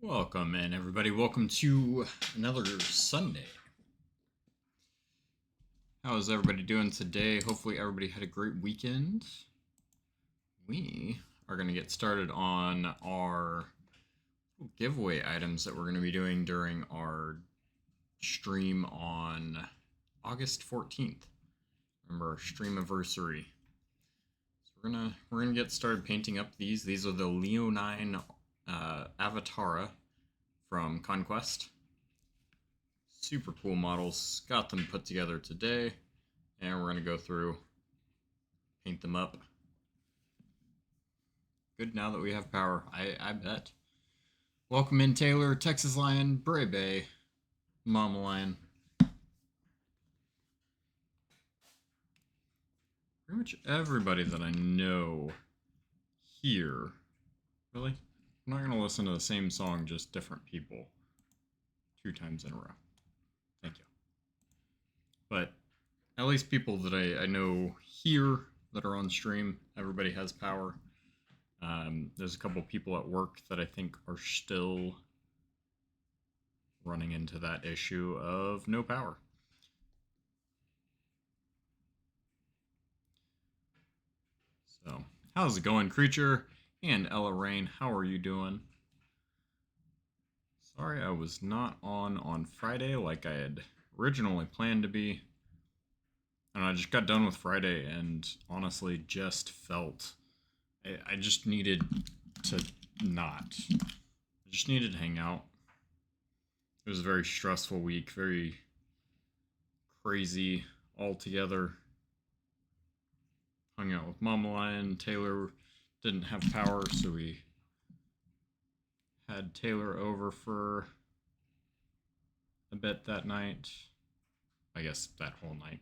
Welcome in, everybody. Welcome to another Sunday. How is everybody doing today? Hopefully, everybody had a great weekend. We are going to get started on our giveaway items that we're going to be doing during our stream on August 14th. Remember our stream anniversary. So we're gonna get started painting up these. These are the Loenine Avatara from Conquest. Super cool models. Got them put together today, and we're going to go through, paint them up. Good now that we have power, I bet. Welcome in, Taylor, Texas Lion, Bray Bay, Mama Lion. Pretty much everybody that I know here. Really? I'm not going to listen to the same song, just different people 2 times in a row. Thank you. But at least people that I know here that are on stream, everybody has power. There's a couple people at work that I think are still running into that issue of no power. So, how's it going, Creature? And Ella Rain, how are you doing? Sorry I was not on Friday like I had originally planned to be. And I just got done with Friday and honestly just felt I just needed to not. I just needed to hang out. It was a very stressful week, very crazy altogether. Hung out with Mama Lion. Taylor didn't have power, so we had Taylor over for a bit that night. I guess that whole night.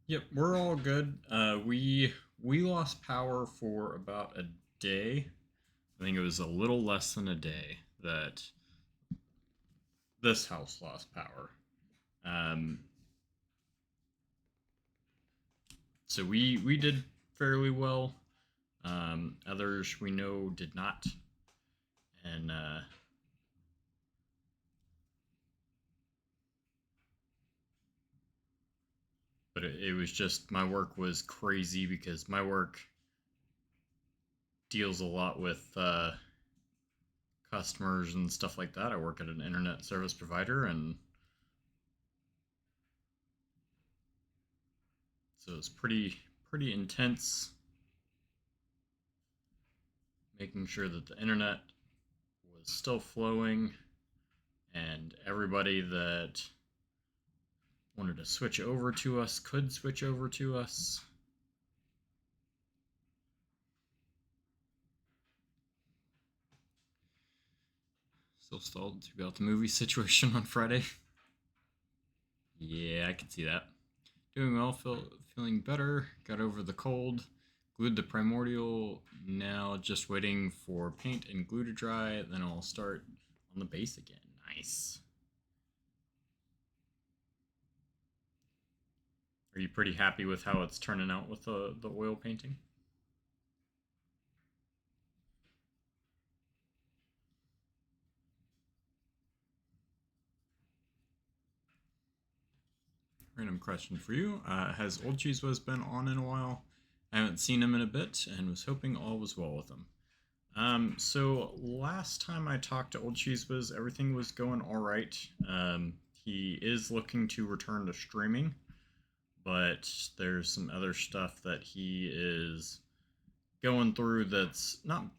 Yep, we're all good. We lost power for about a day. I think it was a little less than a day that this house lost power. So we did fairly well. Others we know did not, and but it was just my work was crazy because my work deals a lot with customers and stuff like that. I work at an internet service provider, and so it's pretty intense making sure that the internet was still flowing and everybody that wanted to switch over to us could switch over to us. Still stalled about the movie situation on Friday. Yeah, I can see that. Doing well, feeling better. Got over the cold. Glued the primordial. Now just waiting for paint and glue to dry. Then I'll start on the base again. Nice. Are you pretty happy with how it's turning out with the oil painting? Random question for you. Has Old Cheese Whiz been on in a while? I haven't seen him in a bit and was hoping all was well with him. So last time I talked to Old Cheese Whiz, everything was going all right. He is looking to return to streaming, but there's some other stuff that he is going through that's not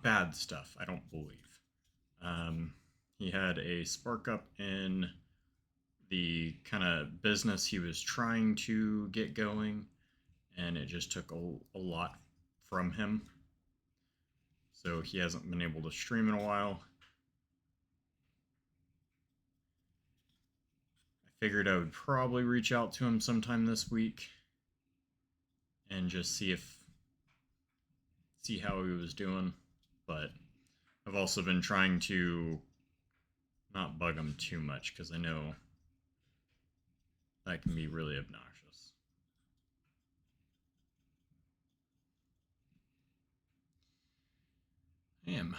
bad stuff, I don't believe. He had a spark up in the kind of business he was trying to get going, and it just took a lot from him. So he hasn't been able to stream in a while. I figured I would probably reach out to him sometime this week and just see how he was doing. But I've also been trying to not bug them too much, because I know that can be really obnoxious. Damn,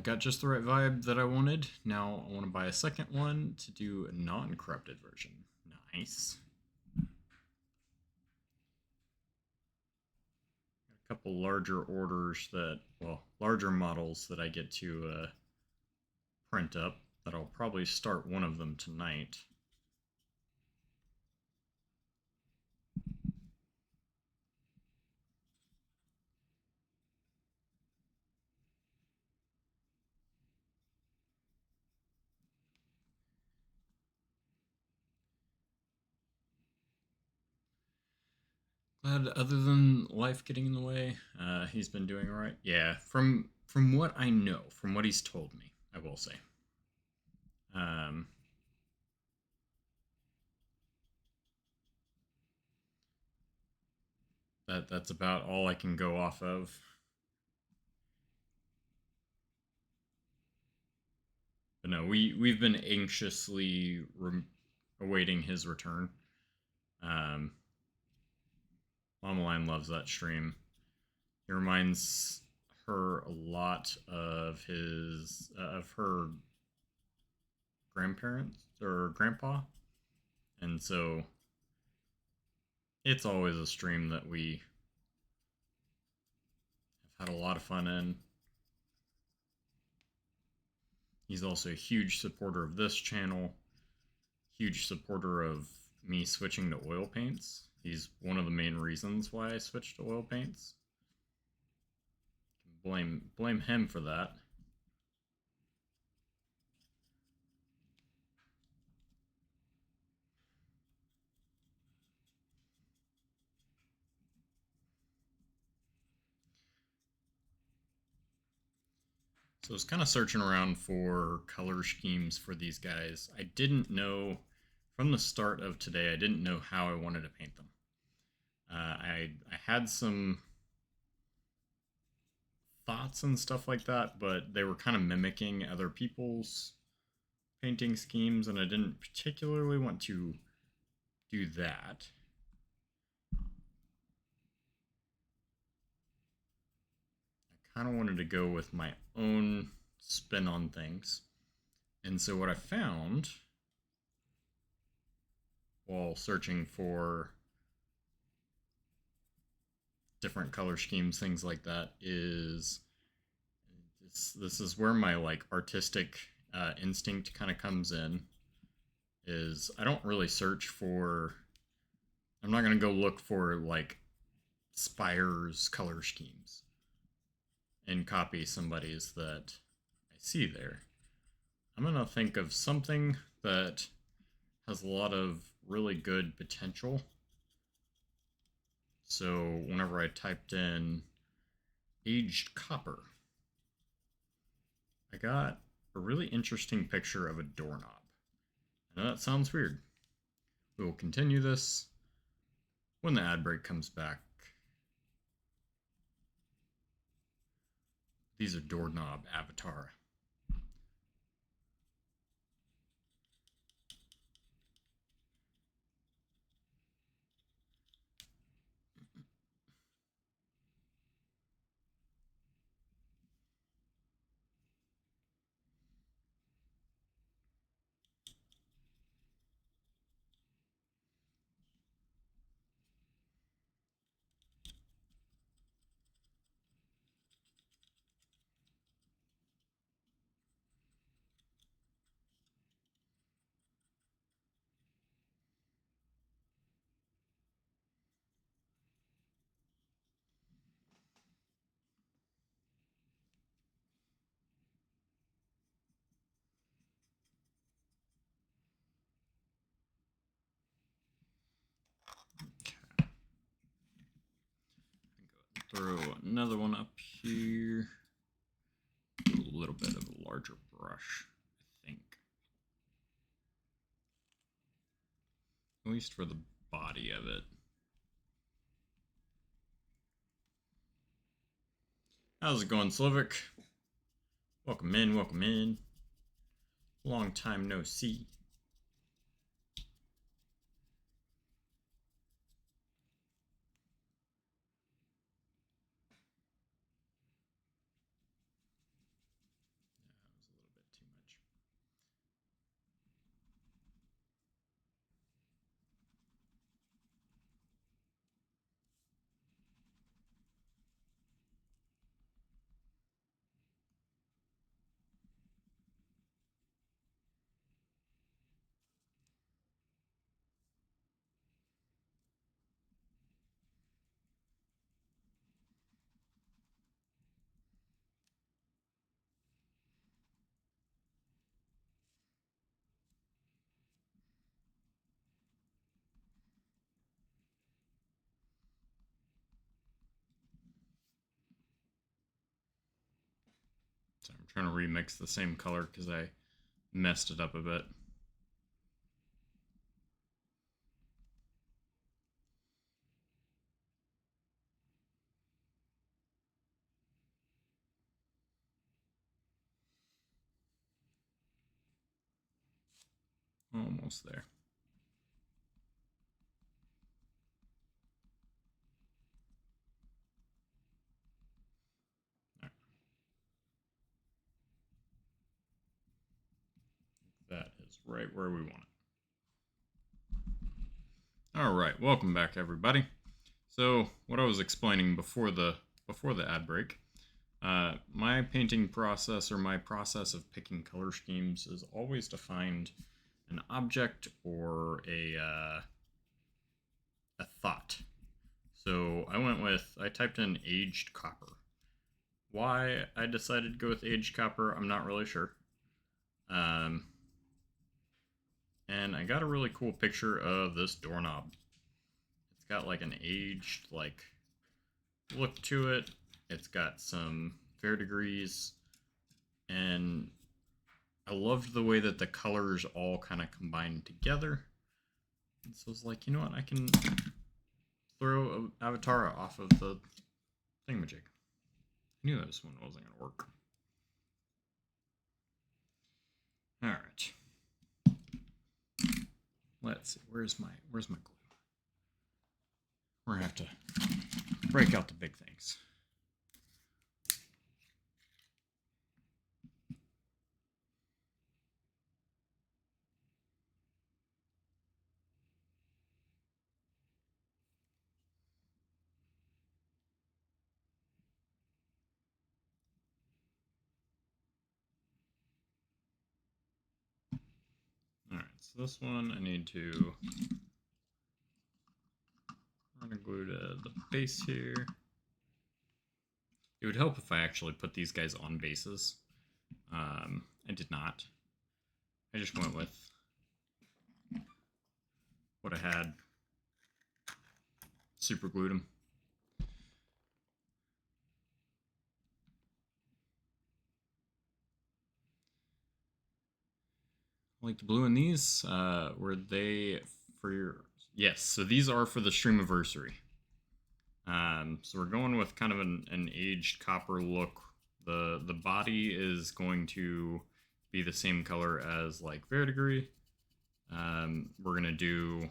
got just the right vibe that I wanted. Now I want to buy a second one to do a non-corrupted version. Nice. A couple larger orders that, well, larger models that I get to print up that I'll probably start one of them tonight. Glad, other than life getting in the way, he's been doing all right. Yeah, from what I know, from what he's told me, I will say. Um, that's about all I can go off of. But no, we've been anxiously awaiting his return. Mama Line loves that stream. It reminds her a lot of her grandparents or grandpa, and so it's always a stream that we have had a lot of fun in. He's also a huge supporter of this channel, huge supporter of me switching to oil paints. He's one of the main reasons why I switched to oil paints. Blame him for that. So I was kind of searching around for color schemes for these guys. I didn't know, from the start of today, I didn't know how I wanted to paint them. I had some thoughts and stuff like that, but they were kind of mimicking other people's painting schemes, and I didn't particularly want to do that. I kind of wanted to go with my own spin on things. And so what I found while searching for different color schemes, things like that, is this is where my like artistic instinct kind of comes in. Is I don't really search for. I'm not gonna go look for like Spire's color schemes and copy somebody's that I see there. I'm gonna think of something that has a lot of really good potential. So whenever I typed in aged copper, I got a really interesting picture of a doorknob. I know that sounds weird. We will continue this when the ad break comes back. These are doorknob Avatara. Throw another one up here. A little bit of a larger brush, I think. At least for the body of it. How's it going, Slovic? Welcome in, welcome in. Long time no see. That was a little bit too much. So I'm trying to remix the same color because I messed it up a bit. Almost there. Right. That is right where we want it. All right, welcome back, everybody. So, what I was explaining before the ad break, my painting process, or my process of picking color schemes, is always to find an object or a thought. So I typed in aged copper. Why I decided to go with aged copper, I'm not really sure. And I got a really cool picture of this doorknob. It's got like an aged look to it. It's got some verdigris, and I loved the way that the colors all kind of combined together. And so I was like, you know what, I can throw Avatara off of the thingamajig. I knew this one wasn't going to work. All right. Let's see. Where's my glue? We're gonna have to break out the big things. All right. So this one I need to run a glue to the base here. It would help if I actually put these guys on bases. I did not. I just went with what I had. Super glued them. I like the blue in these. Were they for your... Yes, so these are for the Streamiversary. So we're going with kind of an aged copper look. The body is going to be the same color as like verdigris. We're gonna do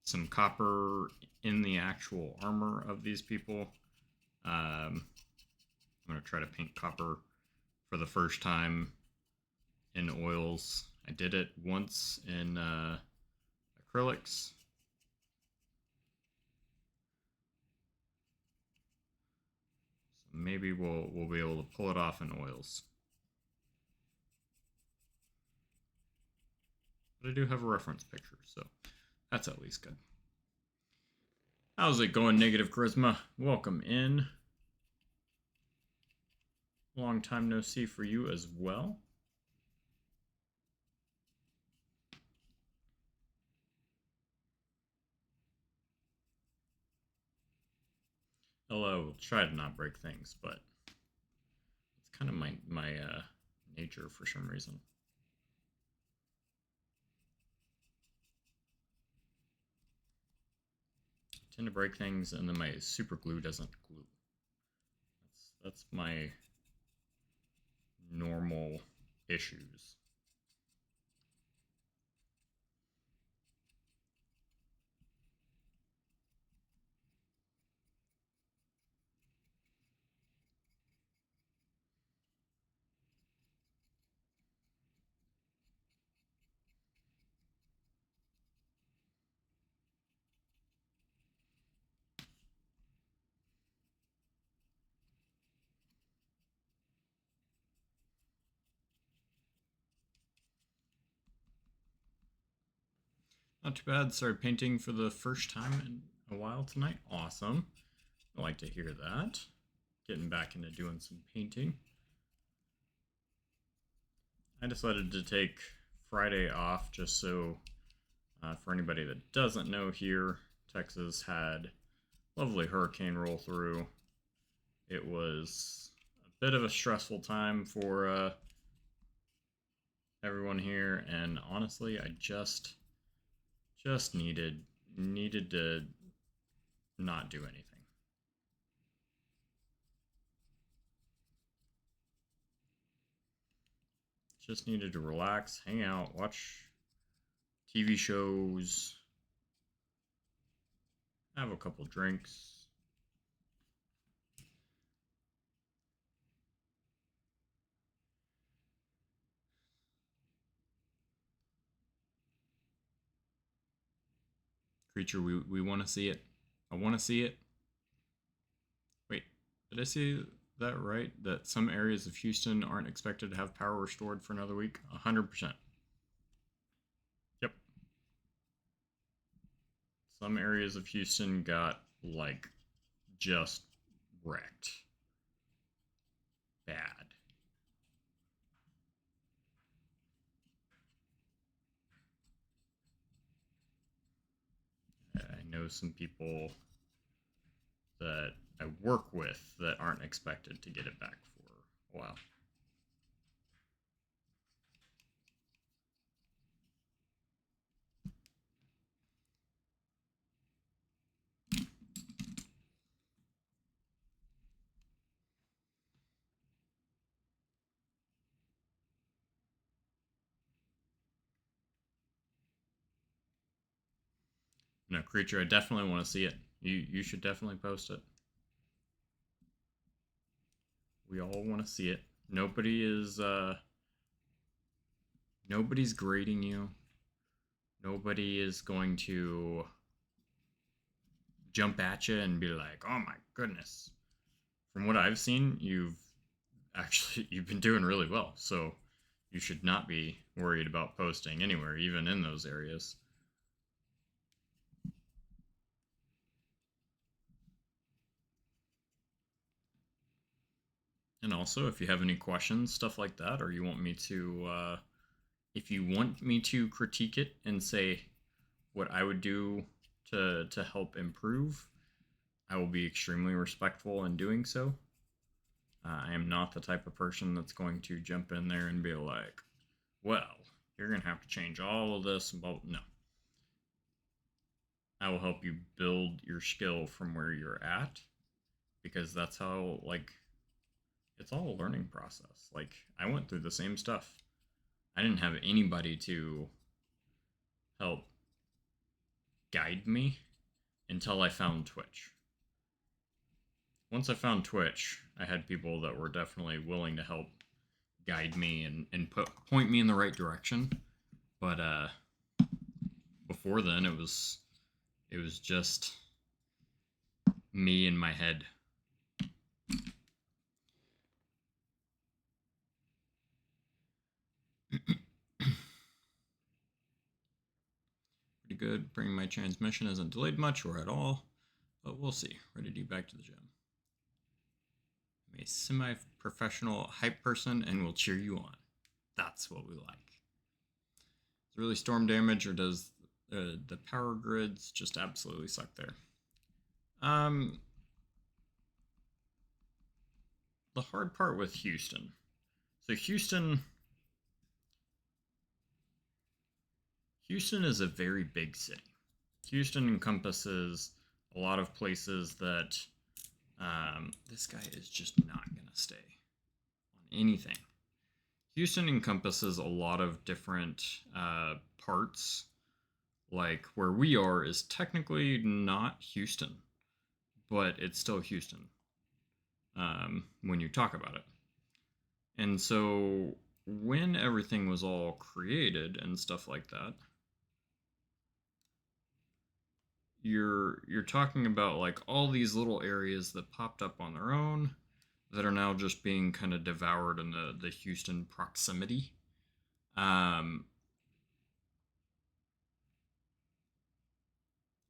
some copper in the actual armor of these people. I'm gonna try to paint copper for the first time in oils. I did it once in acrylics. So maybe we'll be able to pull it off in oils. But I do have a reference picture, so that's at least good. How's it going, Negative Charisma? Welcome in. Long time no see for you as well. Hello, try to not break things, but it's kind of my nature for some reason. I tend to break things, and then my super glue doesn't glue. That's my normal issues. Not too bad. Started painting for the first time in a while tonight. Awesome. I like to hear that. Getting back into doing some painting. I decided to take Friday off just so, for anybody that doesn't know here, Texas had lovely hurricane roll through. It was a bit of a stressful time for everyone here, and honestly, I just needed to not do anything. Just needed to relax, hang out, watch TV shows, have a couple drinks. Creature, we want to see it. I want to see it. Wait, did I see that right? That some areas of Houston aren't expected to have power restored for another week? 100%. Yep. Some areas of Houston got, like, just wrecked. Bad. I know some people that I work with that aren't expected to get it back for a while. No, Creature, I definitely want to see it. You should definitely post it. We all want to see it. Nobody is nobody's grading you. Nobody is going to jump at you and be like, "Oh my goodness." From what I've seen, you've been doing really well. So you should not be worried about posting anywhere, even in those areas. And also, if you have any questions, stuff like that, or you want me to, if you want me to critique it and say what I would do to help improve, I will be extremely respectful in doing so. I am not the type of person that's going to jump in there and be like, well, you're going to have to change all of this. Well, no. I will help you build your skill from where you're at, because that's how, like, it's all a learning process. Like, I went through the same stuff. I didn't have anybody to help guide me until I found Twitch. Once I found Twitch, I had people that were definitely willing to help guide me and point me in the right direction. But before then, it was just me in my head. Pretty good. Bringing my transmission isn't delayed much or at all, but we'll see. Ready to do back to the gym. I'm a semi-professional hype person and will cheer you on. That's what we like. Is it really storm damage, or does the power grids just absolutely suck there? The hard part with Houston. So Houston is a very big city. Houston encompasses a lot of places that this guy is just not going to stay on anything. Houston encompasses a lot of different parts. Like where we are is technically not Houston, but it's still Houston when you talk about it. And so when everything was all created and stuff like that, you're talking about like all these little areas that popped up on their own that are now just being kind of devoured in the Houston proximity.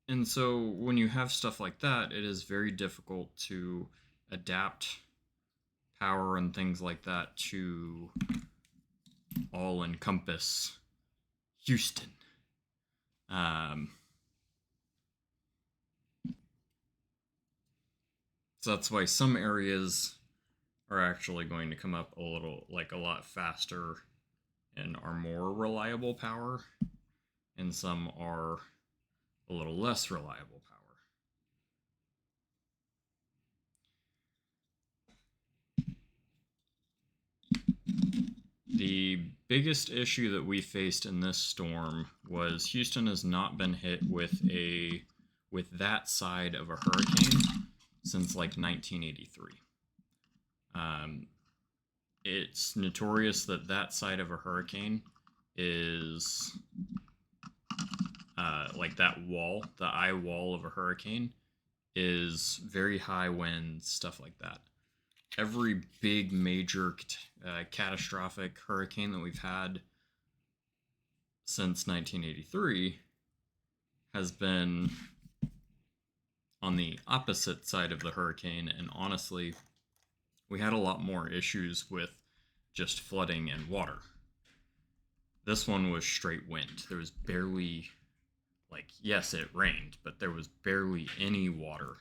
And so when you have stuff like that, it is very difficult to adapt power and things like that to all encompass Houston. So that's why some areas are actually going to come up a little, like a lot faster and are more reliable power, and some are a little less reliable power. The biggest issue that we faced in this storm was Houston has not been hit with that side of a hurricane since like 1983. It's notorious that that side of a hurricane is like that wall, the eye wall of a hurricane, is very high winds, stuff like that. Every big major catastrophic hurricane that we've had since 1983 has been on the opposite side of the hurricane, and honestly, we had a lot more issues with just flooding and water. This one was straight wind. There was barely, like, yes, it rained, but there was barely any water.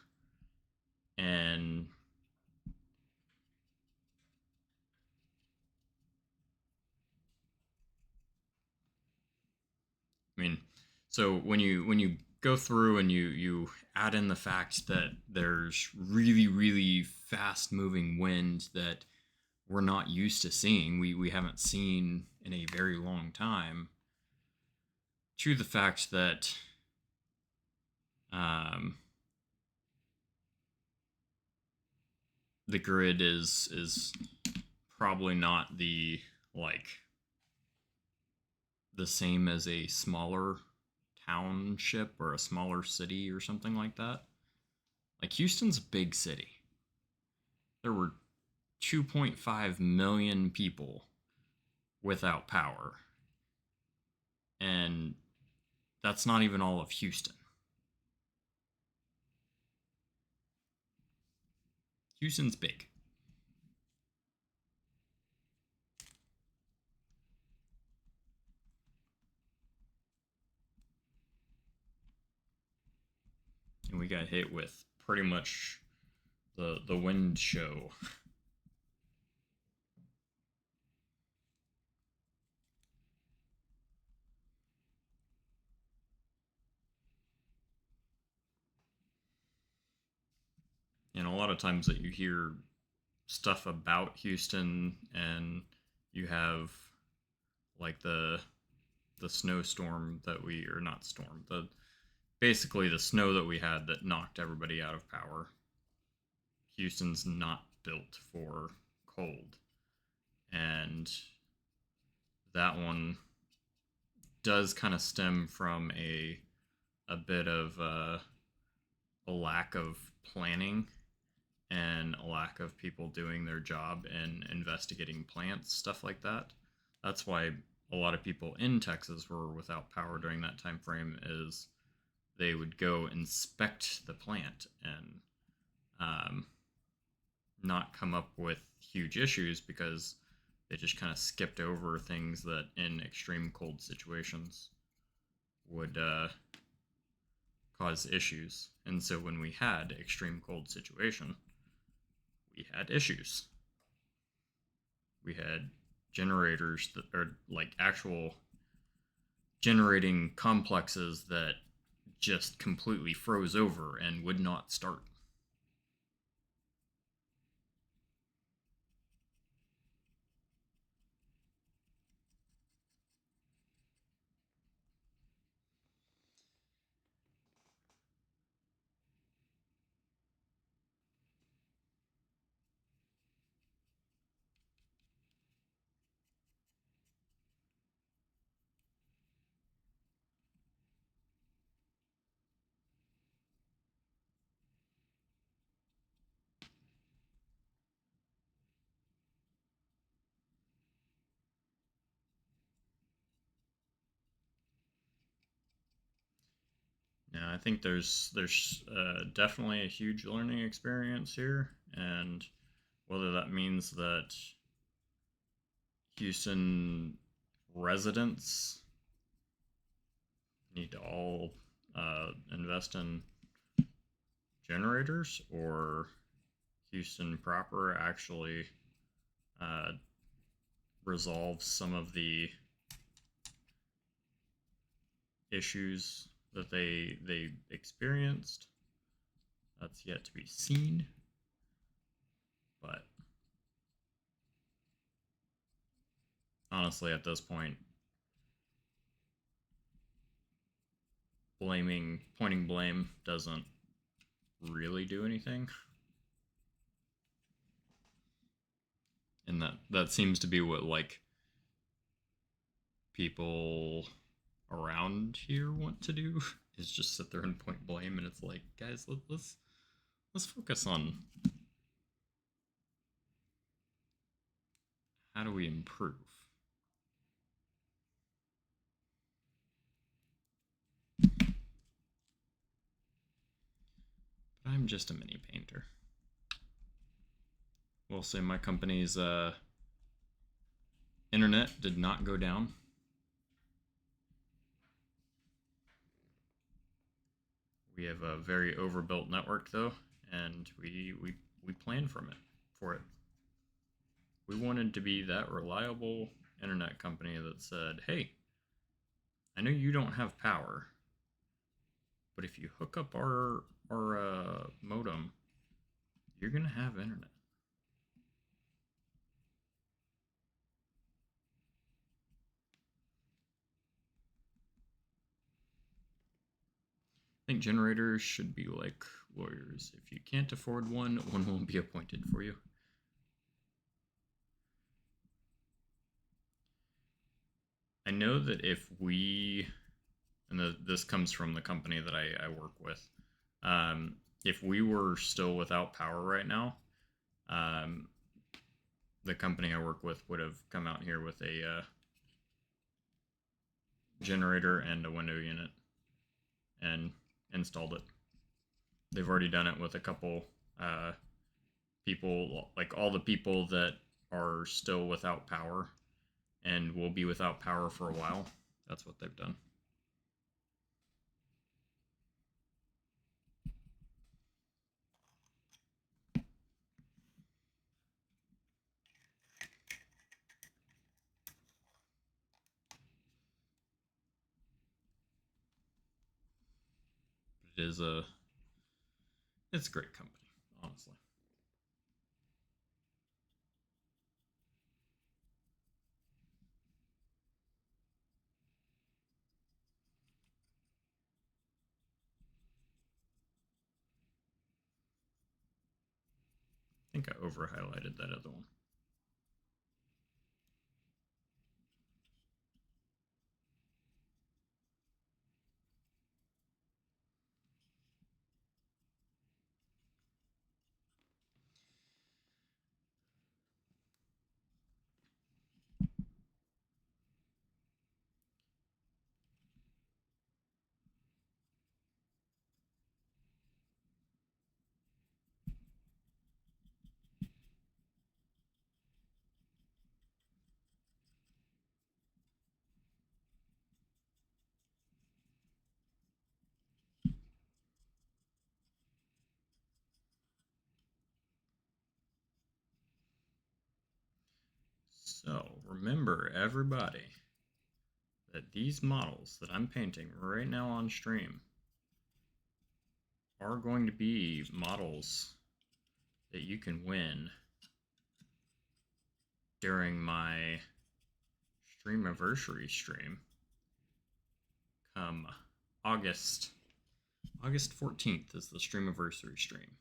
And I mean, so when you go through and you add in the fact that there's really fast moving wind that we're not used to seeing, we haven't seen in a very long time, to the fact that the grid is probably not the same as a smaller township or a smaller city or something like that. Like Houston's a big city. There were 2.5 million people without power. And that's not even all of Houston. Houston's big. And we got hit with pretty much the wind show. And a lot of times that you hear stuff about Houston and you have like the snowstorm that we, or not storm, basically the snow that we had that knocked everybody out of power. Houston's not built for cold, and that one does kind of stem from a bit of a lack of planning and a lack of people doing their job and investigating plants, stuff like that. That's why a lot of people in Texas were without power during that time frame, is they would go inspect the plant and not come up with huge issues because they just kind of skipped over things that in extreme cold situations would cause issues. And so when we had extreme cold situation, we had issues. We had generators that are like actual generating complexes that just completely froze over and would not start. I think there's definitely a huge learning experience here, and whether that means that Houston residents need to all invest in generators, or Houston proper actually resolves some of the issues that they experienced. That's yet to be seen. But honestly, at this point, pointing blame doesn't really do anything. And that seems to be what, like, people around here want to do, is just sit there and point blame. And it's like, guys, let's focus on how do we improve. But I'm just a mini painter. We'll say my company's internet did not go down. We have a very overbuilt network though, and we planned for it. We wanted to be that reliable internet company that said, "Hey, I know you don't have power, but if you hook up our modem, you're gonna have internet." I think generators should be like lawyers. If you can't afford one, one won't be appointed for you. I know that if we, and this comes from the company that I work with, if we were still without power right now, the company I work with would have come out here with a generator and a window unit and installed it. They've already done it with a couple people, like all the people that are still without power and will be without power for a while. That's what they've done. It is it's a great company, honestly. I think I over highlighted that other one. So remember, everybody, that these models that I'm painting right now on stream are going to be models that you can win during my Streamiversary stream come August 14th is the Streamiversary stream.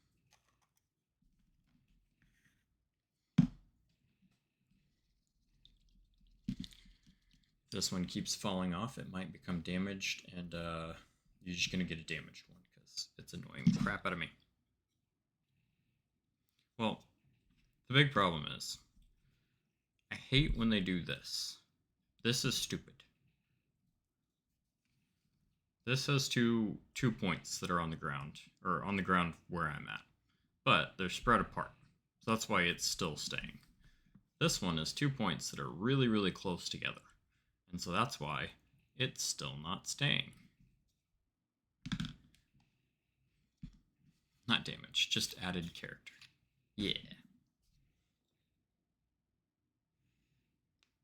This one keeps falling off, it might become damaged, and you're just gonna get a damaged one because it's annoying the crap out of me. Well, the big problem is I hate when they do this. This is stupid. This has two points that are on the ground, or on the ground where I'm at, but they're spread apart. So that's why it's still staying. This one is 2 points that are really, really close together. And so that's why it's still not staying. Not damage, just added character. Yeah.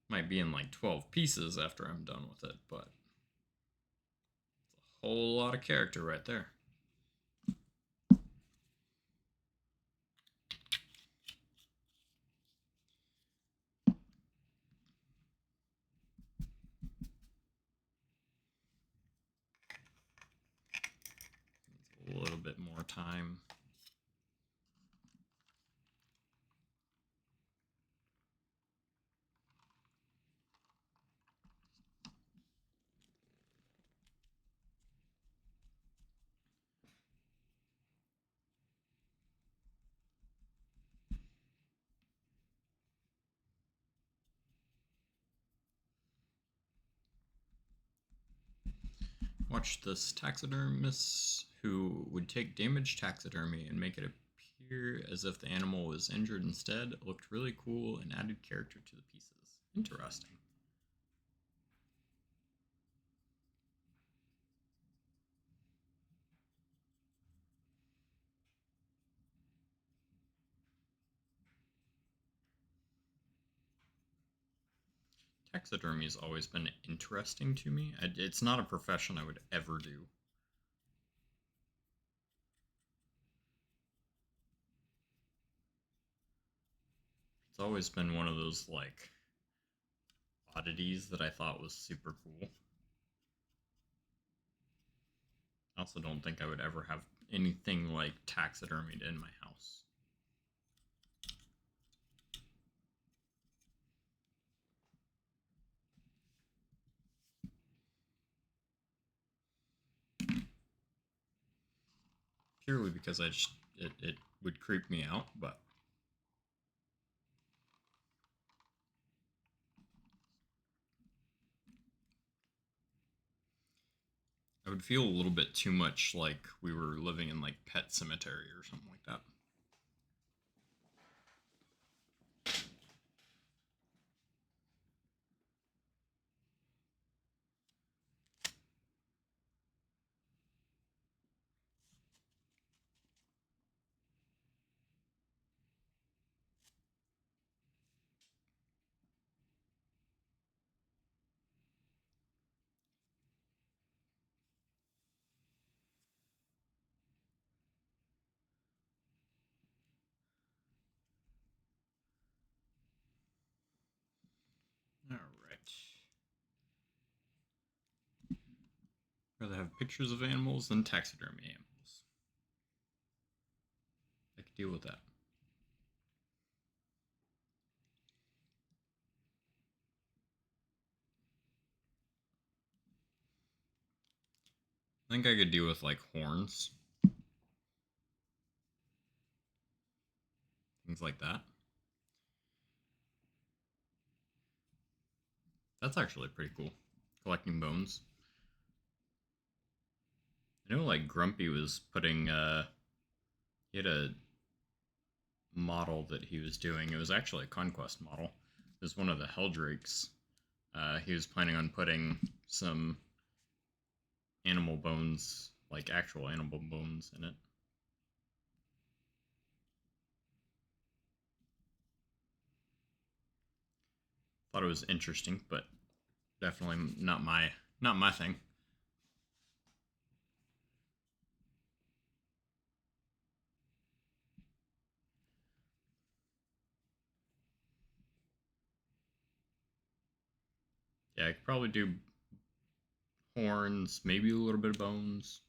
Might be in like 12 pieces after I'm done with it, but it's a whole lot of character right there. A little bit more time. Watch this taxidermist who would take damaged taxidermy and make it appear as if the animal was injured instead. It looked really cool and added character to the pieces. Interesting. Taxidermy has always been interesting to me. It's not a profession I would ever do. It's always been one of those, like, oddities that I thought was super cool. I also don't think I would ever have anything like taxidermied in my house. Purely because it would creep me out, but I would feel a little bit too much like we were living in like Pet Cemetery or something like that. All right. Rather have pictures of animals than taxidermy animals. I could deal with that. I think I could deal with like horns, things like that. That's actually pretty cool. Collecting bones. I know like Grumpy was putting he had a model that he was doing. It was actually a Conquest model. It was one of the Helldrakes. He was planning on putting some animal bones, like actual animal bones, in it. Thought it was interesting, but definitely not my thing. Yeah, I could probably do horns, maybe a little bit of bones.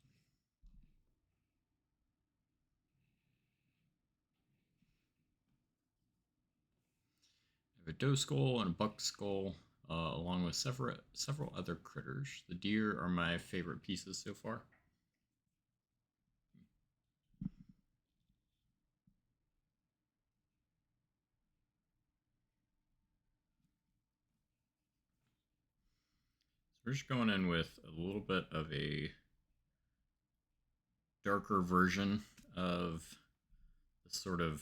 I have a doe skull and a buck skull, along with several other critters. The deer are my favorite pieces so far. So we're just going in with a little bit of a darker version of the sort of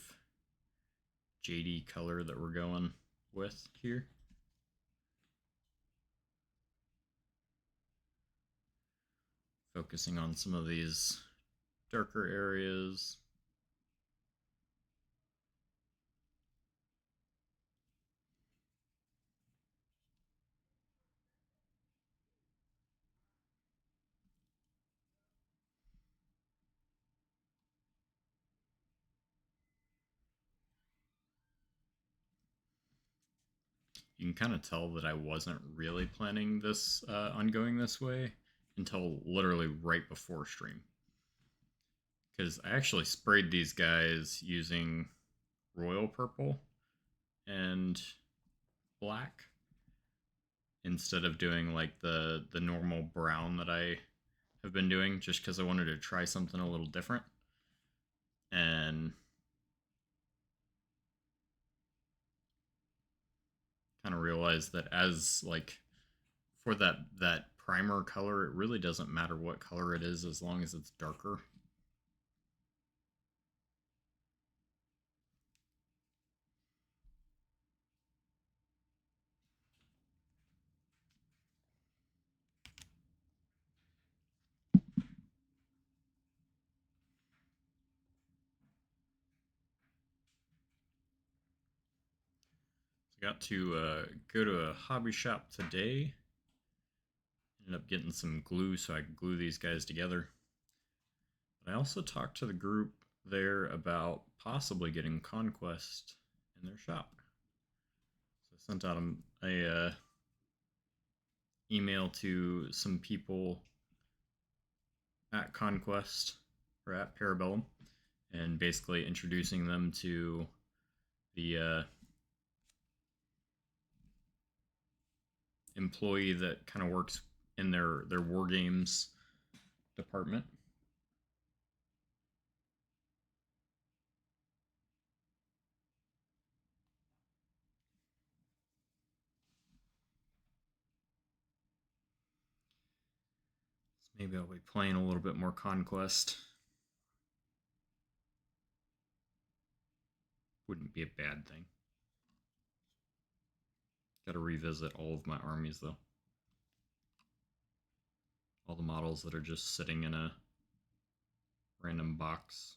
jadey color that we're going with here. Focusing on some of these darker areas. You can kind of tell that I wasn't really planning this on going this way until literally right before stream. Because I actually sprayed these guys using royal purple and black instead of doing like the normal brown that I have been doing, just because I wanted to try something a little different. And kind of realized that as like for that primer color, it really doesn't matter what color it is as long as it's darker. So I got to go to a hobby shop today. Ended up getting some glue so I could glue these guys together. But I also talked to the group there about possibly getting Conquest in their shop. So I sent out a email to some people at Conquest or at Parabellum, and basically introducing them to the employee that kind of works in their war games department. So maybe I'll be playing a little bit more Conquest. Wouldn't be a bad thing. Got to revisit all of my armies though. All the models that are just sitting in a random box.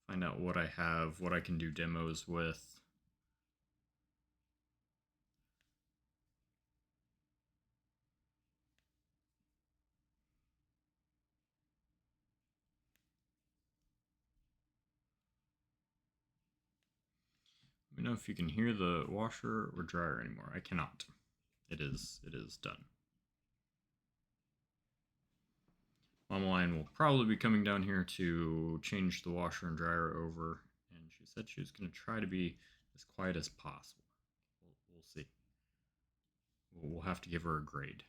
Find out what I have, what I can do demos with. Let me know if you can hear the washer or dryer anymore. I cannot. It is done. Mama Lion will probably be coming down here to change the washer and dryer over, and she said she was going to try to be as quiet as possible. We'll see. We'll have to give her a grade.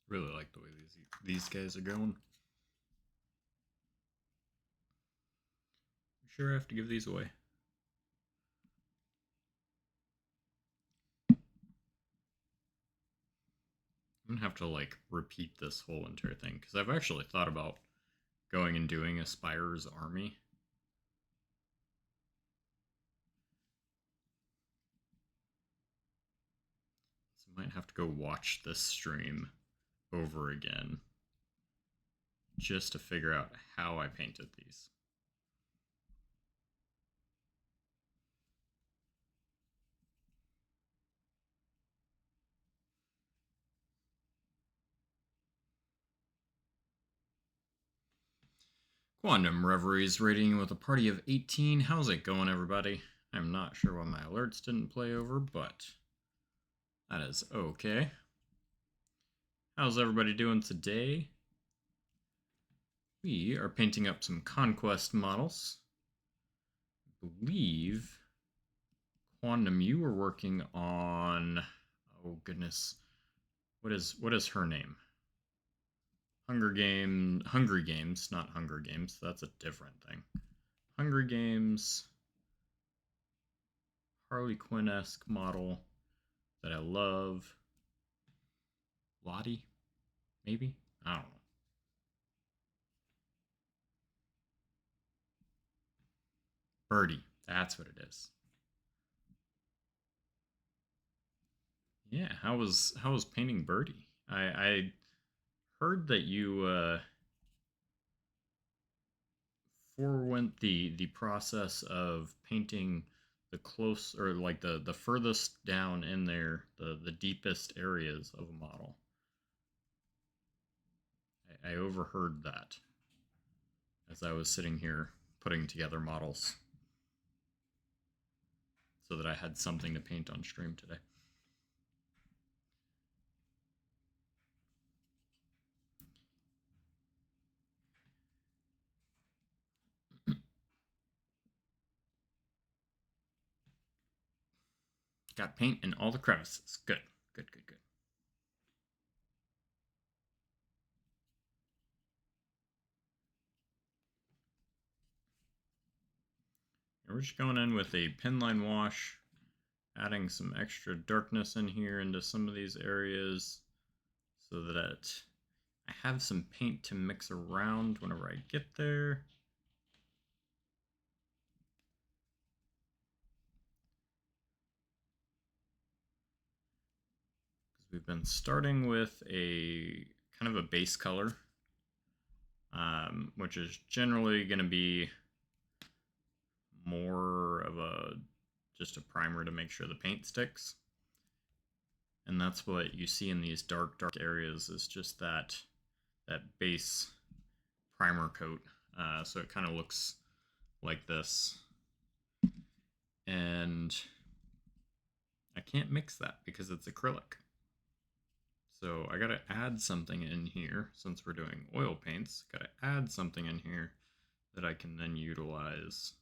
Really like the way these guys are going. I'm sure I have to give these away. I'm gonna have to like repeat this whole entire thing because I've actually thought about going and doing a Spire's army. So I might have to go watch this stream over again just to figure out how I painted these. Quantum Reveries rating with a party of 18. How's it going, everybody? I'm not sure why my alerts didn't play over, but that is okay. How's everybody doing today? We are painting up some Conquest models. I believe, Quantum, you were working on... Oh, goodness. What is her name? Hungry Games, not Hunger Games. That's a different thing. Hungry Games, Harley Quinn-esque model that I love. Lottie, maybe? I don't know. Birdie, that's what it is. Yeah, how was painting Birdie? I heard that you forewent the process of painting the close, or like the furthest down in there, the deepest areas of a model. I overheard that as I was sitting here putting together models so that I had something to paint on stream today. Got paint in all the crevices. Good, good, good, good. And we're just going in with a pinline wash, adding some extra darkness in here into some of these areas so that I have some paint to mix around whenever I get there. Because we've been starting with a kind of a base color, which is generally going to be more of just a primer to make sure the paint sticks. And that's what you see in these dark areas, is just that base primer coat. So it kind of looks like this. And I can't mix that because it's acrylic. So I gotta add something in here, since we're doing oil paints, gotta add something in here that I can then utilize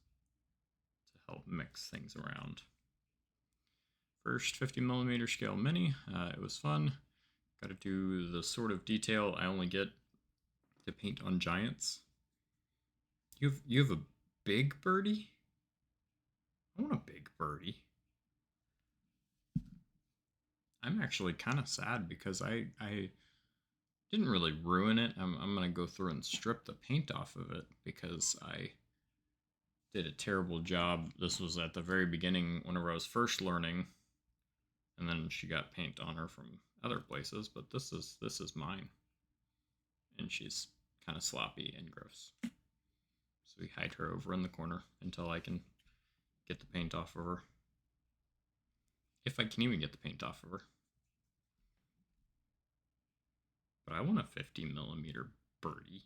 to help mix things around. First 50mm scale mini, it was fun. Gotta do the sort of detail I only get to paint on giants. You have a big birdie? I want a big birdie. I'm actually kind of sad because I didn't really ruin it. I'm going to go through and strip the paint off of it because I did a terrible job. This was at the very beginning whenever I was first learning, and then she got paint on her from other places, but this is mine. And she's kind of sloppy and gross. So we hide her over in the corner until I can get the paint off of her. If I can even get the paint off of her. But I want a 50mm birdie.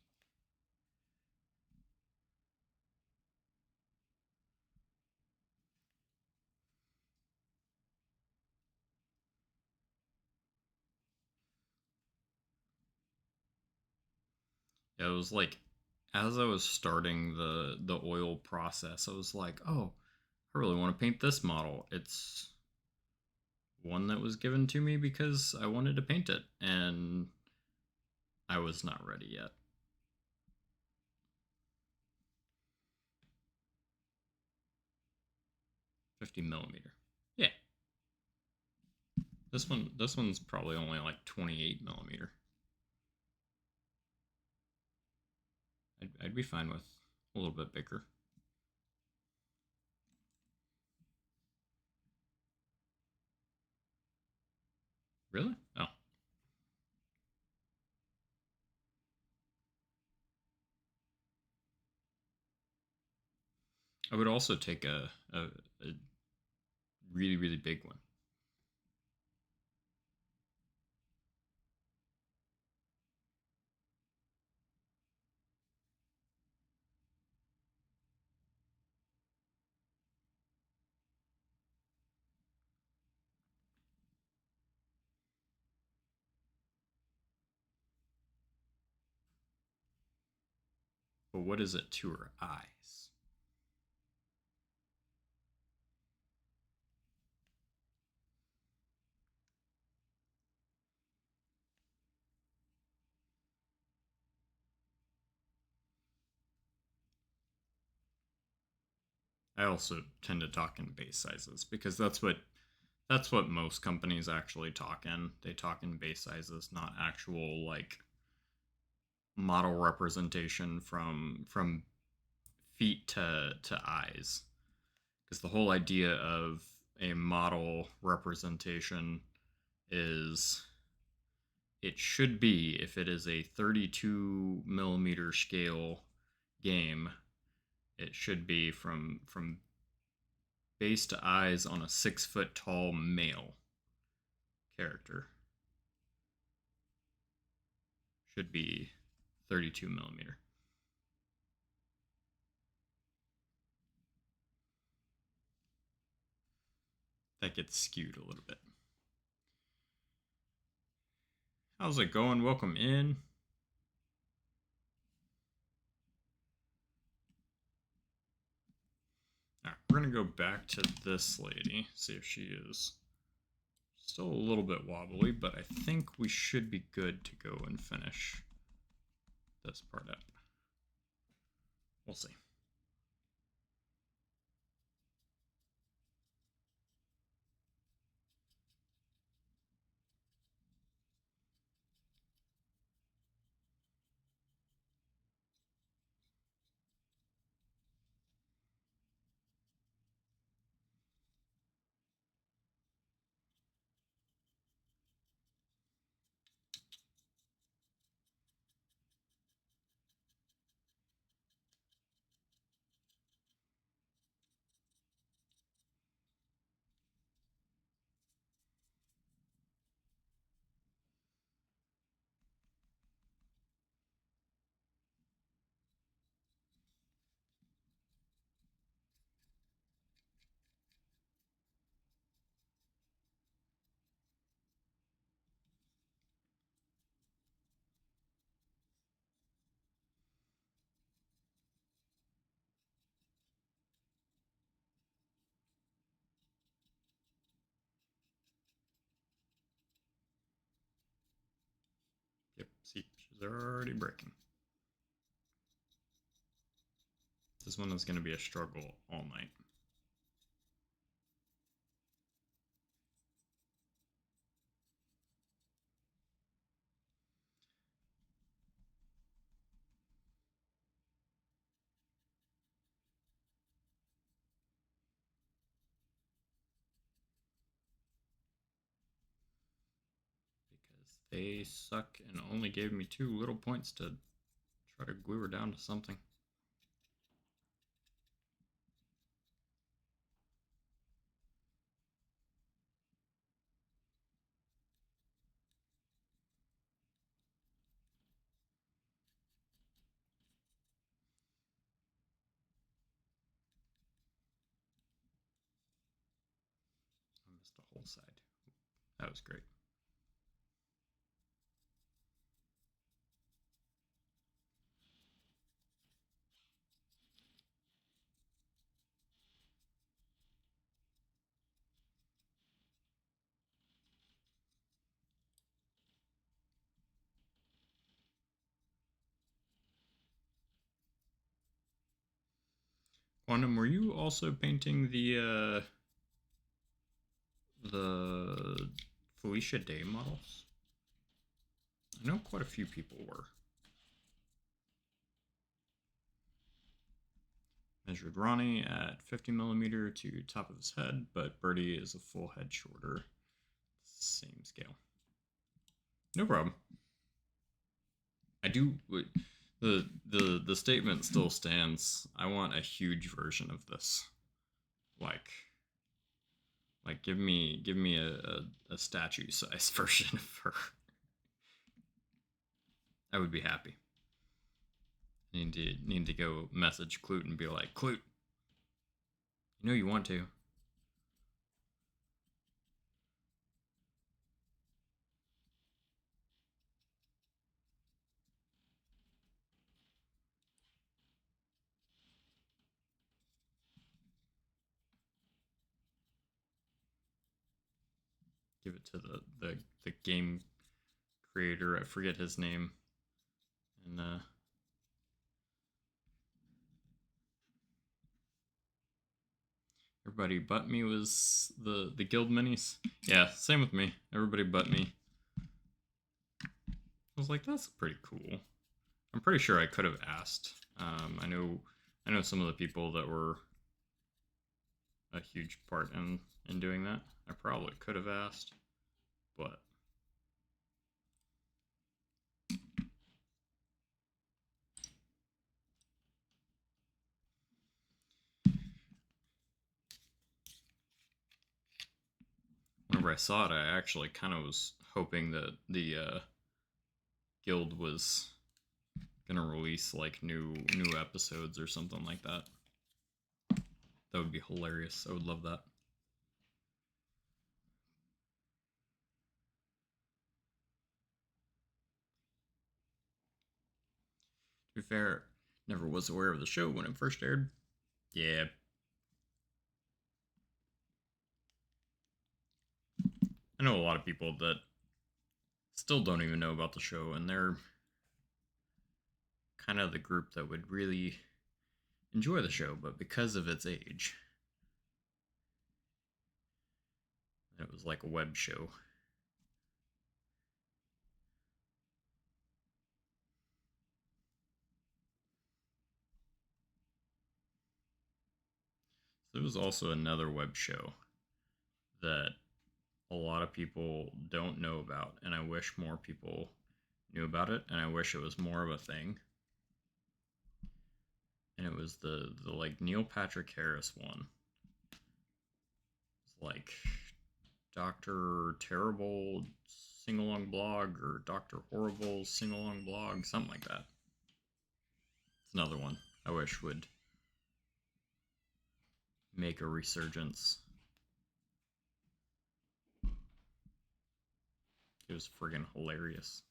Yeah, it was like, as I was starting the oil process, I was like, oh, I really want to paint this model. It's one that was given to me because I wanted to paint it, and I was not ready yet. $50mm. Yeah. This one's probably only like 28mm. I'd be fine with a little bit bigger. Really? Oh. I would also take a really, really big one. but what is it to her eyes? I also tend to talk in base sizes because that's what most companies actually talk in. They talk in base sizes, not actual like model representation from feet to eyes. Because the whole idea of a model representation is it should be, if it is a 32 millimeter scale game, it should be from base to eyes on a 6 foot tall male character. Should be 32 millimeter. That gets skewed a little bit. How's it going? Welcome in. Alright, we're going to go back to this lady, see if she is still a little bit wobbly, but I think we should be good to go and finish this part up. We'll see. Yep, see, she's already breaking. This one is going to be a struggle all night. Because they suck and only gave me 2 little points to try to glue her down to something. I missed a whole side. That was great. Quantum, were you also painting the Felicia Day models? I know quite a few people were. Measured Ronnie at 50 millimeter to top of his head, but Birdie is a full head shorter. Same scale. No problem. I do. The statement still stands. I want a huge version of this. Like give me a statue size version of her. I would be happy. Need to go message Clute and be like, Clute, you know you want to. give it to the game creator. I forget his name. And everybody but me was the guild minis. Yeah, same with me. Everybody but me. I was like, that's pretty cool. I'm pretty sure I could have asked. I know some of the people that were a huge part in doing that. I probably could have asked, but whenever I saw it, I actually kind of was hoping that the guild was gonna release like new episodes or something like that. That would be hilarious. I would love that. To be fair, never was aware of the show when it first aired. Yeah. I know a lot of people that still don't even know about the show, and they're kind of the group that would really enjoy the show, but because of its age, it was like a web show. So it was also another web show that a lot of people don't know about, and I wish more people knew about it, and I wish it was more of a thing. And it was the like Neil Patrick Harris one. It's like Dr. Terrible sing along blog or Dr. Horrible sing along blog, something like that. It's another one I wish would make a resurgence. It was friggin' hilarious.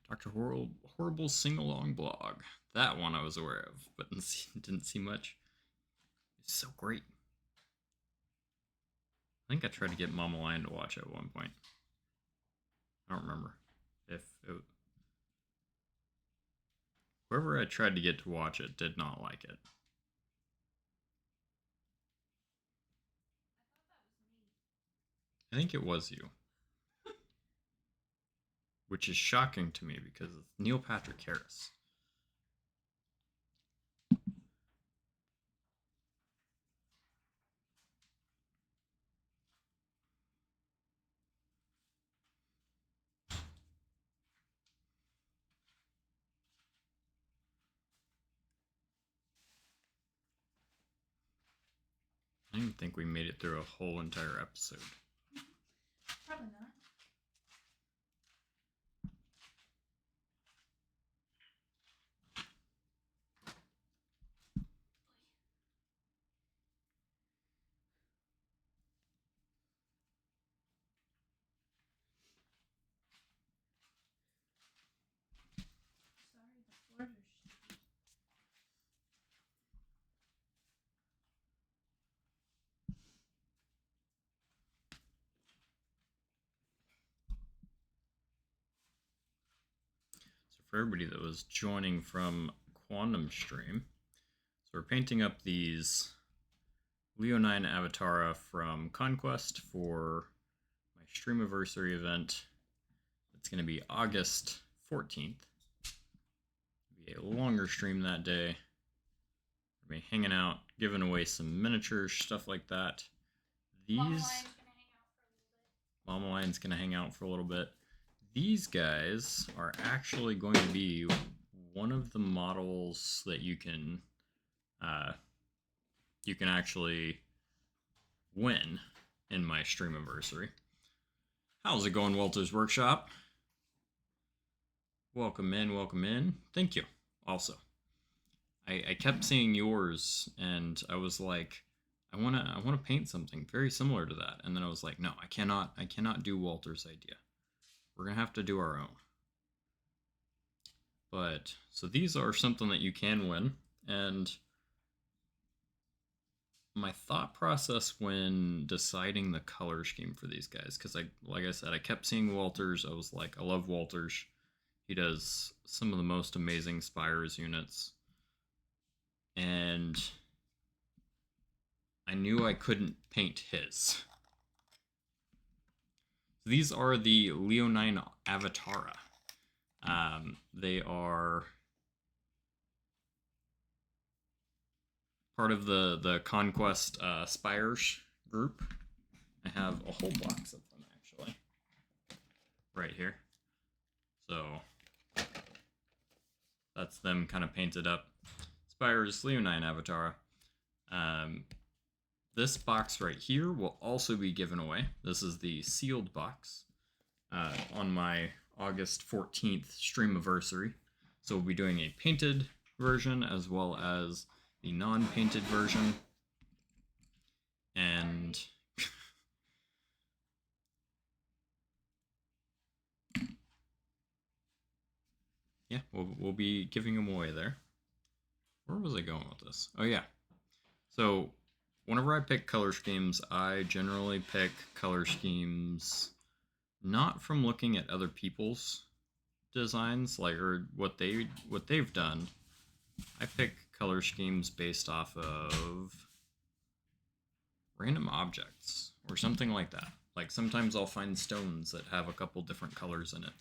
Dr. Horrible sing along blog. That one I was aware of, but didn't see much. It's so great. I think I tried to get Mama Lion to watch it at one point. I don't remember if it, whoever I tried to get to watch it did not like it. I think it was you. Which is shocking to me because it's Neil Patrick Harris. I don't even think we made it through a whole entire episode. Probably not. Sorry, the floors are sticky. So for everybody that was joining from Quantum Stream, so we're painting up these Loenine Avatara from Conquest for my Streamiversary event It's going to be August 14th. Be a longer stream that day. We'll be hanging out, giving away some miniatures, stuff like that. These... Mama Lion's going to hang out for a little bit. These guys are actually going to be one of the models that you can actually win in my stream anniversary. How's it going, Walter's Workshop? Welcome in, welcome in. Thank you. Also, I kept seeing yours, and I was like, I wanna paint something very similar to that. And then I was like, no, I cannot do Walter's idea. We're gonna have to do our own. But so these are something that you can win, and my thought process when deciding the color scheme for these guys, because like I said, I kept seeing Walter's. I was like, I love Walter's. He does some of the most amazing Spires units. And I knew I couldn't paint his. These are the Loenine Avatara. They are part of the Conquest Spires group. I have a whole box of them, actually, right here. So that's them kind of painted up. Spires Loenine Avatara. This box right here will also be given away. This is the sealed box on my August 14th stream anniversary. So we'll be doing a painted version as well as the non-painted version. And yeah, we'll be giving them away there. Where was I going with this? Oh yeah. So whenever I pick color schemes, I generally pick color schemes not from looking at other people's designs, like, or what they've done. I pick color schemes based off of random objects or something like that. Like sometimes I'll find stones that have a couple different colors in it.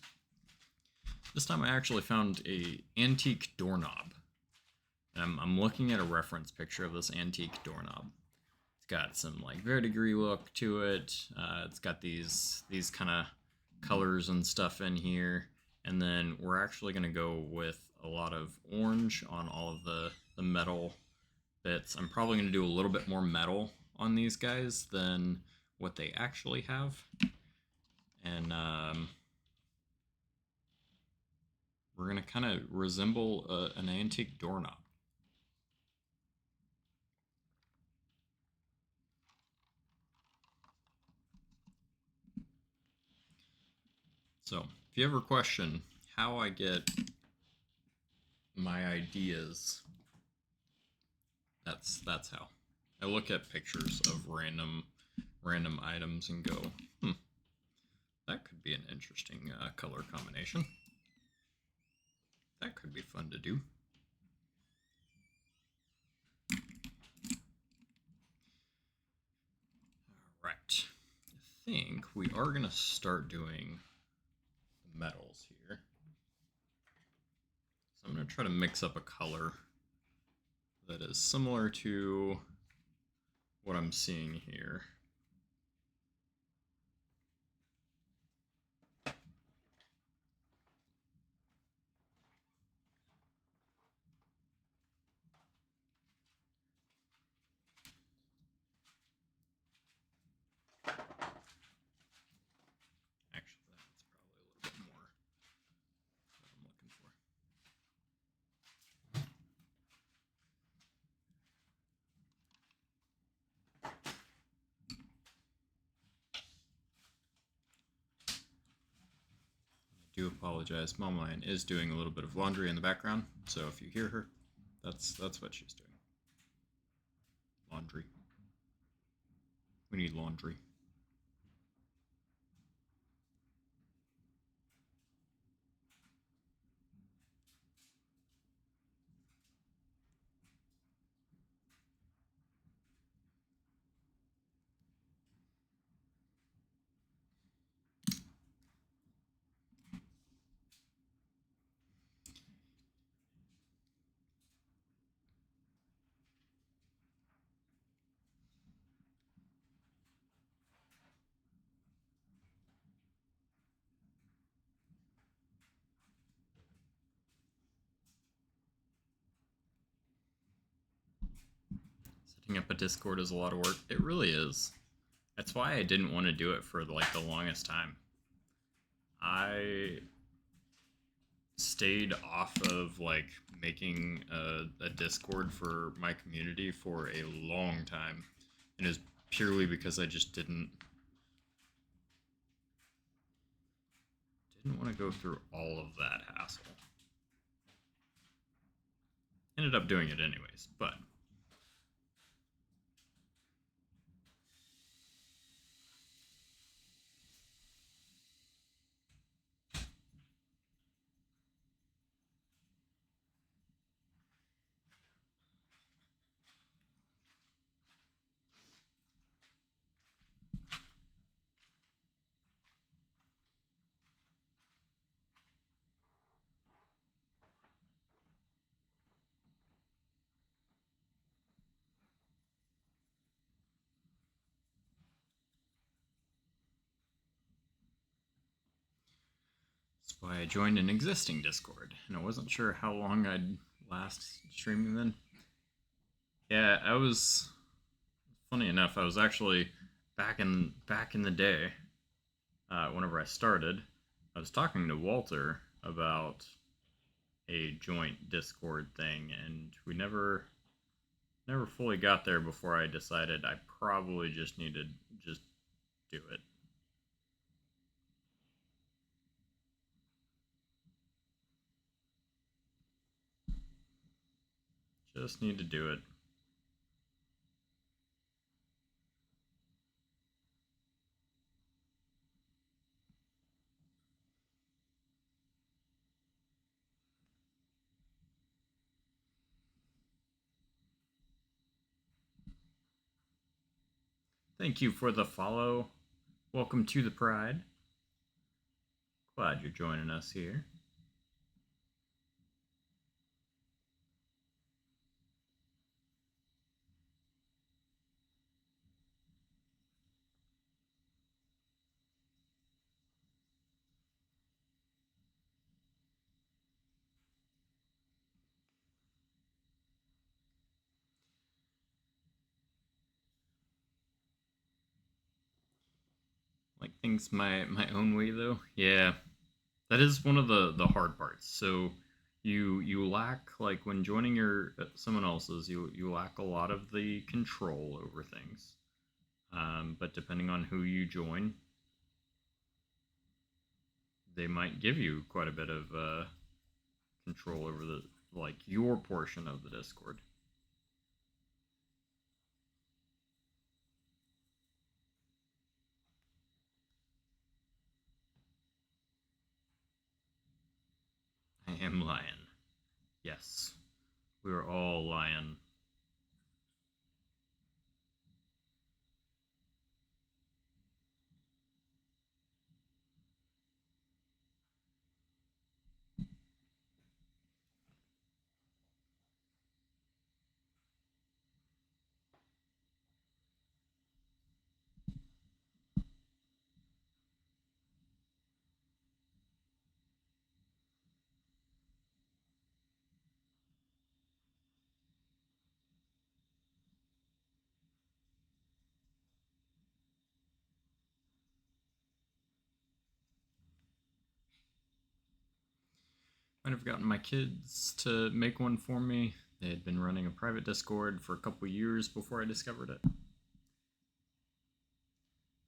This time I actually found a antique doorknob. And I'm looking at a reference picture of this antique doorknob. It's got some like verdigris look to it. It's got these kind of colors and stuff in here. And then we're actually going to go with a lot of orange on all of the metal bits. I'm probably going to do a little bit more metal on these guys than what they actually have. And we're going to kind of resemble an antique doorknob. So, if you ever question how I get my ideas, that's how. I look at pictures of random items and go, that could be an interesting color combination. That could be fun to do. All right. I think we are going to start doing metals here. So I'm going to try to mix up a color that is similar to what I'm seeing here. Do apologize. Mom Lion is doing a little bit of laundry in the background, so if you hear her, that's what she's doing. Laundry. We need laundry. Discord is a lot of work. It really is. That's why I didn't want to do it for like the longest time. I stayed off of like making a Discord for my community for a long time, and it was purely because I just didn't want to go through all of that hassle. Ended up doing it anyways, but that's why I joined an existing Discord, and I wasn't sure how long I'd last streaming then. Yeah, I was. Funny enough, I was actually back in the day. Whenever I started, I was talking to Walter about a joint Discord thing, and we never fully got there before I decided I probably just needed to just do it. Just need to do it. Thank you for the follow. Welcome to the Pride. Glad you're joining us here. Like things my own way though. Yeah, that is one of the hard parts. So you lack, like when joining your someone else's, you lack a lot of the control over things. But depending on who you join, they might give you quite a bit of control over the like your portion of the Discord. I am Lion. Yes, we are all Lion. Might have gotten my kids to make one for me. They had been running a private Discord for a couple years before I discovered it.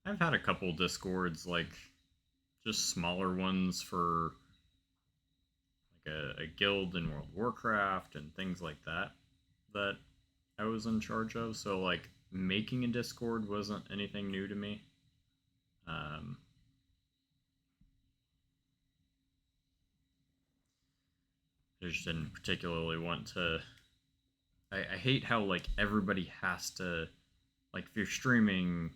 I've had a couple Discords, like just smaller ones for like a guild in World of Warcraft and things like that that I was in charge of. So like making a Discord wasn't anything new to me. I just didn't particularly want to. I hate how like everybody has to, like if you're streaming,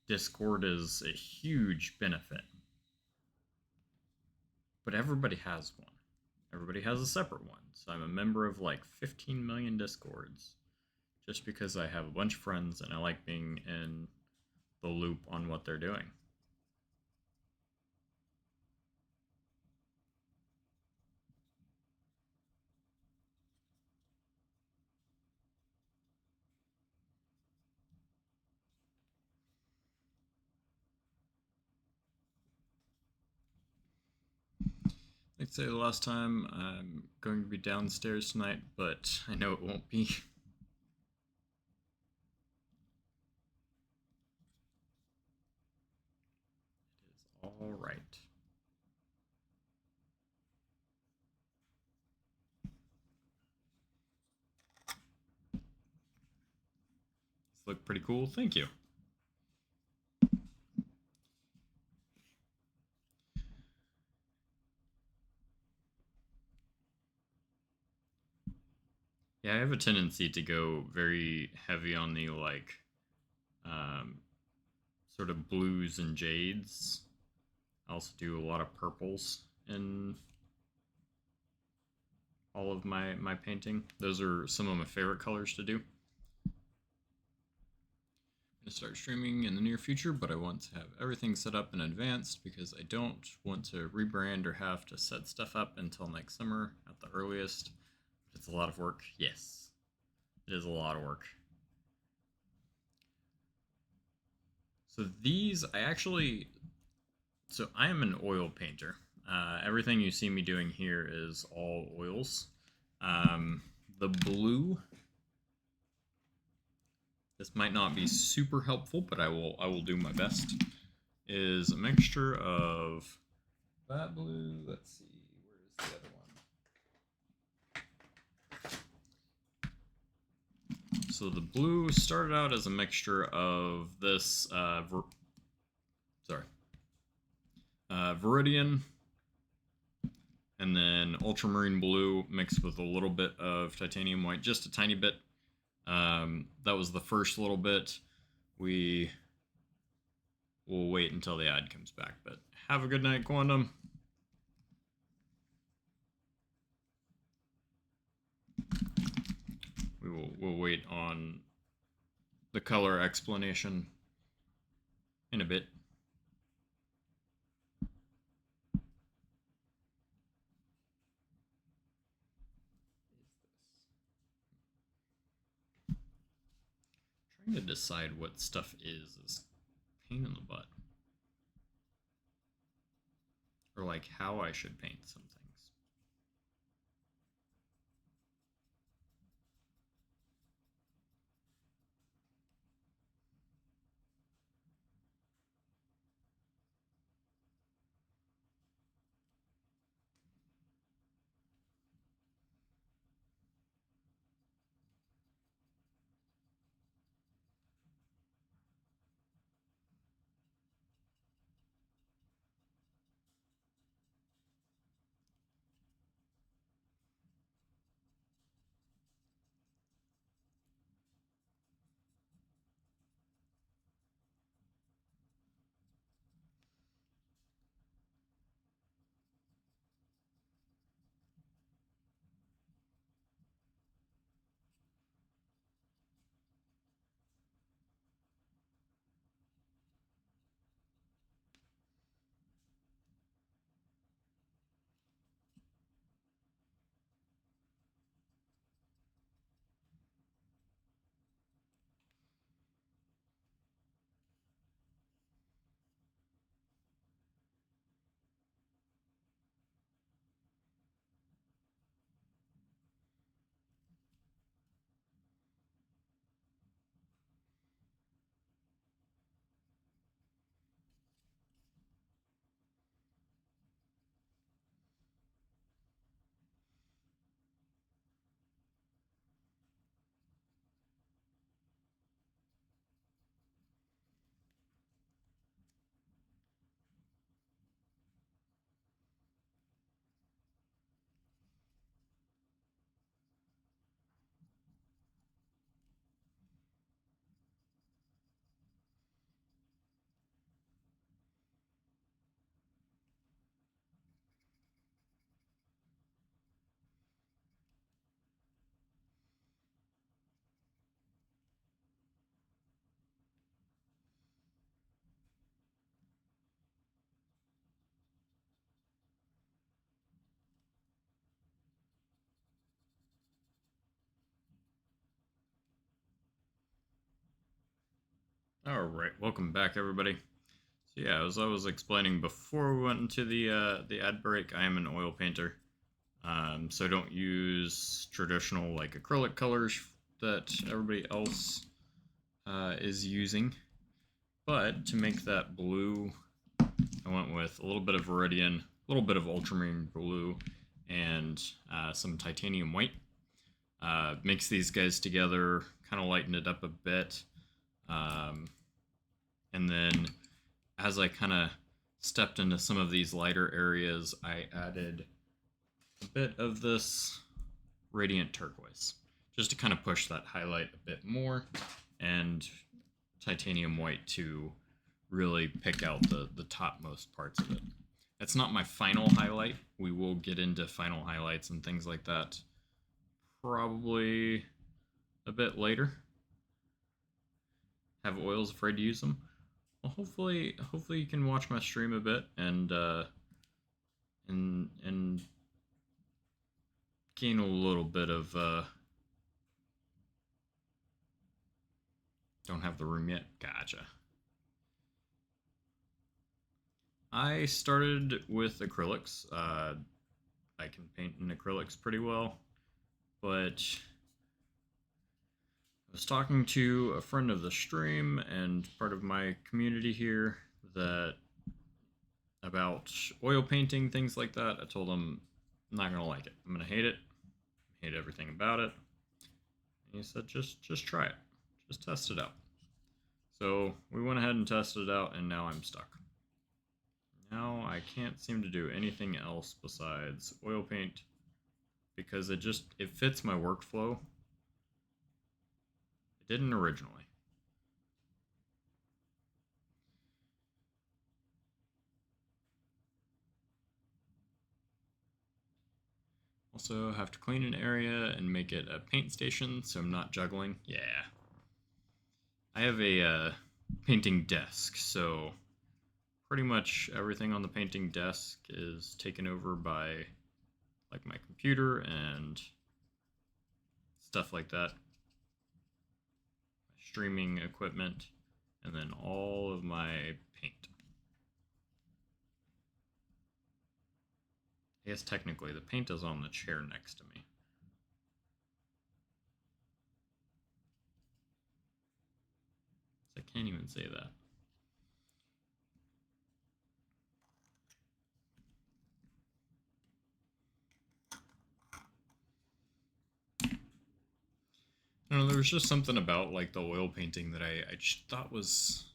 Discord is a huge benefit, but everybody has one. Everybody has a separate one. So I'm a member of like 15 million Discords just because I have a bunch of friends and I like being in the loop on what they're doing. Like I say the last time, I'm going to be downstairs tonight, but I know it won't be. It is all right. These look pretty cool. Thank you. Yeah, I have a tendency to go very heavy on the um, sort of blues and jades. I also do a lot of purples in all of my painting. Those are some of my favorite colors to do. I'm going to start streaming in the near future, but I want to have everything set up in advance because I don't want to rebrand or have to set stuff up until next summer at the earliest. It's a lot of work. Yes, it is a lot of work. So these, I am an oil painter. Everything you see me doing here is all oils. The blue, this might not be super helpful, but I will do my best, is a mixture of that blue, let's see, where's the other one? So the blue started out as a mixture of this, Viridian, and then ultramarine blue mixed with a little bit of titanium white, just a tiny bit. That was the first little bit. We'll wait until the ad comes back, but have a good night, Quantum. We'll wait on the color explanation in a bit. Trying to decide what stuff is pain in the butt. Or like how I should paint some things. All right, welcome back, everybody. So yeah, as I was explaining before we went into the ad break, I am an oil painter. So don't use traditional like acrylic colors that everybody else is using. But to make that blue, I went with a little bit of Viridian, a little bit of ultramarine blue, and some titanium white. Mix these guys together, kind of lighten it up a bit. And then as I kind of stepped into some of these lighter areas, I added a bit of this radiant turquoise just to kind of push that highlight a bit more, and titanium white to really pick out the topmost parts of it. That's not my final highlight. We will get into final highlights and things like that probably a bit later. Have oils afraid to use them? Well, hopefully you can watch my stream a bit and gain a little bit of don't have the room yet. Gotcha. I started with acrylics. I can paint in acrylics pretty well, but I was talking to a friend of the stream and part of my community here that about oil painting, things like that. I told him I'm not gonna like it. I'm gonna hate it. Hate everything about it. And he said just try it. Just test it out. So we went ahead and tested it out, and now I'm stuck. Now I can't seem to do anything else besides oil paint because it fits my workflow. It didn't originally. Also have to clean an area and make it a paint station so I'm not juggling. Yeah. I have a painting desk, so pretty much everything on the painting desk is taken over by like my computer and stuff like that. My streaming equipment, and then all of my paint. I guess technically the paint is on the chair next to me. I can't even say that. I don't know, there was just something about like the oil painting that I just thought was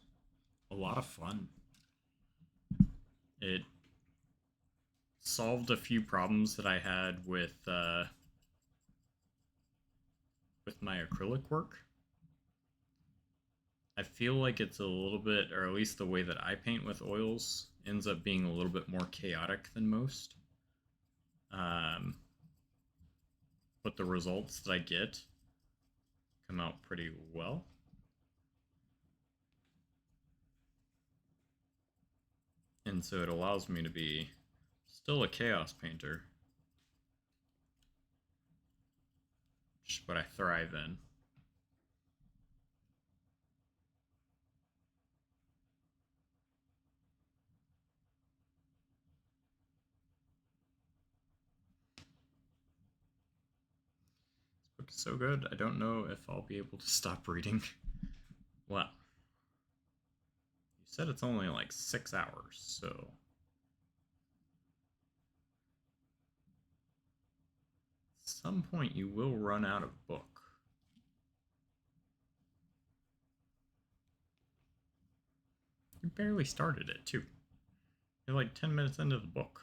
a lot of fun. It solved a few problems that I had with my acrylic work. I feel like it's a little bit, or at least the way that I paint with oils, ends up being a little bit more chaotic than most. But the results that I get come out pretty well. And so it allows me to be still a chaos painter, which is what I thrive in. This book is so good, I don't know if I'll be able to stop reading. Well, you said it's only like 6 hours, so at some point you will run out of book. You barely started it, too. You're like 10 minutes into the book.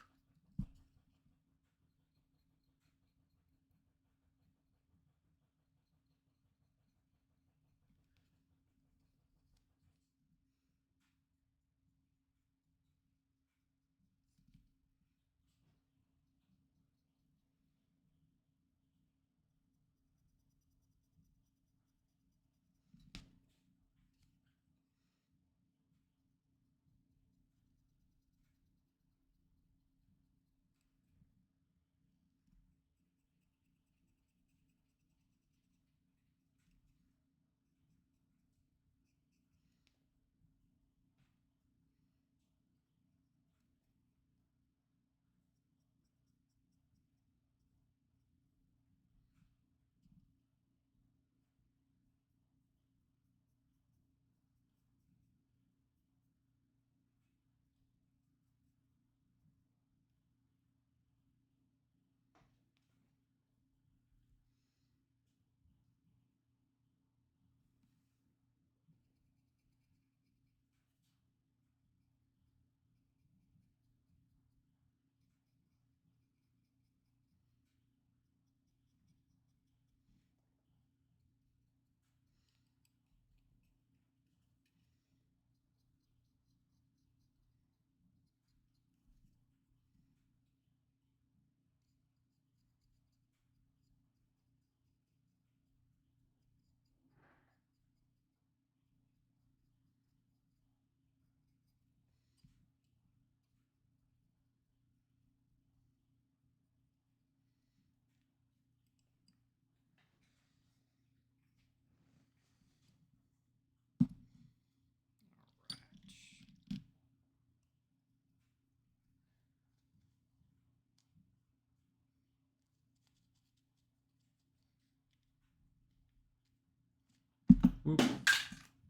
Whoop.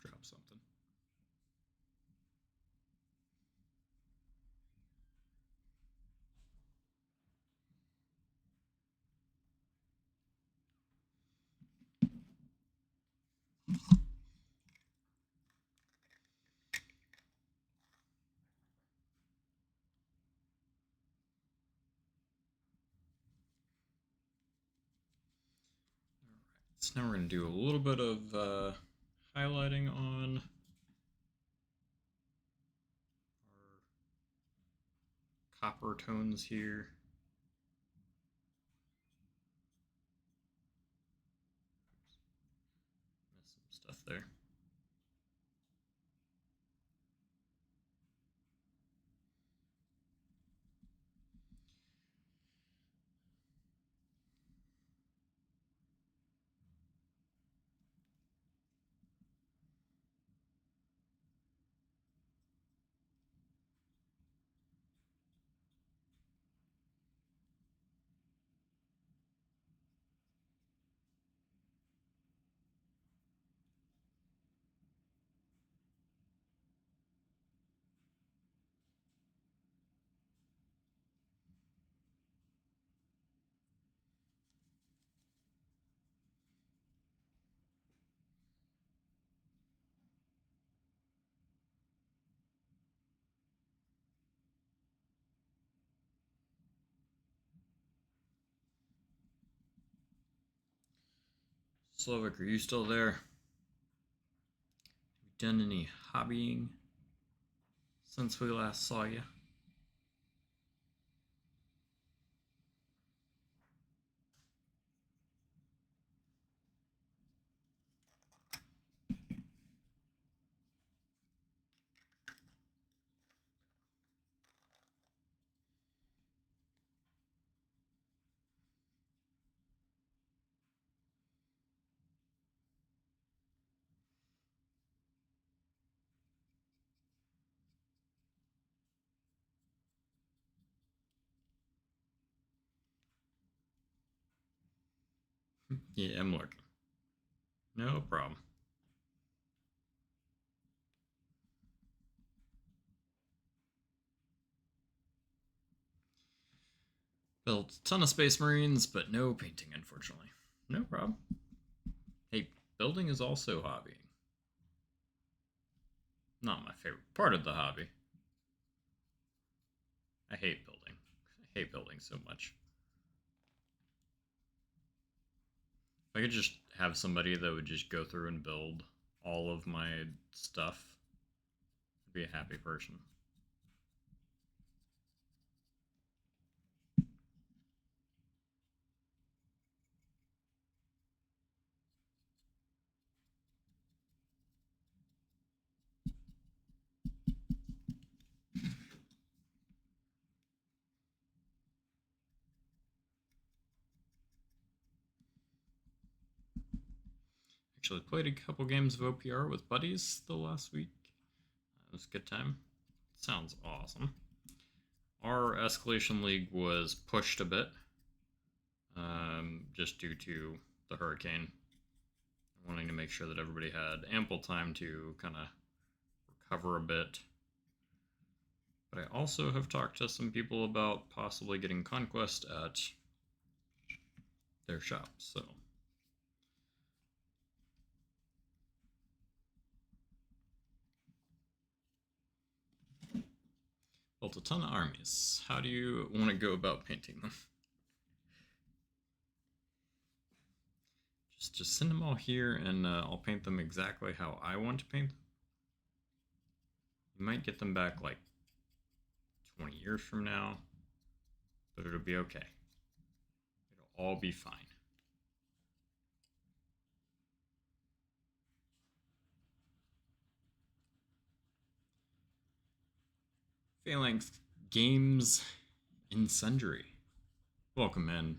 Drop something. So now we're going to do a little bit of highlighting on our copper tones here. Missed some stuff there. Slovak, are you still there? Have you done any hobbying since we last saw you? Yeah, I'm looking. No problem. Built a ton of Space Marines, but no painting, unfortunately. No problem. Hey, building is also hobbying. Not my favorite part of the hobby. I hate building. I hate building so much. If I could just have somebody that would just go through and build all of my stuff, I'd be a happy person. Actually played a couple games of OPR with buddies the last week. It was a good time. Sounds awesome. Our Escalation League was pushed a bit, just due to the hurricane. Wanting to make sure that everybody had ample time to kind of recover a bit. But I also have talked to some people about possibly getting Conquest at their shop, so. Built a ton of armies. How do you want to go about painting them? Just send them all here and I'll paint them exactly how I want to paint them. You might get them back like 20 years from now, but it'll be okay. It'll all be fine. Phalanx Games in Sundry. Welcome in.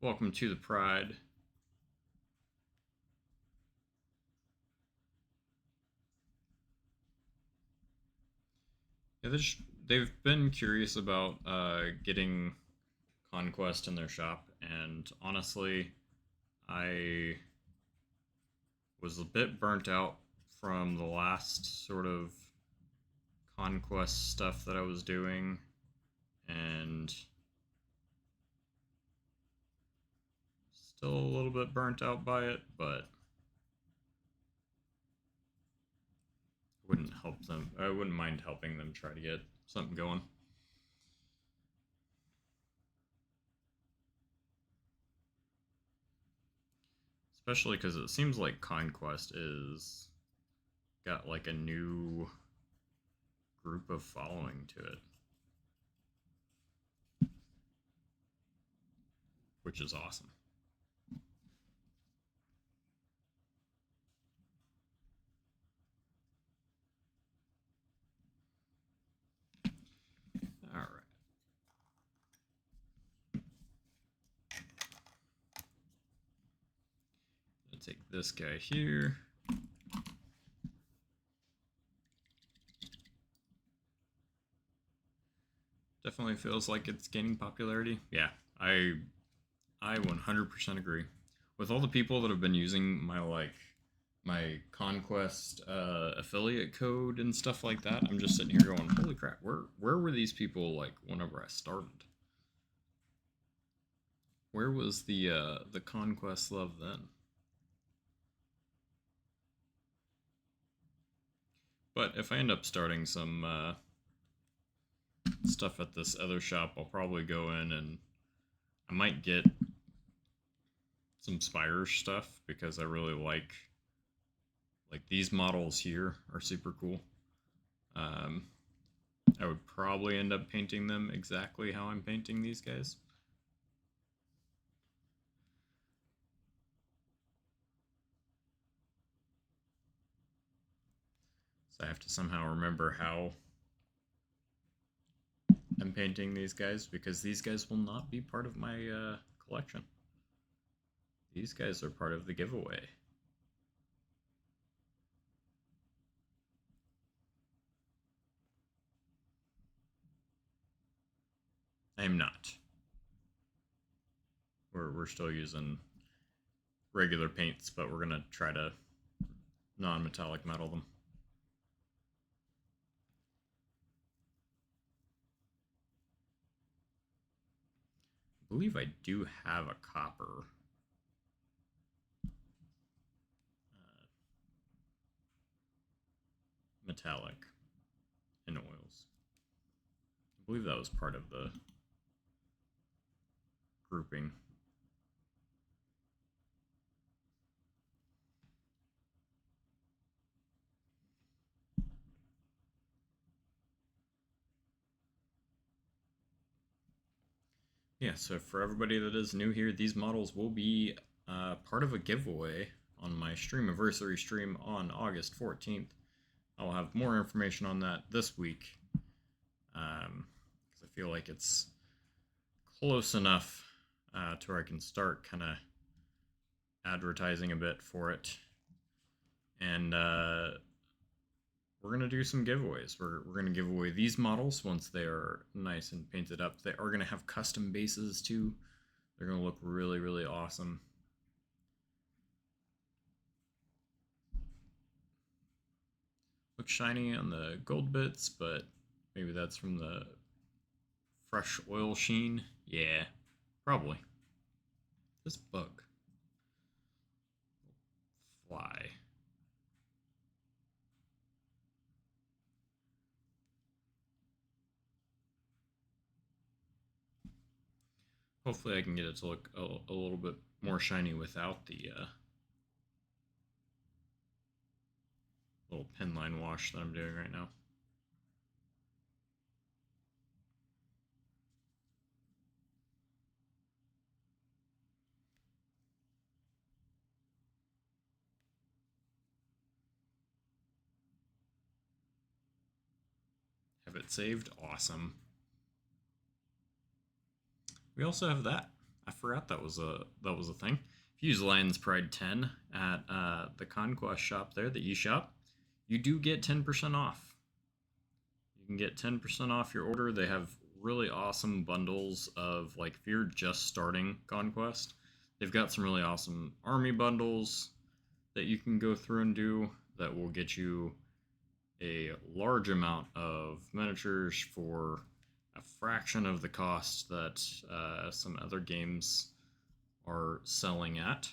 Welcome to the Pride. Yeah, they've been curious about getting Conquest in their shop, and honestly, I was a bit burnt out from the last sort of Conquest stuff that I was doing, and still a little bit burnt out by it, but I wouldn't mind helping them try to get something going. Especially because it seems like Conquest is got like a new group of following to it, which is awesome. All right. I'll take this guy here. Definitely feels like it's gaining popularity. Yeah, I 100% agree. With all the people that have been using my Conquest affiliate code and stuff like that, I'm just sitting here going, "Holy crap! Where were these people like whenever I started? Where was the Conquest love then?" But if I end up starting some stuff at this other shop, I'll probably go in and I might get some Spire stuff because I really like these models here are super cool. I would probably end up painting them exactly how I'm painting these guys. So I have to somehow remember how I'm painting these guys because these guys will not be part of my collection. These guys are part of the giveaway. I am not. We're still using regular paints, but we're gonna try to non-metallic metal them. I believe I do have a copper metallic in oils. I believe that was part of the grouping. Yeah, so for everybody that is new here, these models will be part of a giveaway on my Streamiversary stream on August 14th. I'll have more information on that this week because I feel like it's close enough to where I can start kind of advertising a bit for it. And we're going to do some giveaways. We're going to give away these models once they are nice and painted up. They are going to have custom bases too. They're going to look really, really awesome. Look shiny on the gold bits, but maybe that's from the fresh oil sheen. Yeah, probably. This bug. Fly. Hopefully I can get it to look a little bit more shiny without the little pen line wash that I'm doing right now. Have it saved? Awesome. We also have that. I forgot that was a thing. If you use Lion's Pride 10 at the Conquest shop there, the eShop, you do get 10% off. You can get 10% off your order. They have really awesome bundles of, like, if you're just starting Conquest, they've got some really awesome army bundles. that you can go through and do that will get you a large amount of miniatures for a fraction of the cost that some other games are selling at.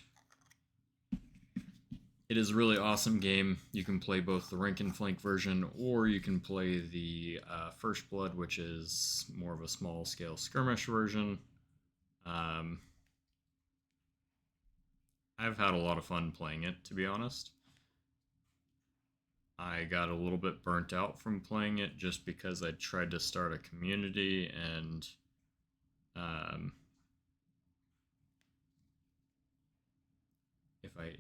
It is a really awesome game. You can play both the rank and flank version, or you can play the First Blood, which is more of a small scale skirmish version. I've had a lot of fun playing it, to be honest. I got a little bit burnt out from playing it just because I tried to start a community, and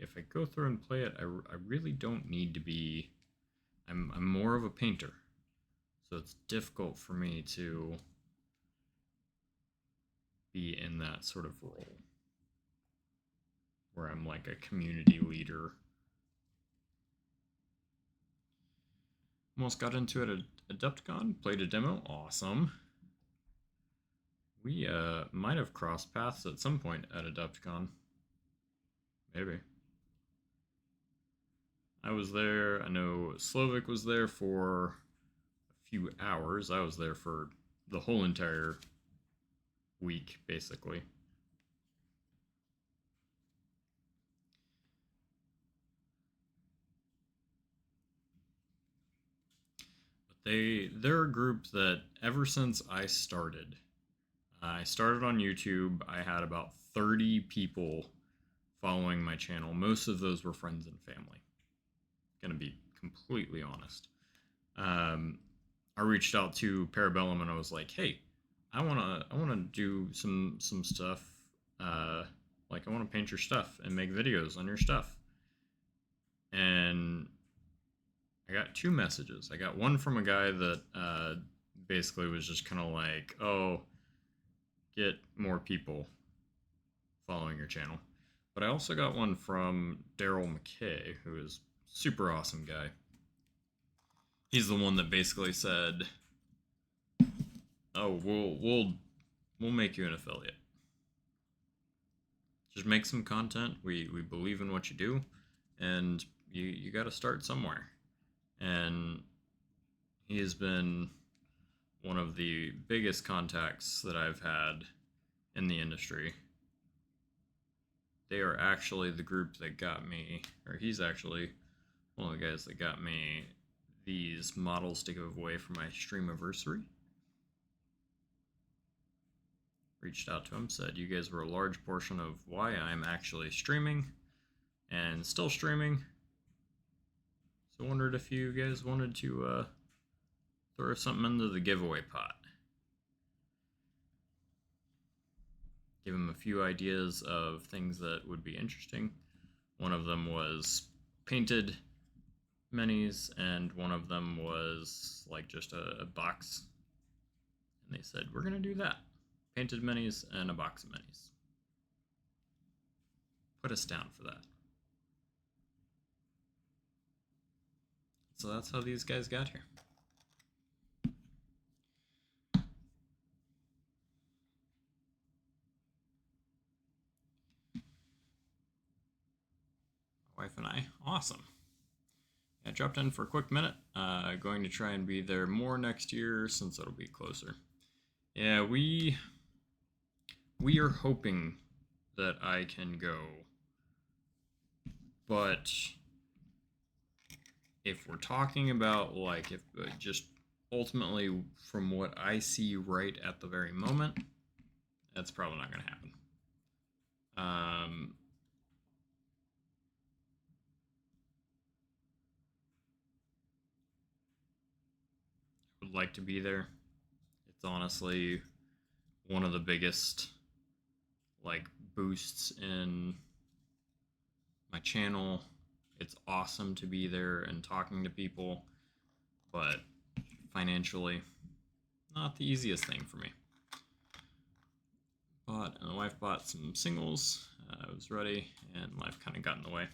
if I go through and play it, I really don't need to be. I'm more of a painter, so it's difficult for me to be in that sort of role where I'm like a community leader. Almost got into it at Adepticon, played a demo, awesome. We might have crossed paths at some point at Adepticon. Maybe. I was there, I know Slovak was there for a few hours. I was there for the whole entire week, basically. They're a group that ever since I started on YouTube. I had about 30 people following my channel. Most of those were friends and family. Gonna be completely honest. I reached out to Parabellum and I was like, "Hey, I wanna do some stuff. Like I wanna paint your stuff and make videos on your stuff." And I got 2 messages. I got one from a guy that basically was just kind of like, "Oh, get more people following your channel." But I also got one from Daryl McKay, who is a super awesome guy. He's the one that basically said, "Oh, we'll make you an affiliate. Just make some content. We believe in what you do, and you got to start somewhere." And he has been one of the biggest contacts that I've had in the industry. They are actually the group that got me, or he's actually one of the guys that got me these models to give away for my streamiversary. Reached out to him, said you guys were a large portion of why I'm actually streaming and still streaming. So I wondered if you guys wanted to throw something into the giveaway pot. Give him a few ideas of things that would be interesting. One of them was painted minis, and one of them was like just a box. And they said, "We're gonna do that. Painted minis and a box of minis." Put us down for that. So that's how these guys got here. My wife and I, awesome. I dropped in for a quick minute. Going to try and be there more next year since it'll be closer. Yeah, we are hoping that I can go, but if we're talking about like if just ultimately from what I see right at the very moment, that's probably not going to happen. Would like to be there. It's honestly one of the biggest like boosts in my channel. It's awesome to be there and talking to people, but financially, not the easiest thing for me. And the wife bought some singles. I was ready, and life kind of got in the way.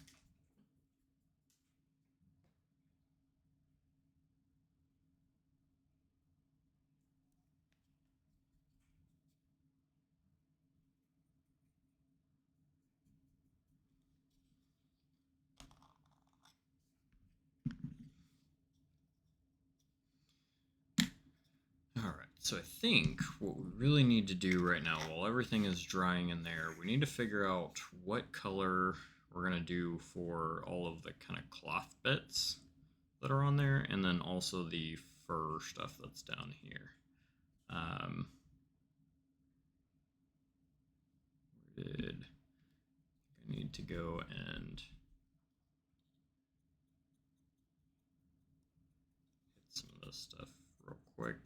So I think what we really need to do right now, while everything is drying in there, we need to figure out what color we're going to do for all of the kind of cloth bits that are on there, and then also the fur stuff that's down here. Where did I need to go and hit some of this stuff real quick?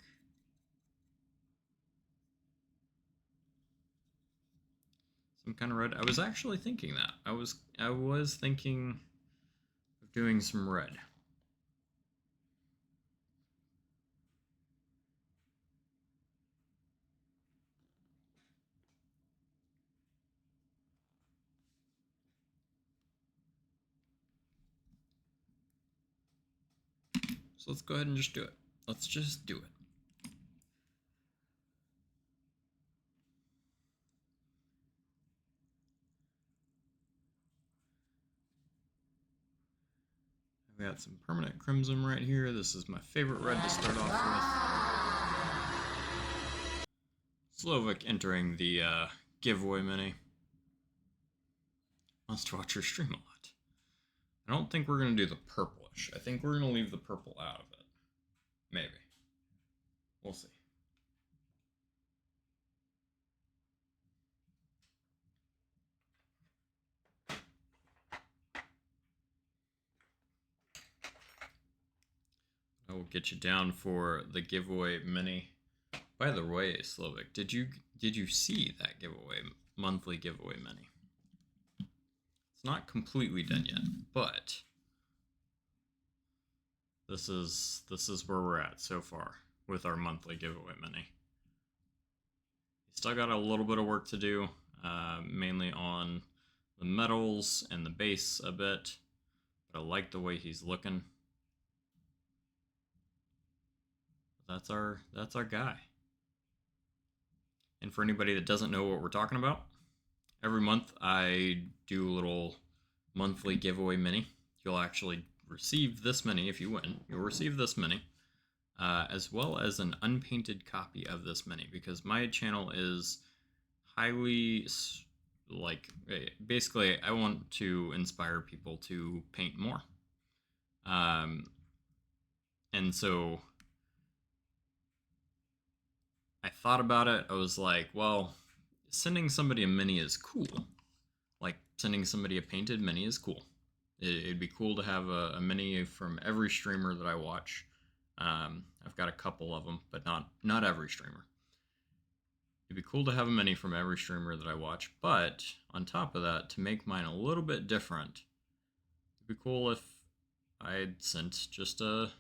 Some kind of red. I was actually thinking that. I was thinking of doing some red. So let's go ahead and just do it. Let's just do it. I've got some permanent crimson right here. This is my favorite red to start off with. Slovak entering the giveaway mini. Must watch your stream a lot. I don't think we're going to do the purplish. I think we're going to leave the purple out of it. Maybe. We'll see. I will get you down for the giveaway mini. By the way, Slovak, did you see that giveaway, monthly giveaway mini? It's not completely done yet, but this is where we're at so far with our monthly giveaway mini. Still got a little bit of work to do, mainly on the metals and the base a bit, but I like the way he's looking. That's our guy. And for anybody that doesn't know what we're talking about, every month I do a little monthly giveaway mini. You'll actually receive this mini if you win. You'll receive this mini, as well as an unpainted copy of this mini, because my channel is highly, like, basically I want to inspire people to paint more. And so I thought about it. I was like, well, sending somebody a mini is cool. Like, sending somebody a painted mini is cool. It'd be cool to have a mini from every streamer that I watch. I've got a couple of them, but not every streamer. It'd be cool to have a mini from every streamer that I watch, but on top of that, to make mine a little bit different, it'd be cool if I'd sent just a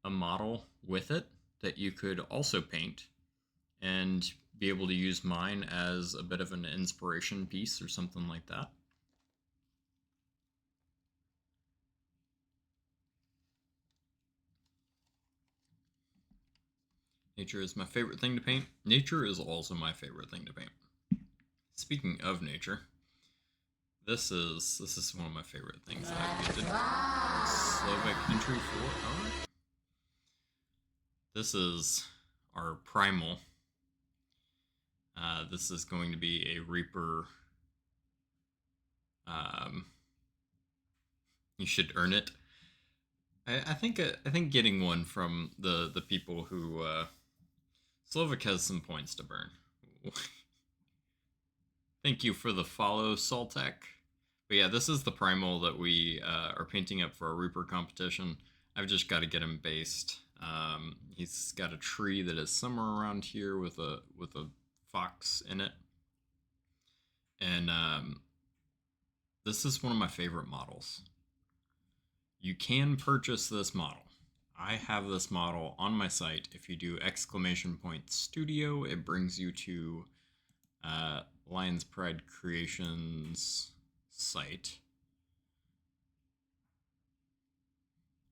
model with it that you could also paint and be able to use mine as a bit of an inspiration piece or something like that. Nature is my favorite thing to paint. Nature is also my favorite thing to paint. Speaking of nature, this is one of my favorite things that I painted. Slovak entry 4. Alright. This is our primal. This is going to be a Reaper. You should earn it. I think getting one from the people who Slovak has some points to burn. Thank you for the follow, Saltec. But yeah, this is the primal that we are painting up for our Reaper competition. I've just got to get him based. He's got a tree that is somewhere around here with a fox in it, and this is one of my favorite models. You can purchase this model. I have this model on my site. If you do !studio, it brings you to Lion's Pride Creations site.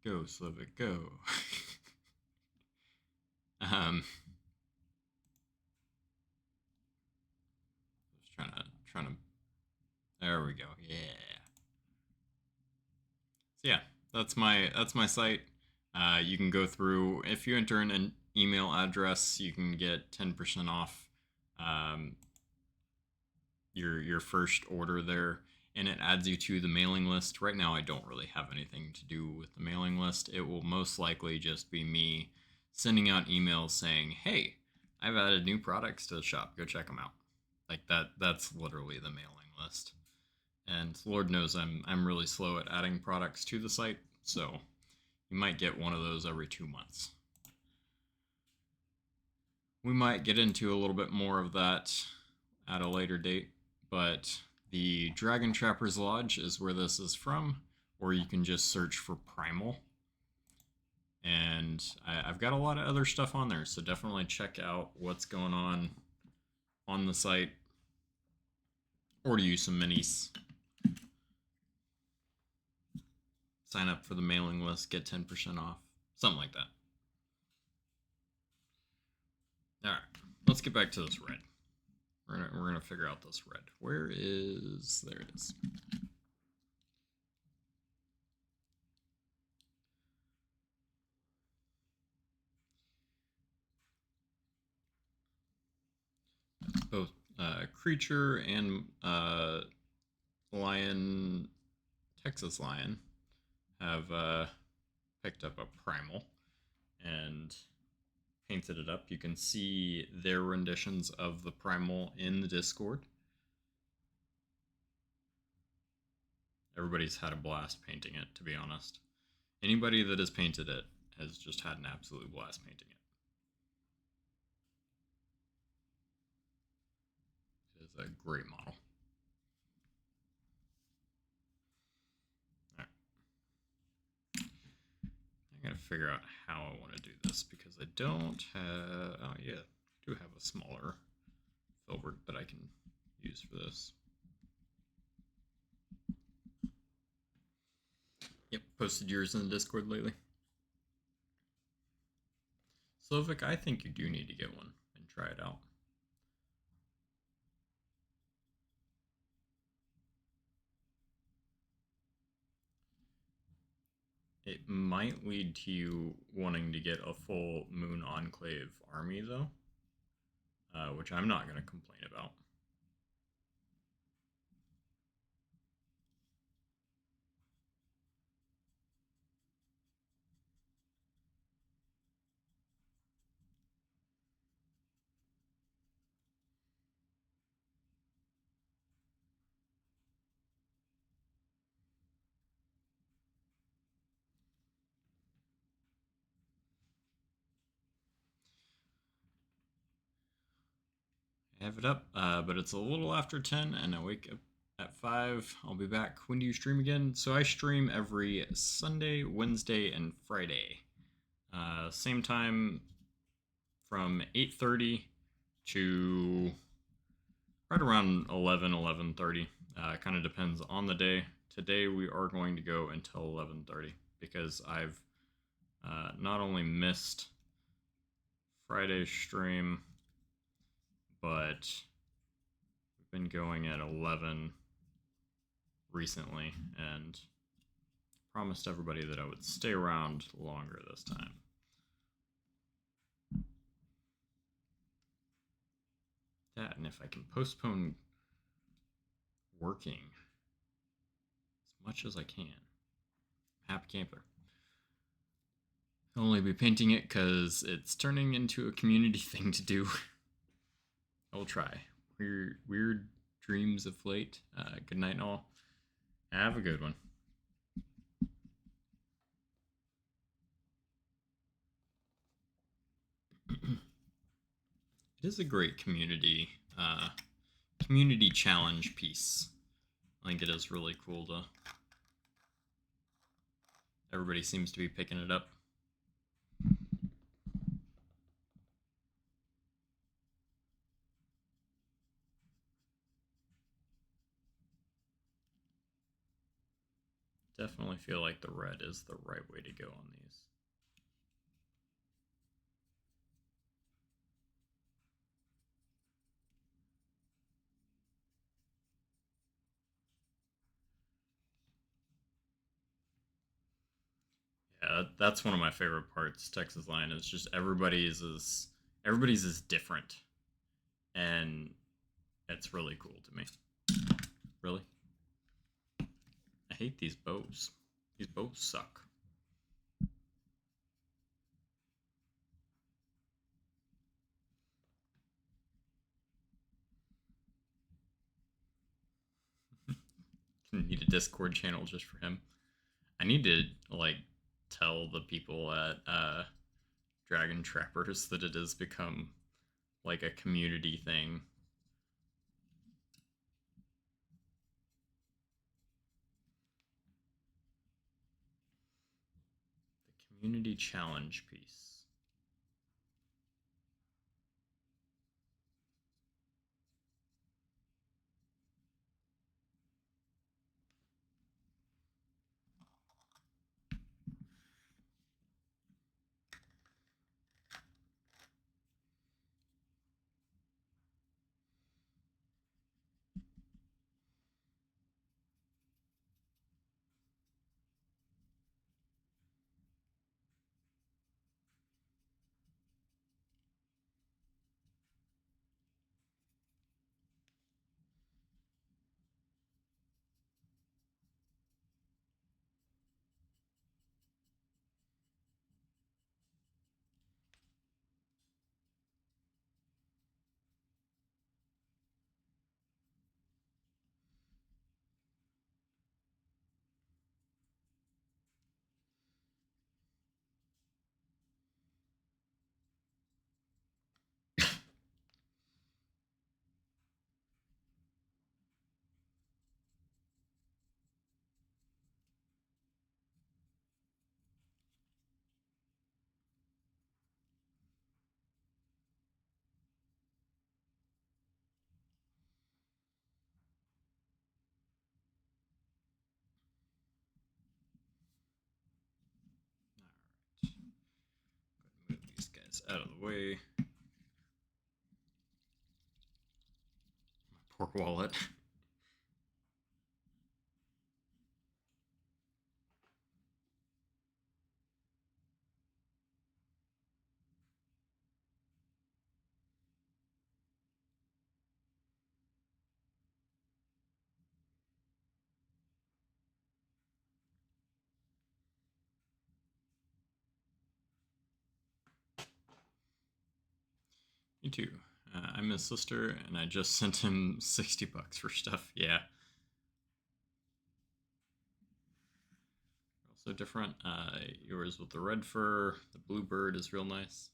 Go, Slovak, go. Just trying to. There we go. Yeah. So yeah, that's my site. You can go through if you enter an email address, you can get 10% off um, your first order there, and it adds you to the mailing list. Right now, I don't really have anything to do with the mailing list. It will most likely just be me sending out emails saying, "Hey, I've added new products to the shop. Go check them out." Like that. That's literally the mailing list. And Lord knows I'm really slow at adding products to the site, so you might get one of those every 2 months. We might get into a little bit more of that at a later date, but the Dragon Trapper's Lodge is where this is from, or you can just search for Primal. And I've got a lot of other stuff on there, so definitely check out what's going on the site. Order you some minis. Sign up for the mailing list, get 10% off. Something like that. Alright, let's get back to this red. We're gonna figure out this red. Where is... there it is. Both creature and lion, Texas lion, have picked up a primal and painted it up. You can see their renditions of the primal in the Discord. Everybody's had a blast painting it, to be honest. Anybody that has painted it has just had an absolute blast painting it. It is a great model. All right. I gotta figure out how I want to do this because I don't have... oh yeah, I do have a smaller filbert that I can use for this. Yep, posted yours in the Discord lately. Slovak, I think you do need to get one and try it out. It might lead to you wanting to get a full Moon Enclave army, though, which I'm not going to complain about. I have it up, but it's a little after 10, and I wake up at 5. I'll be back. When do you stream again? So I stream every Sunday, Wednesday, and Friday. Same time from 8:30 to right around 11:30. Kind of depends on the day. Today we are going to go until 11:30 because I've not only missed Friday's stream, but we've been going at 11 recently and promised everybody that I would stay around longer this time. That, and if I can postpone working as much as I can, happy camper. I'll only be painting it because it's turning into a community thing to do. I'll try. Weird dreams of late. Good night and all. Have a good one. It is a great community challenge piece. I think it is really cool to... everybody seems to be picking it up. Definitely feel like the red is the right way to go on these. Yeah, that's one of my favorite parts. Texas Line is just everybody's is different, and it's really cool to me. Really, I hate these bows. These bows suck. Need a Discord channel just for him. I need to like tell the people at Dragon Trappers that it has become like a community thing. The community challenge piece. Move these guys out of the way. My poor wallet. Me too. I'm his sister, and I just sent him $60 for stuff. Yeah. Also different. Yours with the red fur. The blue bird is real nice.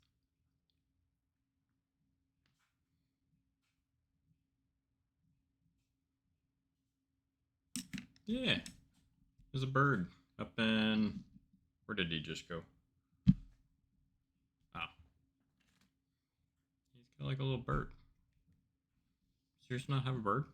Yeah. There's a bird up in. Where did he just go? Ah. He's got like a little bird. Does yours not have a bird?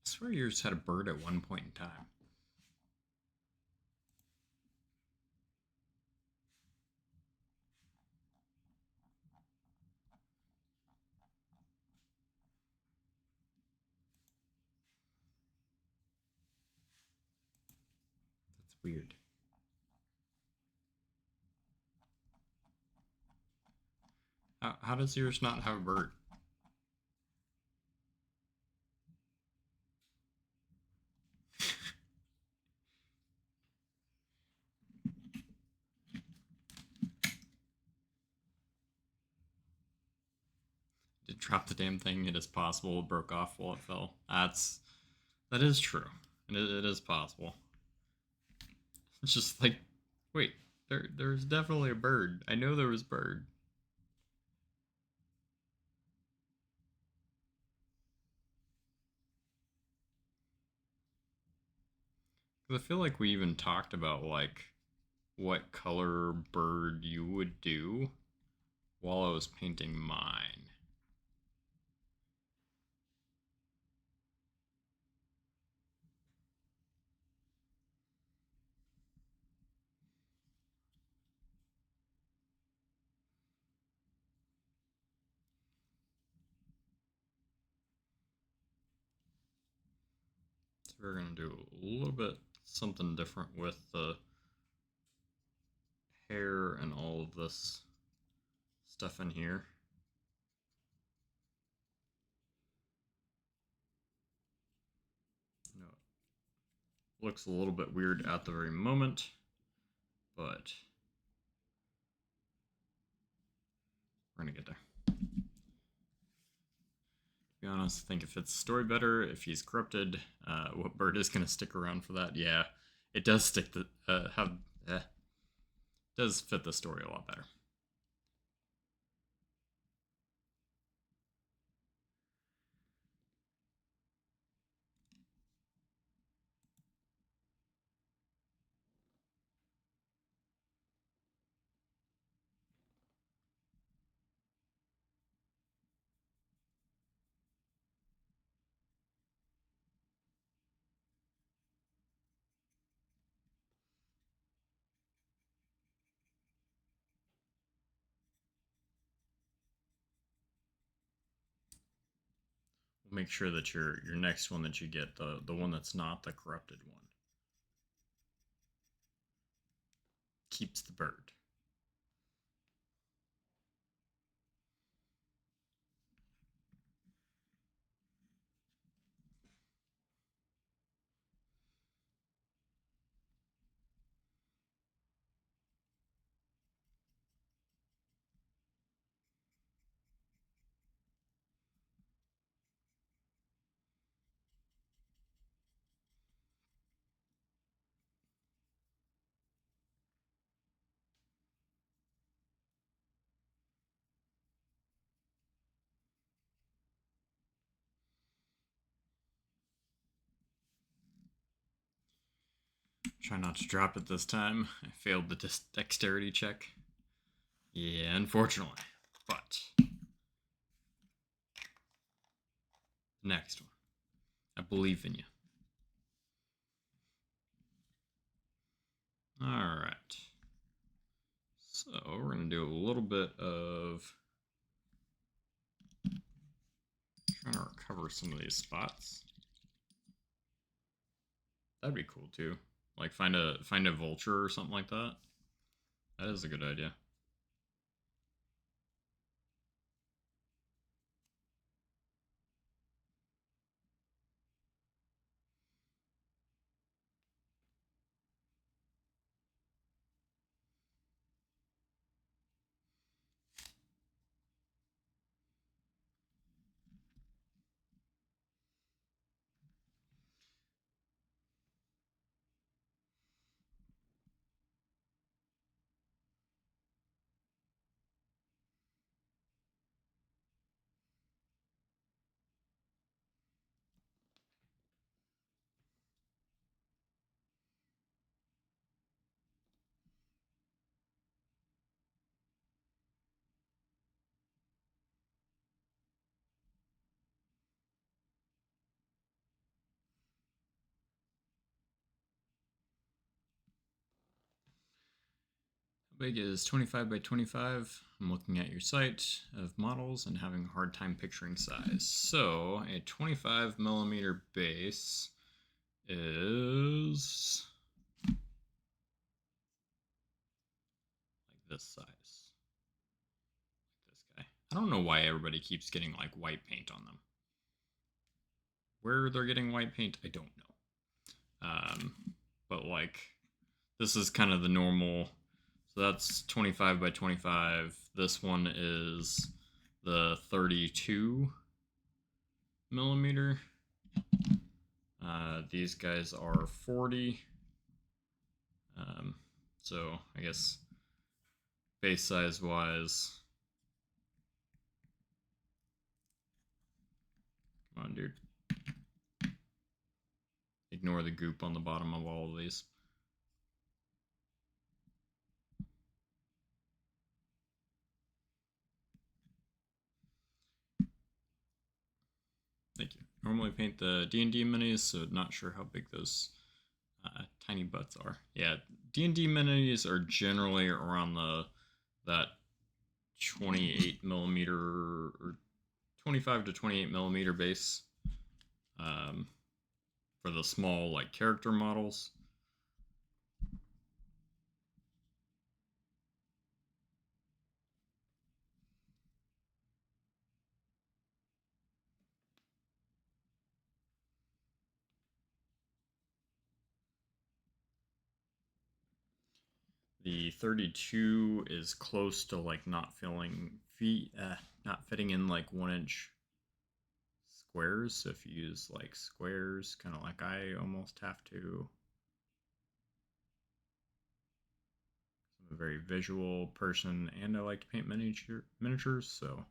I swear yours had a bird at one point in time. That's weird. How does yours not have a bird? It dropped the damn thing. It is possible. It broke off while it fell. That is true. It is possible. It's just like, wait, there's definitely a bird. I know there was bird. Because I feel like we even talked about like what color bird you would do while I was painting mine. We're going to do a little bit something different with the hair and all of this stuff in here. No, looks a little bit weird at the very moment, but we're going to get there. To be honest, I think it fits the story better if he's corrupted. What bird is going to stick around for that? Yeah, it does stick the does fit the story a lot better. Make sure that your next one that you get, the one that's not the corrupted one, keeps the bird. Try not to drop it this time. I failed the dexterity check. Yeah, unfortunately. But next one. I believe in you. Alright. So we're going to do a little bit of trying to recover some of these spots. That'd be cool too. Like find a vulture or something like that. That is a good idea. How big is 25 by 25? I'm looking at your site of models and having a hard time picturing size. So a 25 millimeter base is like this size. Like this guy. I don't know why everybody keeps getting like white paint on them. Where they're getting white paint, I don't know. But like, this is kind of the normal. So that's 25 by 25. This one is the 32 millimeter. These guys are 40. So I guess base size wise. Come on, dude. Ignore the goop on the bottom of all of these. Thank you. Normally paint the D&D minis, so not sure how big those tiny butts are. Yeah, D&D minis are generally around that 28 millimeter or 25 to 28 millimeter base. for the small like character models. The 32 is close to like not not fitting in like 1 inch squares. So if you use like squares, kind of like I almost have to. I'm a very visual person, and I like to paint miniatures. So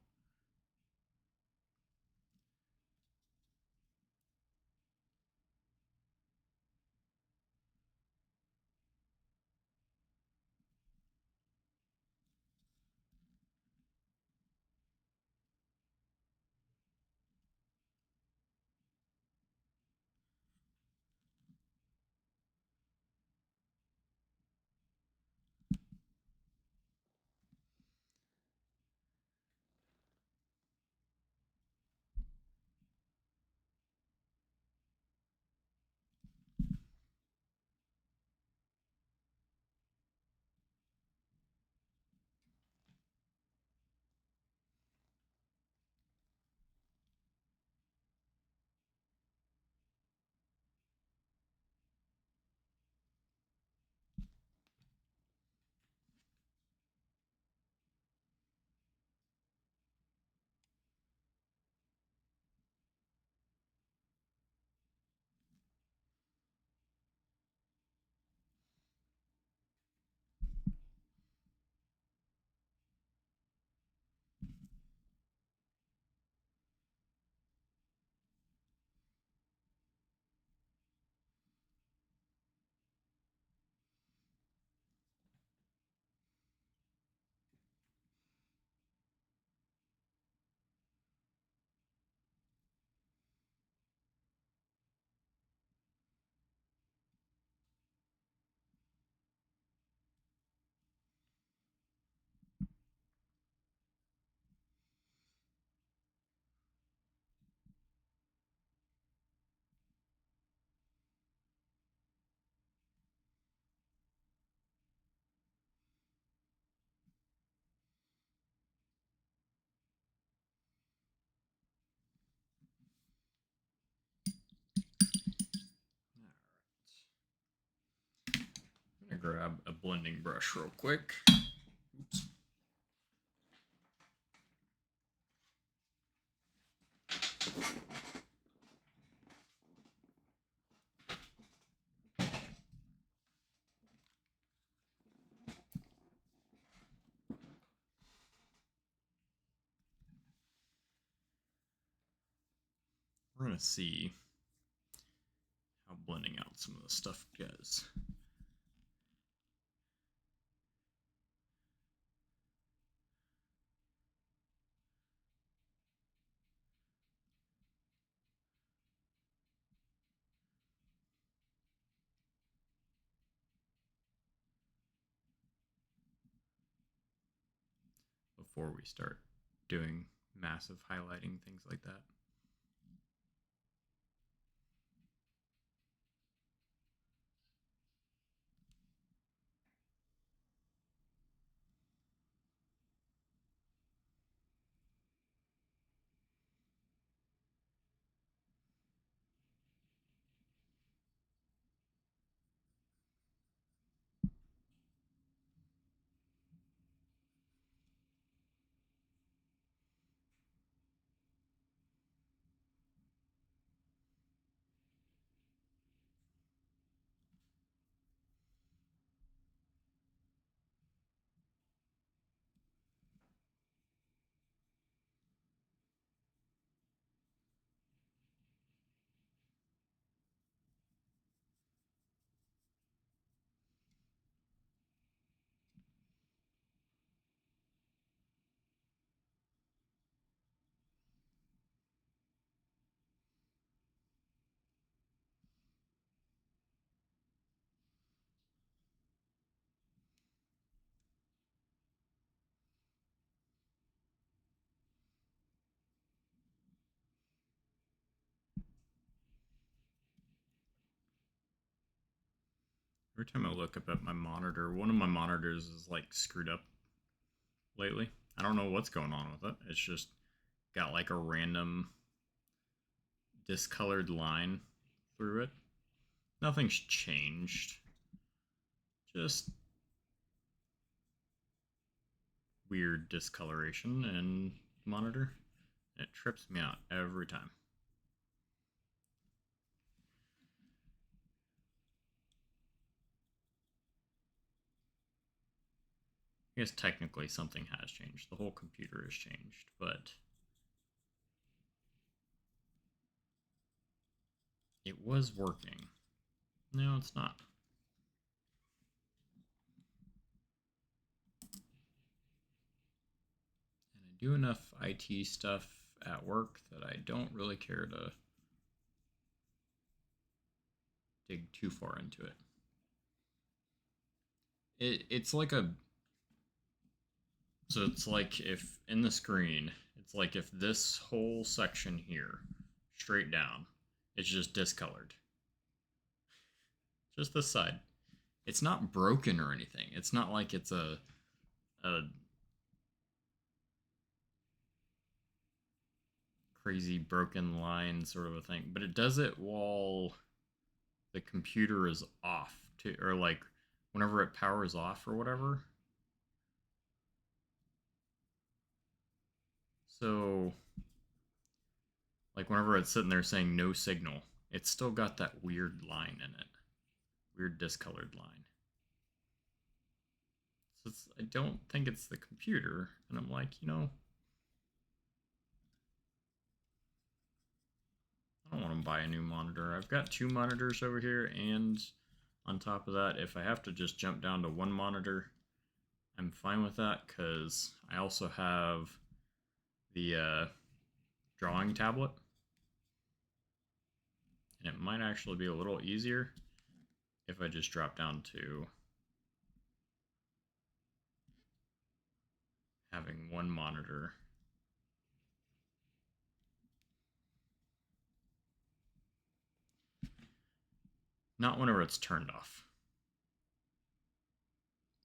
I'm gonna grab a blending brush real quick. Oops. We're gonna see how blending out some of the stuff does. Before we start doing massive highlighting, things like that. Every time I look up at my monitor, one of my monitors is like screwed up lately. I don't know what's going on with it. It's just got like a random discolored line through it. Nothing's changed. Just weird discoloration in the monitor. It trips me out every time. I guess technically something has changed. The whole computer has changed, but it was working. No, it's not. And I do enough IT stuff at work that I don't really care to dig too far into it. It's like a so it's like if in the screen, it's like if this whole section here, straight down, it's just discolored. Just this side. It's not broken or anything. It's not like it's a crazy broken line sort of a thing, but it does it while the computer is off to, or like whenever it powers off or whatever. So like whenever it's sitting there saying no signal, it's still got that weird line in it. Weird discolored line. So I don't think it's the computer. And I'm like, I don't want to buy a new monitor. I've got 2 monitors over here, and on top of that, if I have to just jump down to 1 monitor, I'm fine with that because I also have the drawing tablet. And it might actually be a little easier if I just drop down to having 1 monitor. Not whenever it's turned off.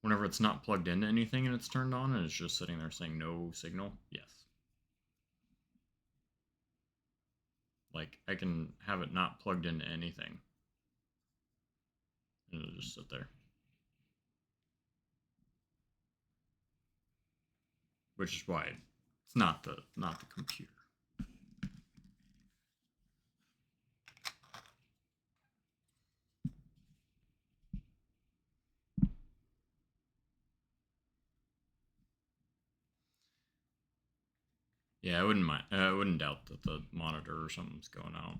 Whenever it's not plugged into anything and it's turned on and it's just sitting there saying no signal, yes. Like, I can have it not plugged into anything. And it'll just sit there. Which is why it's not the computer. Yeah, I wouldn't mind. I wouldn't doubt that the monitor or something's going out.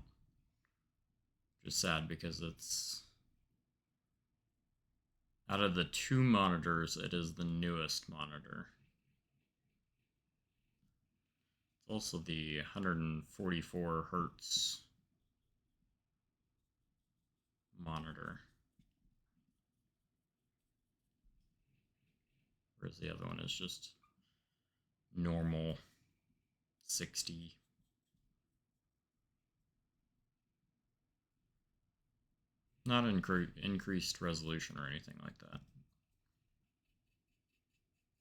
Just sad because it's out of the 2 monitors, it is the newest monitor. It's also the 144 hertz monitor. Whereas the other one is just normal 60. Not increased resolution or anything like that.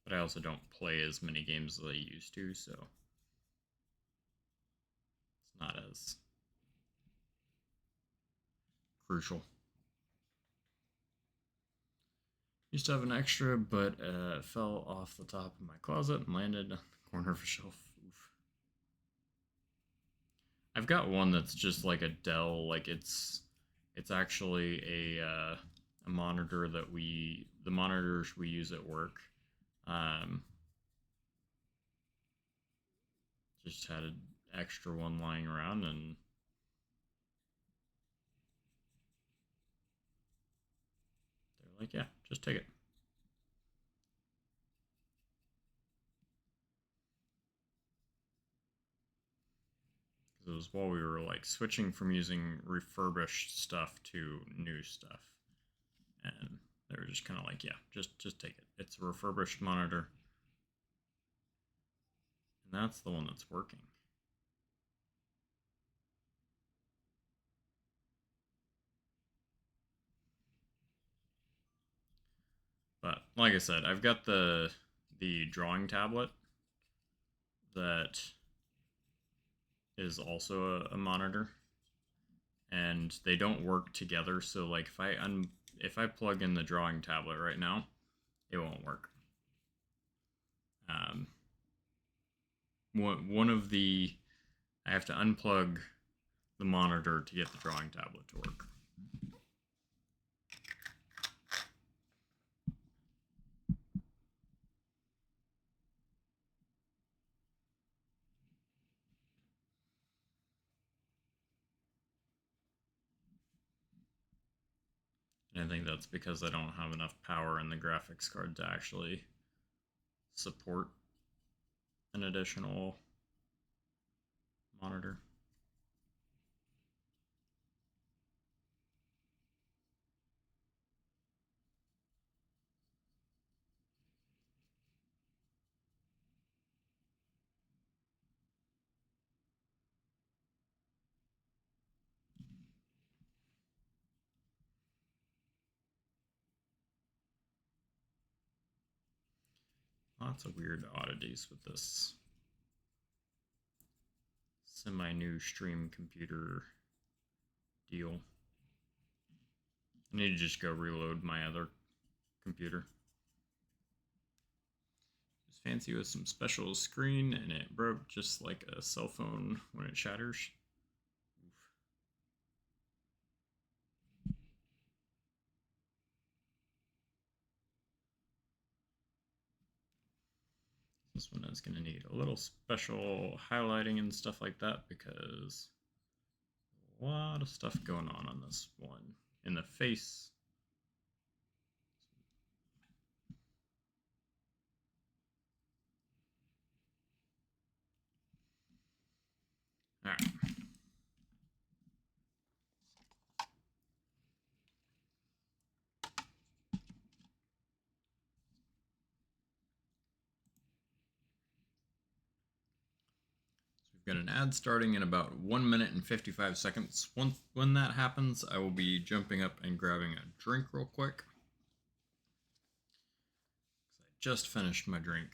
But I also don't play as many games as I used to, so it's not as crucial. Used to have an extra, but it fell off the top of my closet and landed on the corner of a shelf. Oof. I've got one that's just like a Dell, like it's actually a monitor that the monitors we use at work. Just had an extra one lying around, and they're like, yeah, just take it. It was while we were like switching from using refurbished stuff to new stuff, and they were just kind of like, yeah, just take it. It's a refurbished monitor, and that's the one that's working. like I said, I've got the drawing tablet that is also a monitor, and they don't work together. So like if I plug in the drawing tablet right now, it won't work. Um, one of the I have to unplug the monitor to get the drawing tablet to work. And I think that's because I don't have enough power in the graphics card to actually support an additional monitor. Lots of weird oddities with this semi-new stream computer deal. I need to just go reload my other computer. It's fancy with some special screen, and it broke just like a cell phone when it shatters. This one is going to need a little special highlighting and stuff like that because a lot of stuff going on this one. In the face. All right. We've got an ad starting in about 1 minute and 55 seconds. When that happens, I will be jumping up and grabbing a drink real quick. I just finished my drink.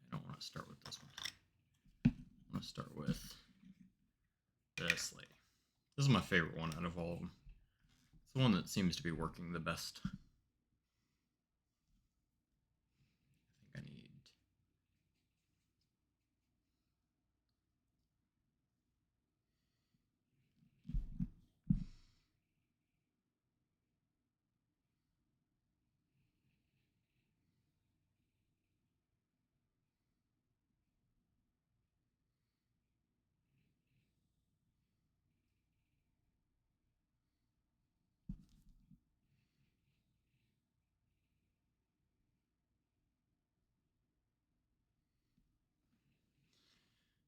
I don't want to start with this one. I want to start with this lady. This is my favorite one out of all of them. It's the one that seems to be working the best. I think I need...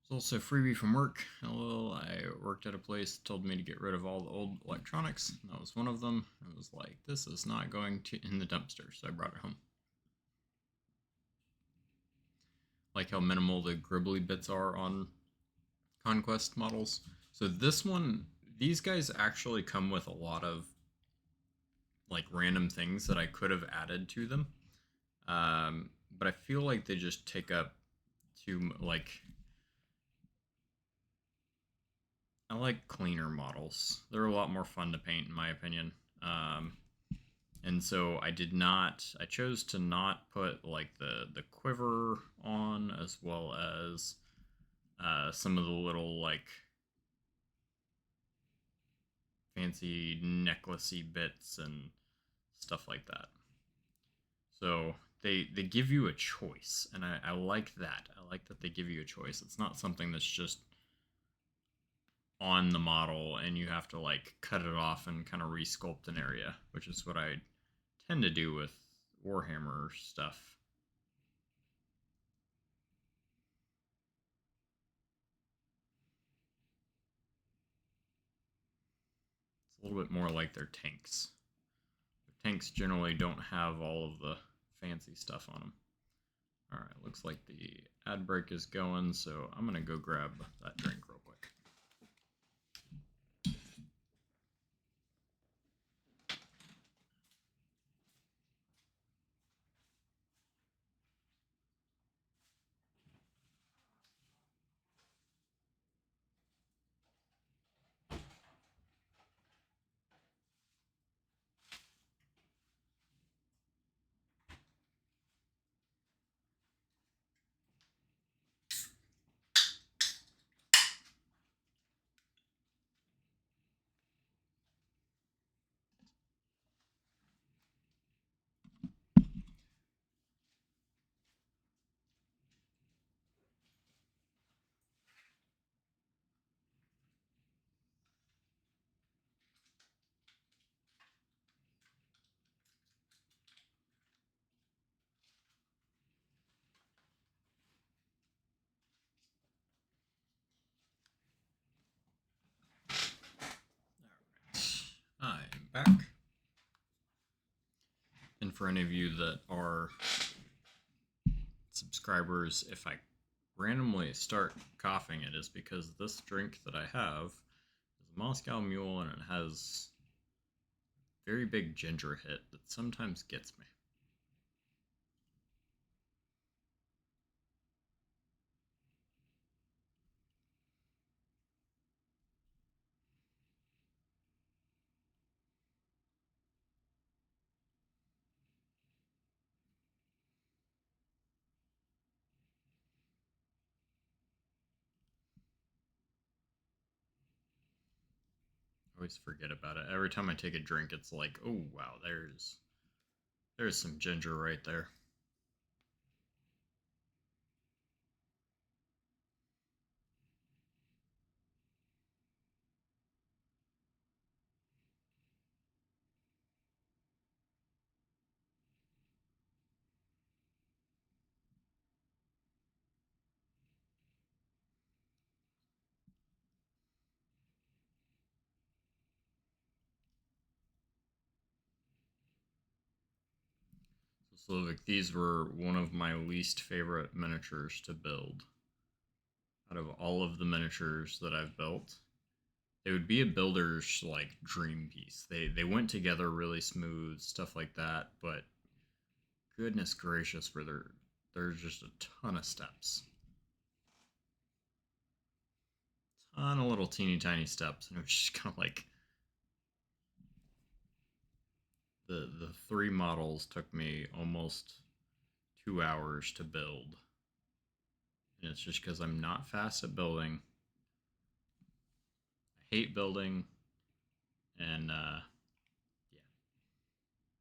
There's also a freebie from work. Hello, I worked at a place that told me to get rid of all the old electronics. That was one of them. I was like, this is not going to in the dumpster, so I brought it home. Like how minimal the gribbly bits are on Conquest models. So this one, these guys actually come with a lot of like random things that I could have added to them. But I feel like they just take up too, like, I like cleaner models. They're a lot more fun to paint in my opinion. And so I chose to not put like the quiver on, as well as some of the little like fancy necklacey bits and stuff like that. So they give you a choice, and I like that. I like that they give you a choice. It's not something that's just on the model and you have to like cut it off and kind of resculpt an area, which is what I tend to do with Warhammer stuff. It's a little bit more like their tanks. Their tanks generally don't have all of the fancy stuff on them. Alright, looks like the ad break is going, so I'm going to go grab that drink real quick. Alright, I'm back. And for any of you that are subscribers, if I randomly start coughing, it is because this drink that I have is a Moscow Mule and it has a very big ginger hit that sometimes gets me. I always forget about it. Every time I take a drink, it's like, oh wow, there's some ginger right there. So Slovak, these were one of my least favorite miniatures to build. Out of all of the miniatures that I've built, they would be a builder's like dream piece. They went together really smooth, stuff like that, but goodness gracious, there's just a ton of steps. Ton of little teeny tiny steps, and it was just kind of like the three models took me almost 2 hours to build. And it's just because I'm not fast at building. I hate building, and yeah,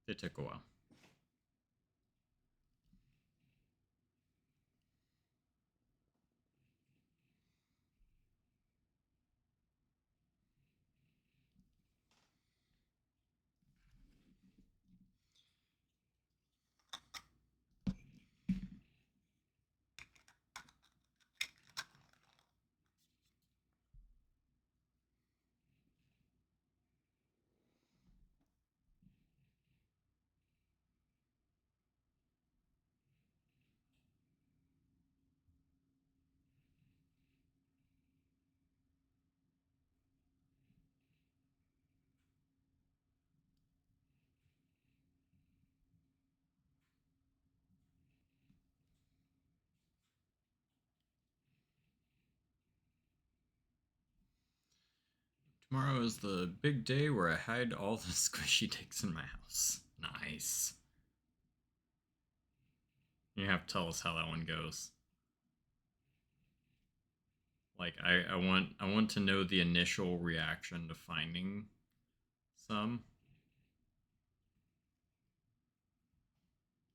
it took a while. Tomorrow is the big day where I hide all the squishy dicks in my house. Nice. You have to tell us how that one goes. Like I want to know the initial reaction to finding some.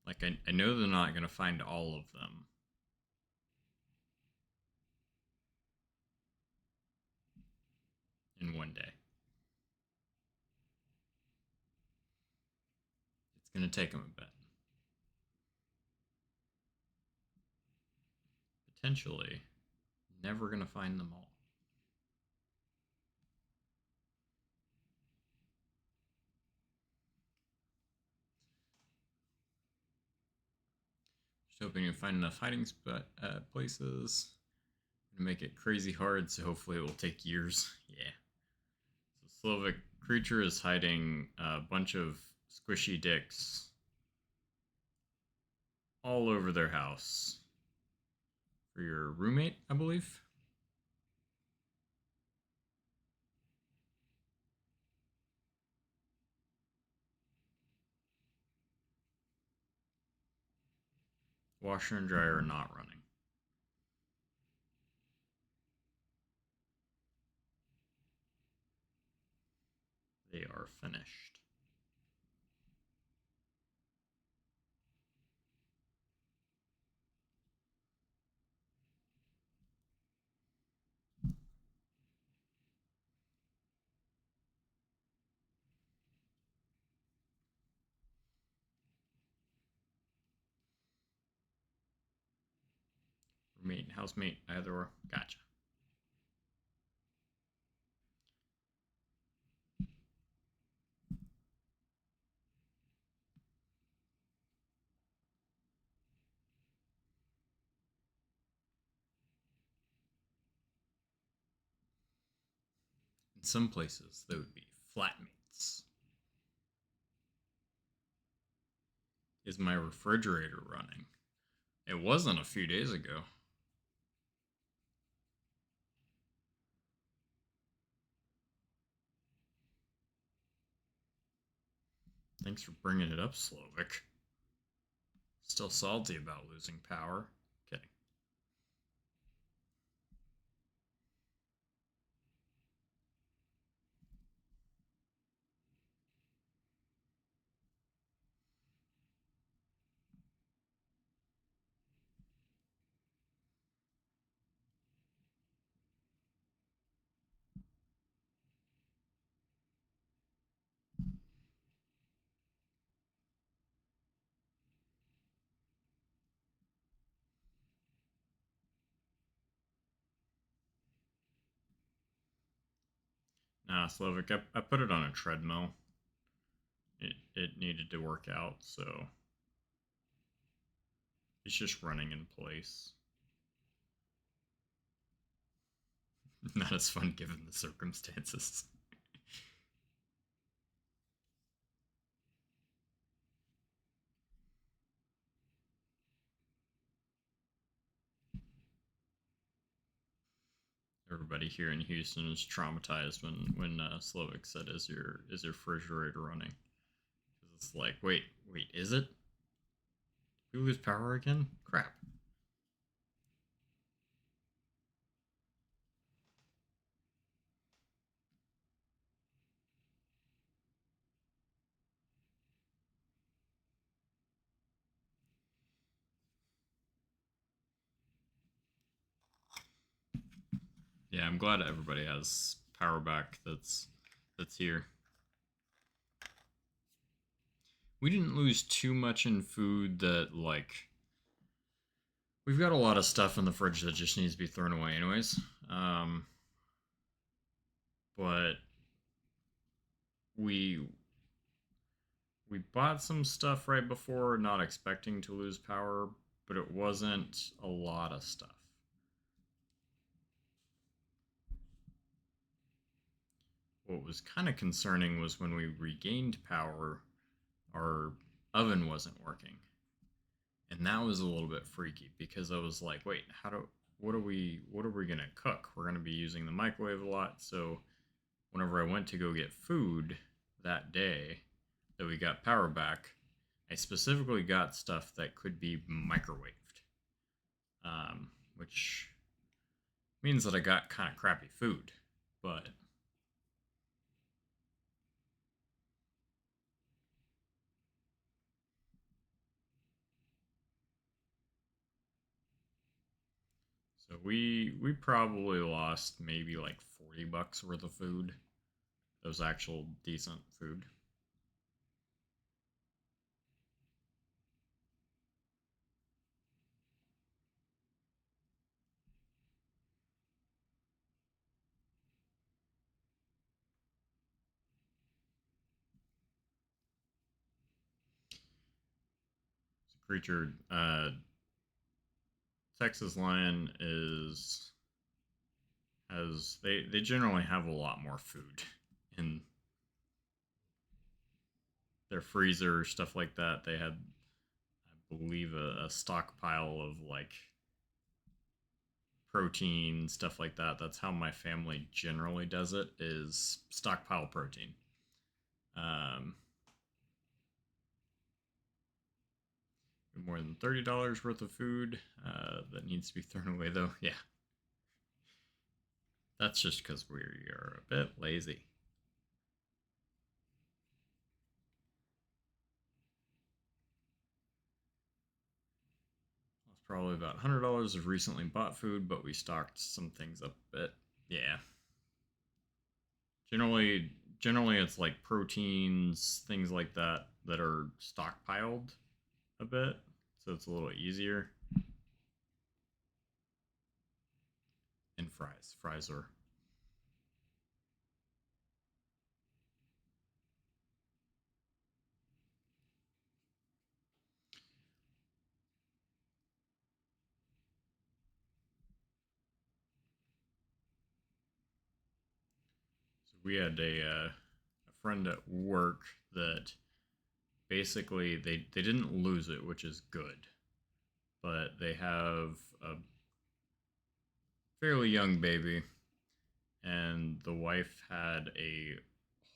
Like I know they're not gonna find all of them. In one day. It's gonna take them a bit. Potentially never gonna find them all. hoping to find enough hiding spot places to make it crazy hard, so hopefully it will take years. Yeah. So Slovak creature is hiding a bunch of squishy dicks all over their house. For your roommate, I believe. Washer and dryer are not running. They are finished. Roommate, housemate, either or. Gotcha. In some places, they would be flatmates. Is my refrigerator running? It wasn't a few days ago. Thanks for bringing it up, Slovak. Still salty about losing power. Kidding. Nah, Slovak, I put it on a treadmill. It needed to work out, so it's just running in place. Not as fun given the circumstances. Everybody here in Houston is traumatized when Slovak said, "Is your refrigerator running?" Because it's like, wait, is it? Did we lose power again? Crap. Yeah, I'm glad everybody has power back. That's here. We didn't lose too much in food that like we've got a lot of stuff in the fridge that just needs to be thrown away anyways. But we bought some stuff right before, not expecting to lose power, but it wasn't a lot of stuff. What was kind of concerning was when we regained power, our oven wasn't working. And that was a little bit freaky because I was like, wait, what are we gonna cook? We're gonna be using the microwave a lot, so whenever I went to go get food that day that we got power back, I specifically got stuff that could be microwaved, which means that I got kind of crappy food, but so we probably lost maybe like $40 worth of food. That was actual decent food. Creature Texas Lion is has they generally have a lot more food in their freezer, stuff like that. They had, I believe, a stockpile of like protein, stuff like that. That's how my family generally does it, is stockpile protein. Um, more than $30 worth of food that needs to be thrown away, though. Yeah, that's just because we are a bit lazy. That's probably about $100 of recently bought food, but we stocked some things up a bit. Yeah. Generally it's like proteins, things like that that are stockpiled a bit, so it's a little easier. And fries are so we had a friend at work that basically they didn't lose it, which is good, but they have a fairly young baby, and the wife had a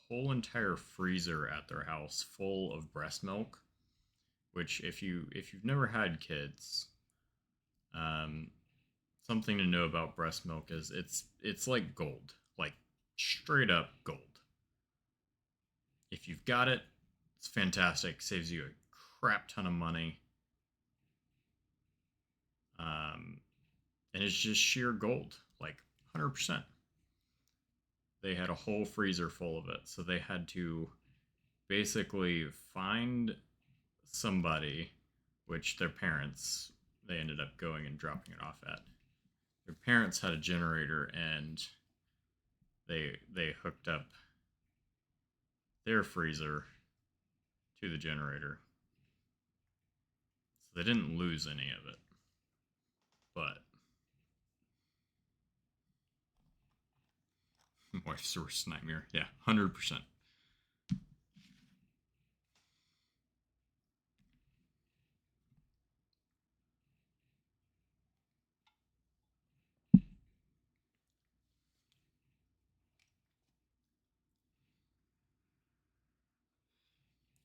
whole entire freezer at their house full of breast milk. Which, if you've never had kids, um, something to know about breast milk is it's like gold, like straight up gold. If you've got it, it's fantastic. Saves you a crap ton of money, um, and it's just sheer gold, like 100%. They had a whole freezer full of it, so they had to basically find somebody, which their parents, they ended up going and dropping it off at. Their parents had a generator, and they hooked up their freezer to the generator, so they didn't lose any of it. But wife's worst nightmare. Yeah, 100%.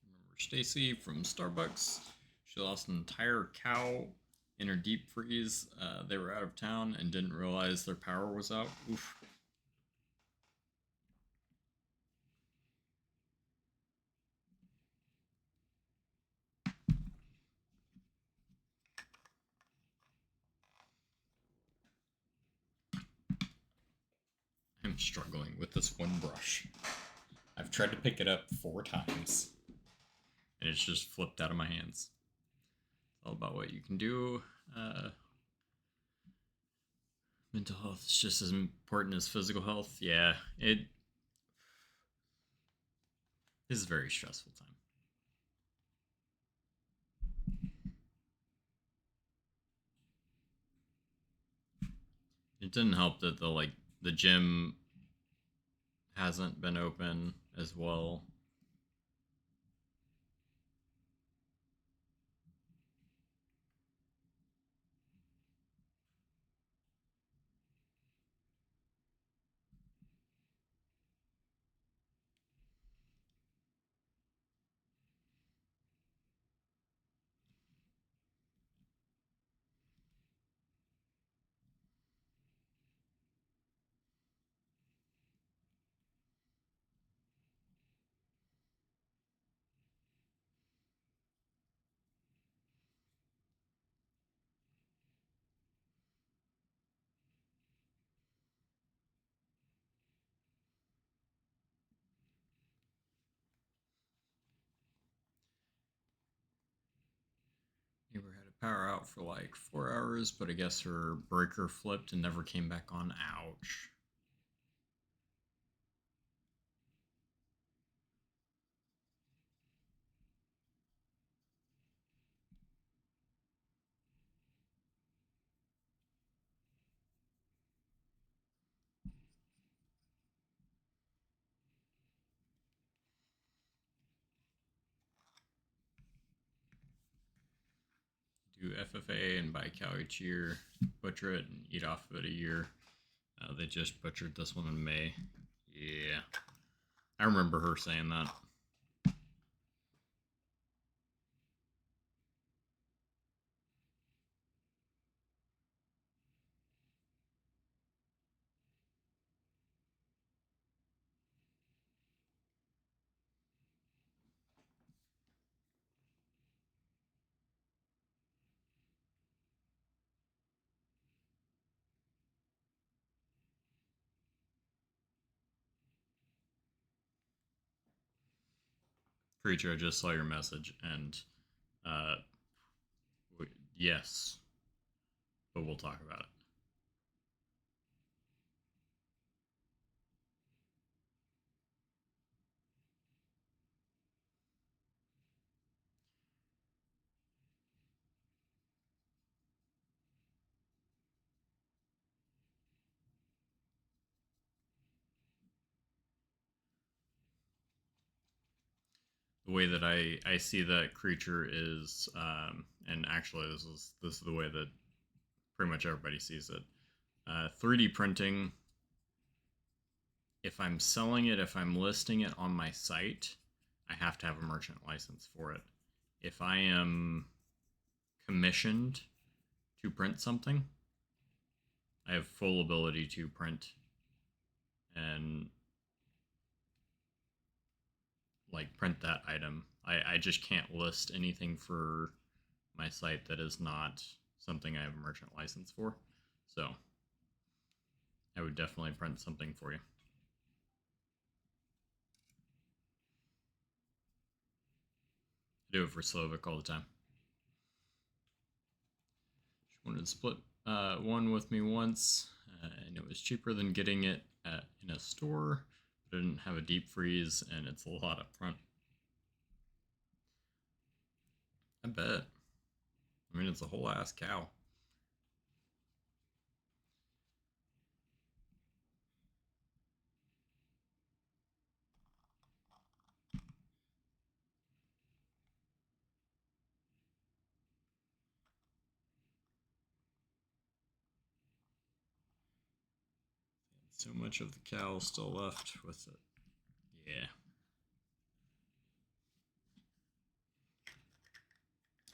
Remember Stacy from Starbucks? She lost an entire cow in her deep freeze. They were out of town and didn't realize their power was out. Oof. I'm struggling with this one brush. I've tried to pick it up 4 times, and it's just flipped out of my hands. It's all about what you can do. Mental health is just as important as physical health. Yeah, it is a very stressful time. It didn't help that the gym hasn't been open as well. Neighbor had a power out for like 4 hours, but I guess her breaker flipped and never came back on. Ouch. do FFA and buy a cow each year, butcher it, and eat off of it a year. They just butchered this one in May. Yeah. I remember her saying that. Creature, I just saw your message, and uh, yes, but we'll talk about it. The way that I see that creature is, and actually this is the way that pretty much everybody sees it. 3D printing. If I'm selling it, if I'm listing it on my site, I have to have a merchant license for it. If I am commissioned to print something, I have full ability to print and like print that item. I just can't list anything for my site that is not something I have a merchant license for. So I would definitely print something for you. I do it for Slovak all the time. She wanted to split one with me once, and it was cheaper than getting it in a store, but I didn't have a deep freeze, and it's a lot up front. I bet. I mean, it's a whole ass cow. So much of the cow still left with it. Yeah.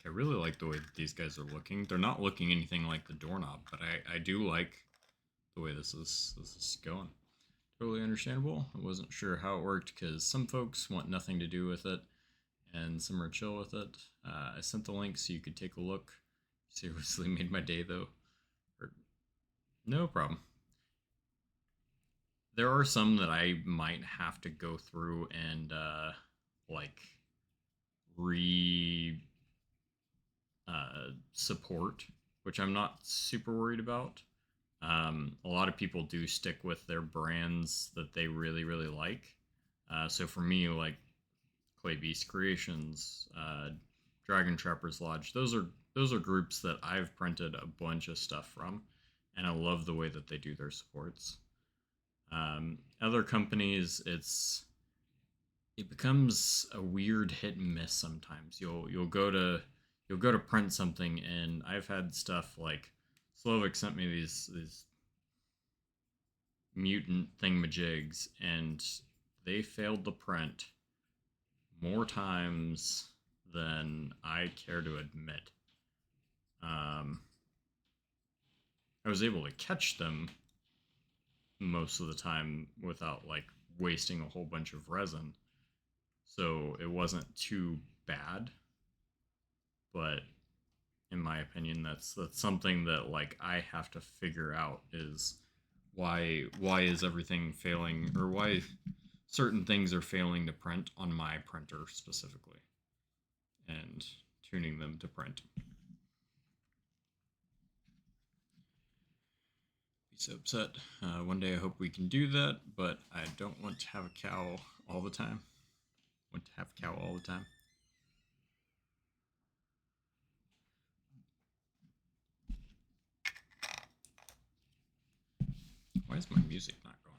I really like the way that these guys are looking. They're not looking anything like the doorknob, but I do like the way this is going. Totally understandable. I wasn't sure how it worked because some folks want nothing to do with it, and some are chill with it. I sent the link so you could take a look. Seriously made my day though. No problem. There are some that I might have to go through and like re support, which I'm not super worried about. A lot of people do stick with their brands that they really, really like. So for me, like Clay Beast Creations, Dragon Trappers Lodge, those are groups that I've printed a bunch of stuff from, and I love the way that they do their supports. Other companies, it becomes a weird hit and miss sometimes. You'll go to print something, and I've had stuff like Slovak sent me these mutant thingamajigs, and they failed to print more times than I care to admit. I was able to catch them most of the time without like wasting a whole bunch of resin, so it wasn't too bad. But in my opinion, that's something that like I have to figure out is why is everything failing, or why certain things are failing to print on my printer specifically, and tuning them to print. Be so upset. One day I hope we can do that, but I don't want to have a cow all the time. I want to have a cow all the time. Why is my music not going?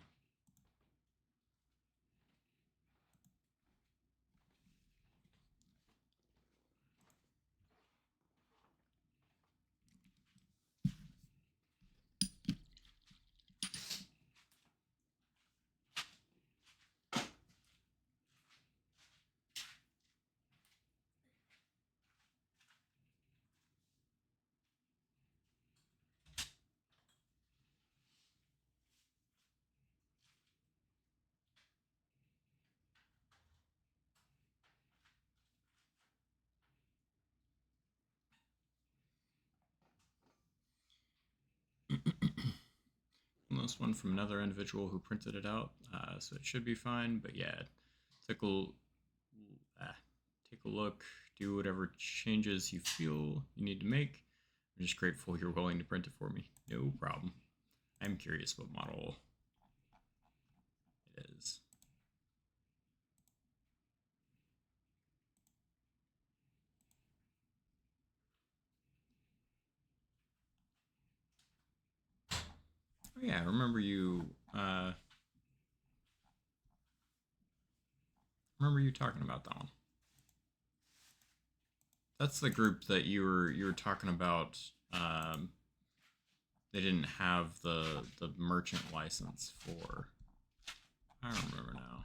this one from another individual who printed it out, so it should be fine. But yeah, take a look, do whatever changes you feel you need to make. I'm just grateful you're willing to print it for me. No problem. I'm curious what model it is. Oh yeah, I remember you. Remember you talking about that one. That's the group that you were talking about. They didn't have the merchant license for. I don't remember now.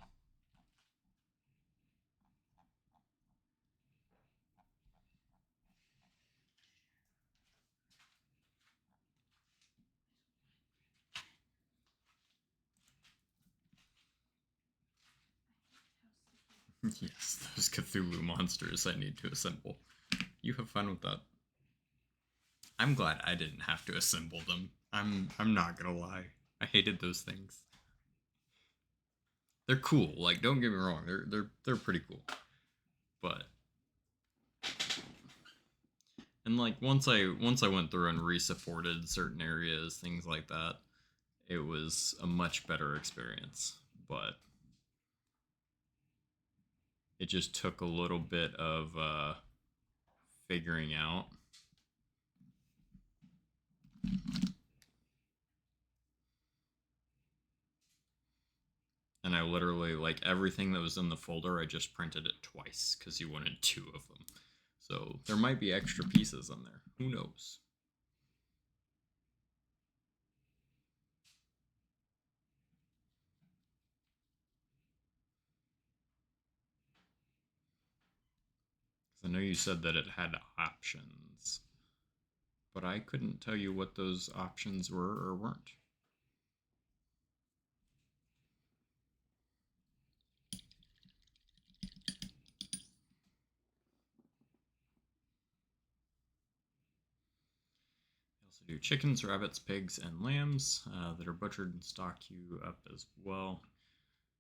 Yes, those Cthulhu monsters I need to assemble. You have fun with that. I'm glad I didn't have to assemble them. I'm not gonna lie. I hated those things. They're cool. Like, don't get me wrong. They're pretty cool. But and like once I went through and resupported certain areas, things like that, it was a much better experience. But it just took a little bit of figuring out. And I literally, like, everything that was in the folder, I just printed it twice because you wanted 2 of them. So there might be extra pieces in there. Who knows? I know you said that it had options, but I couldn't tell you what those options were or weren't. They also do chickens, rabbits, pigs, and lambs that are butchered and stock you up as well.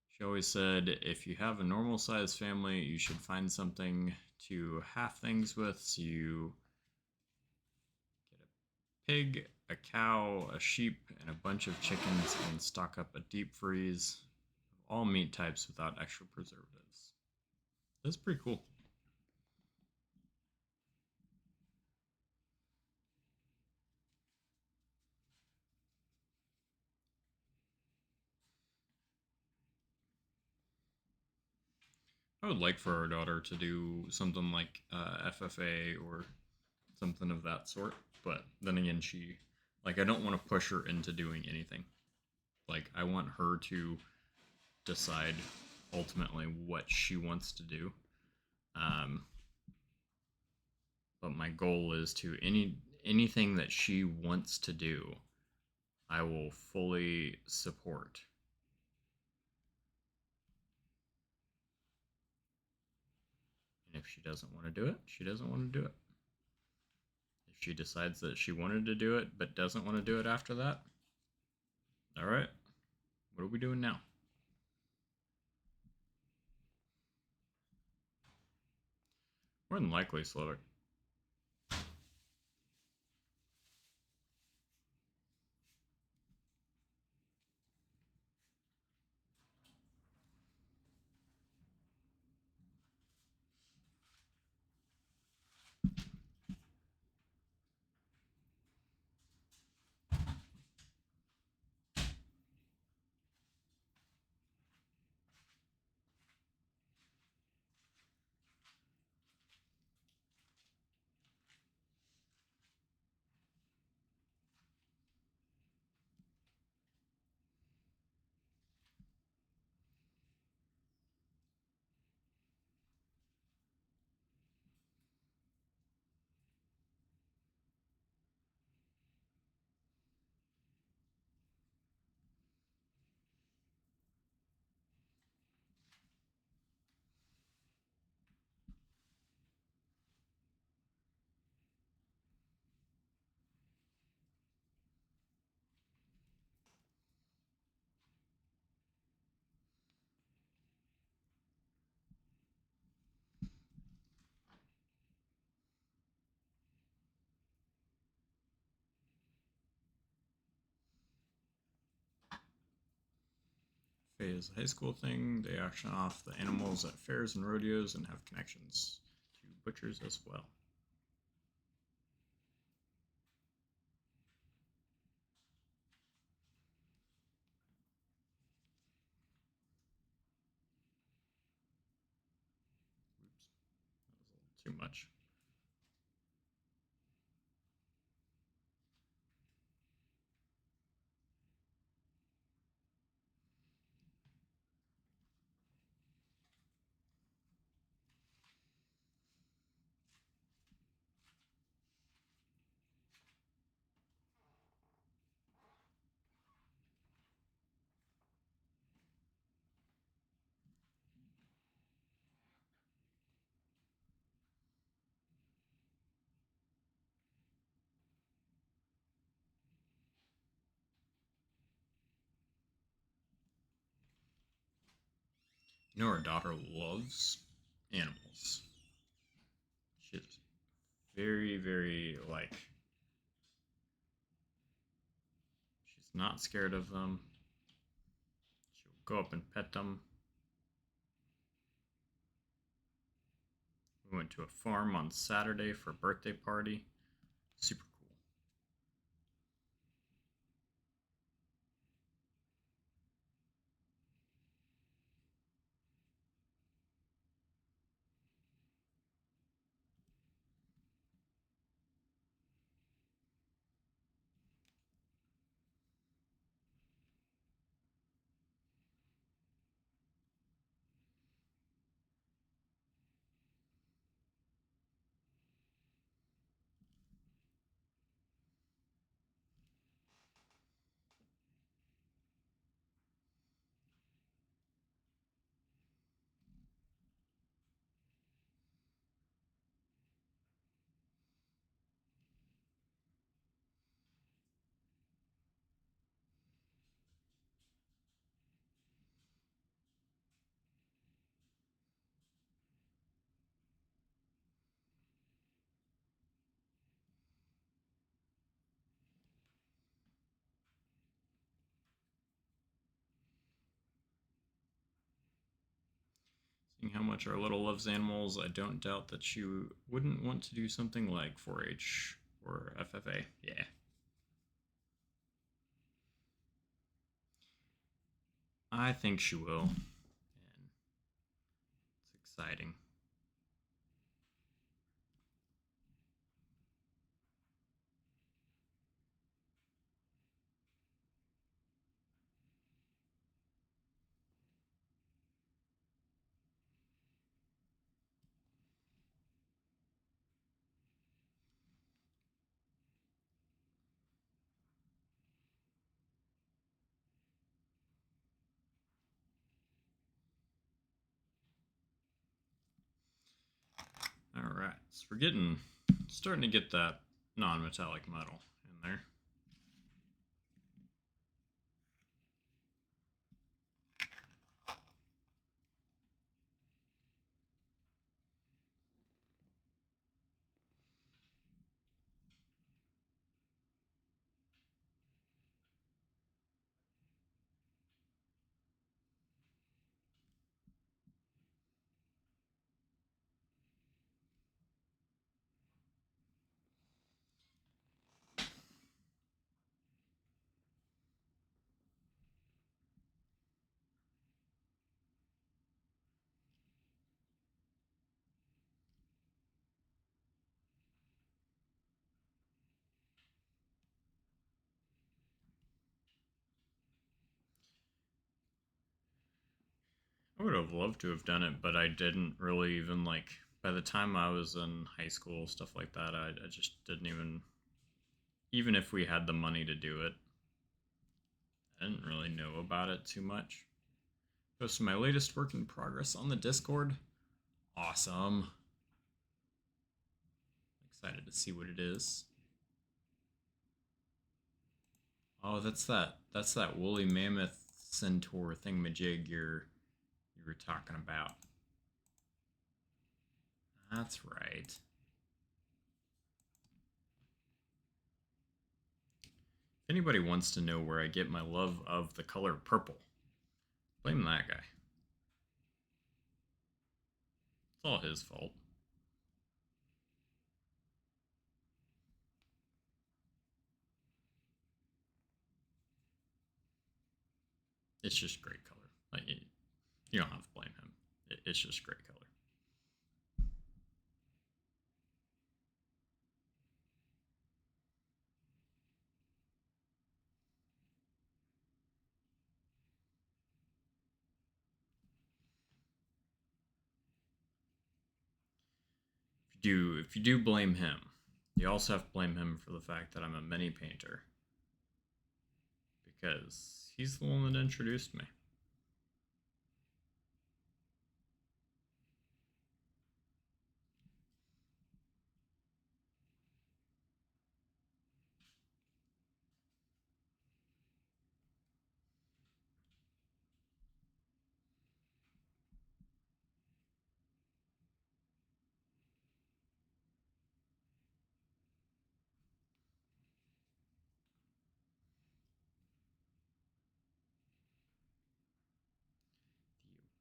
She always said if you have a normal sized family, you should find something to half things with. So you get a pig, a cow, a sheep, and a bunch of chickens and stock up a deep freeze of all meat types without extra preservatives. That's pretty cool. I would like for our daughter to do something like FFA or something of that sort. But then again, I don't want to push her into doing anything. Like, I want her to decide ultimately what she wants to do. But my goal is to anything that she wants to do, I will fully support. And if she doesn't want to do it, she doesn't want to do it. If she decides that she wanted to do it but doesn't want to do it after that, all right, what are we doing now? More than likely, Slovak. FFA is a high school thing. They auction off the animals at fairs and rodeos and have connections to butchers as well. Oops, that was a little too much. You know, our daughter loves animals. She's very, very, like, she's not scared of them. She'll go up and pet them. We went to a farm on Saturday for a birthday party. Super cool. Seeing how much our little loves animals, I don't doubt that she wouldn't want to do something like 4-H or FFA. Yeah. I think she will. And it's exciting. All right, so we're starting to get that non-metallic metal in there. I would have loved to have done it, but I didn't really even like. By the time I was in high school, stuff like that, I just didn't even if we had the money to do it, I didn't really know about it too much. Posted my latest work in progress on the Discord. Awesome. Excited to see what it is. Oh, that's that woolly mammoth centaur thingamajig you were talking about. That's right. If anybody wants to know where I get my love of the color purple, Blame that guy. It's all his fault. It's just great color. Like, you don't have to blame him. It's just great color. If you do blame him, you also have to blame him for the fact that I'm a mini painter, because he's the one that introduced me.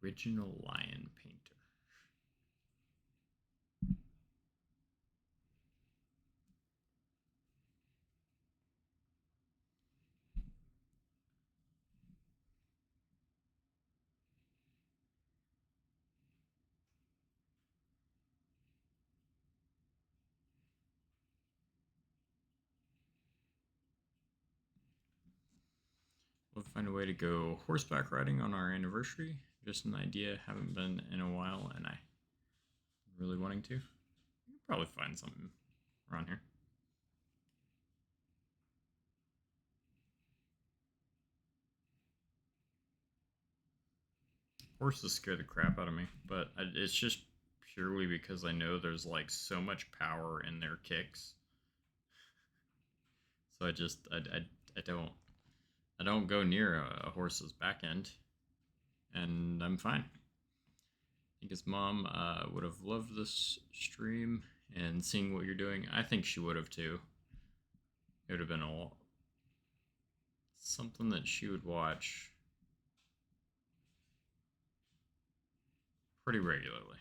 The original lion painter. We'll find a way to go horseback riding on our anniversary. Just an idea. Haven't been in a while, and I'm really wanting to. You can probably find something around here. Horses scare the crap out of me, but it's just purely because I know there's like so much power in their kicks. So I don't go near a horse's back end, and I'm fine. I think his mom would have loved this stream and seeing what you're doing. I think she would have too. It would have been something that she would watch pretty regularly.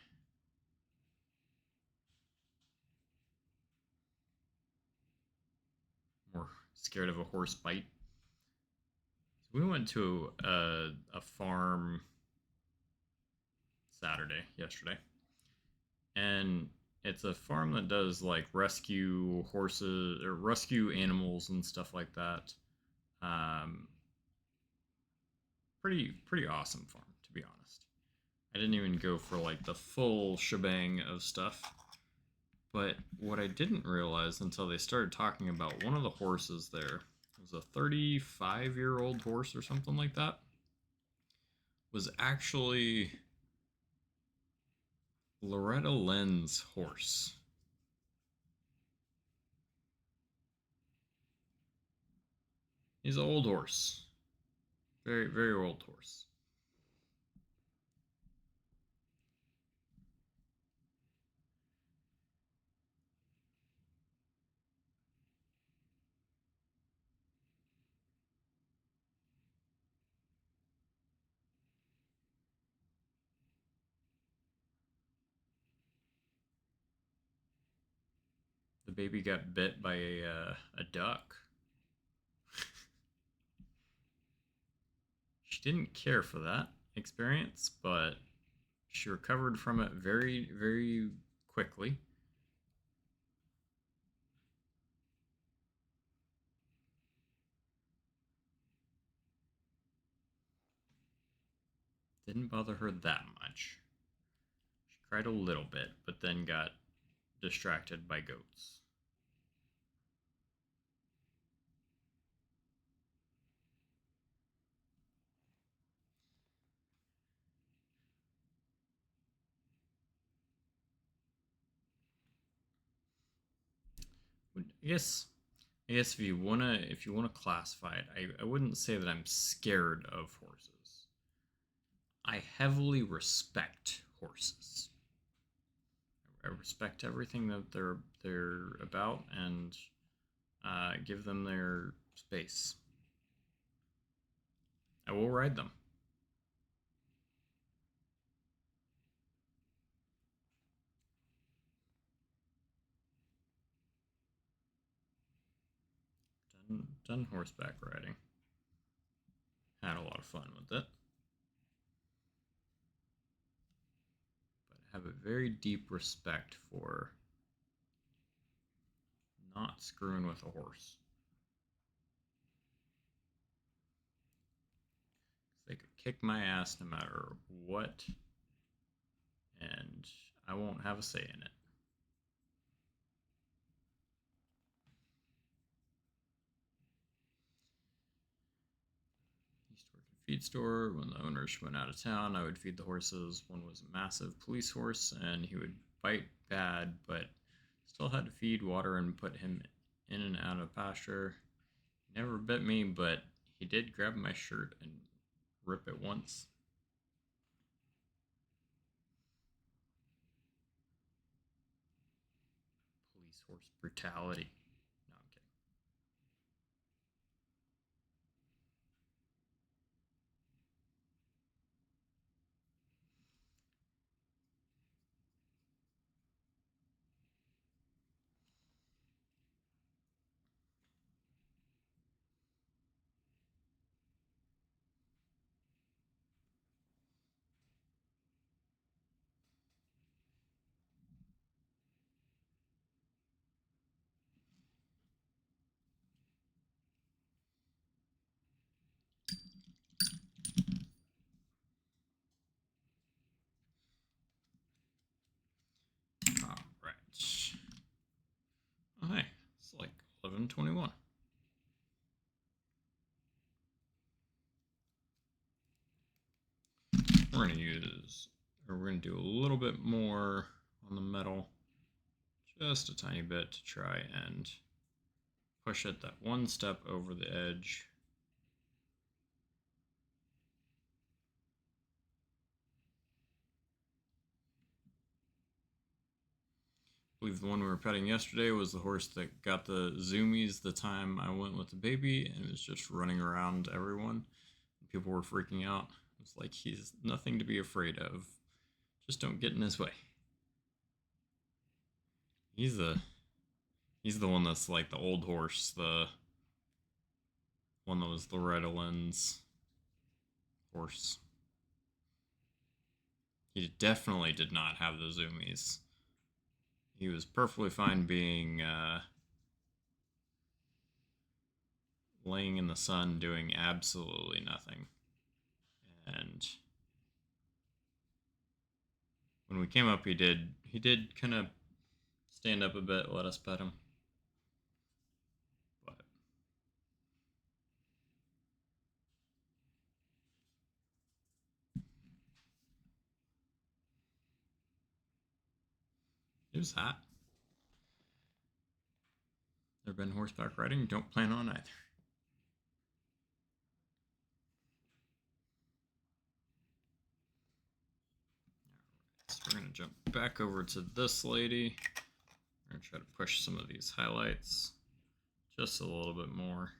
More scared of a horse bite. So we went to a farm yesterday, and it's a farm that does like rescue horses or rescue animals and stuff like that. Um, pretty awesome farm, to be honest. I didn't even go for like the full shebang of stuff. But what I didn't realize until they started talking about one of the horses there, it was a 35-year-old horse or something like that, was actually Loretta Lynn's horse. He's an old horse. Very, very old horse. The baby got bit by a duck. She didn't care for that experience, but she recovered from it very, very quickly. Didn't bother her that much. She cried a little bit, but then got distracted by goats. I guess if you wanna classify it, I wouldn't say that I'm scared of horses. I heavily respect horses. I respect everything that they're about and give them their space. I will ride them. done horseback riding. Had a lot of fun with it. But I have a very deep respect for not screwing with a horse. They could kick my ass no matter what, and I won't have a say in it. Used to work at a feed store. When the owners went out of town, I would feed the horses. One was a massive police horse, and he would bite bad, but still had to feed, water, and put him in and out of pasture. He never bit me, but he did grab my shirt and rip it once. Police horse brutality. No, I'm kidding. All right. Oh, hey, it's like 11:21. We're gonna do a little bit more on the metal, just a tiny bit to try and push it that one step over the edge. I believe the one we were petting yesterday was the horse that got the zoomies the time I went with the baby, and it was just running around everyone. People were freaking out. It was like, he's nothing to be afraid of. Just don't get in his way. He's the one that's like the old horse, the one that was Loretta Lynn's horse. He definitely did not have the zoomies. He was perfectly fine being laying in the sun doing absolutely nothing. And when we came up, he did kind of stand up a bit, let us pet him. But it was hot. Never been horseback riding, don't plan on either. So we're going to jump back over to this lady. We're going to try to push some of these highlights just a little bit more.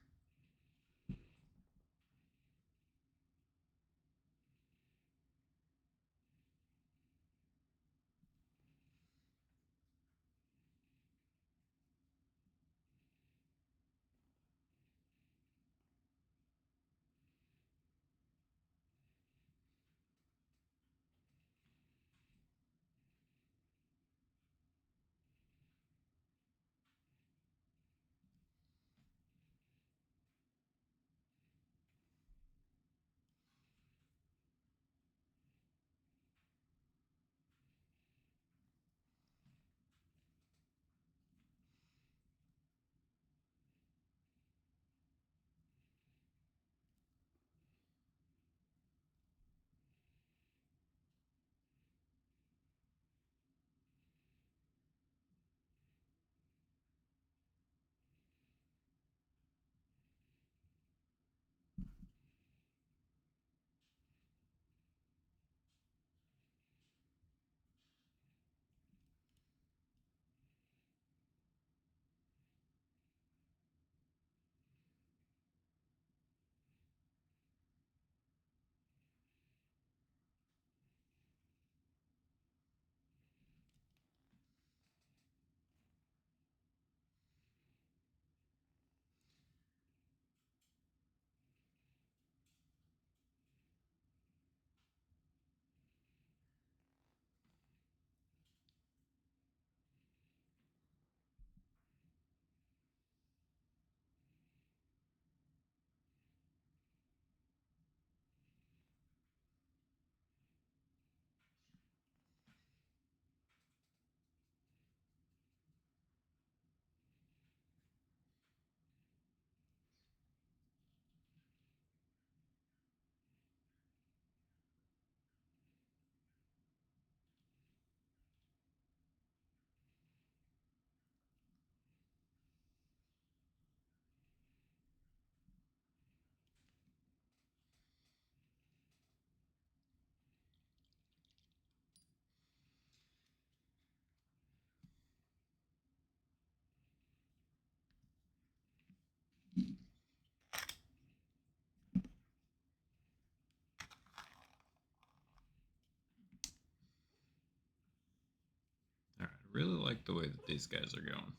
these guys are going.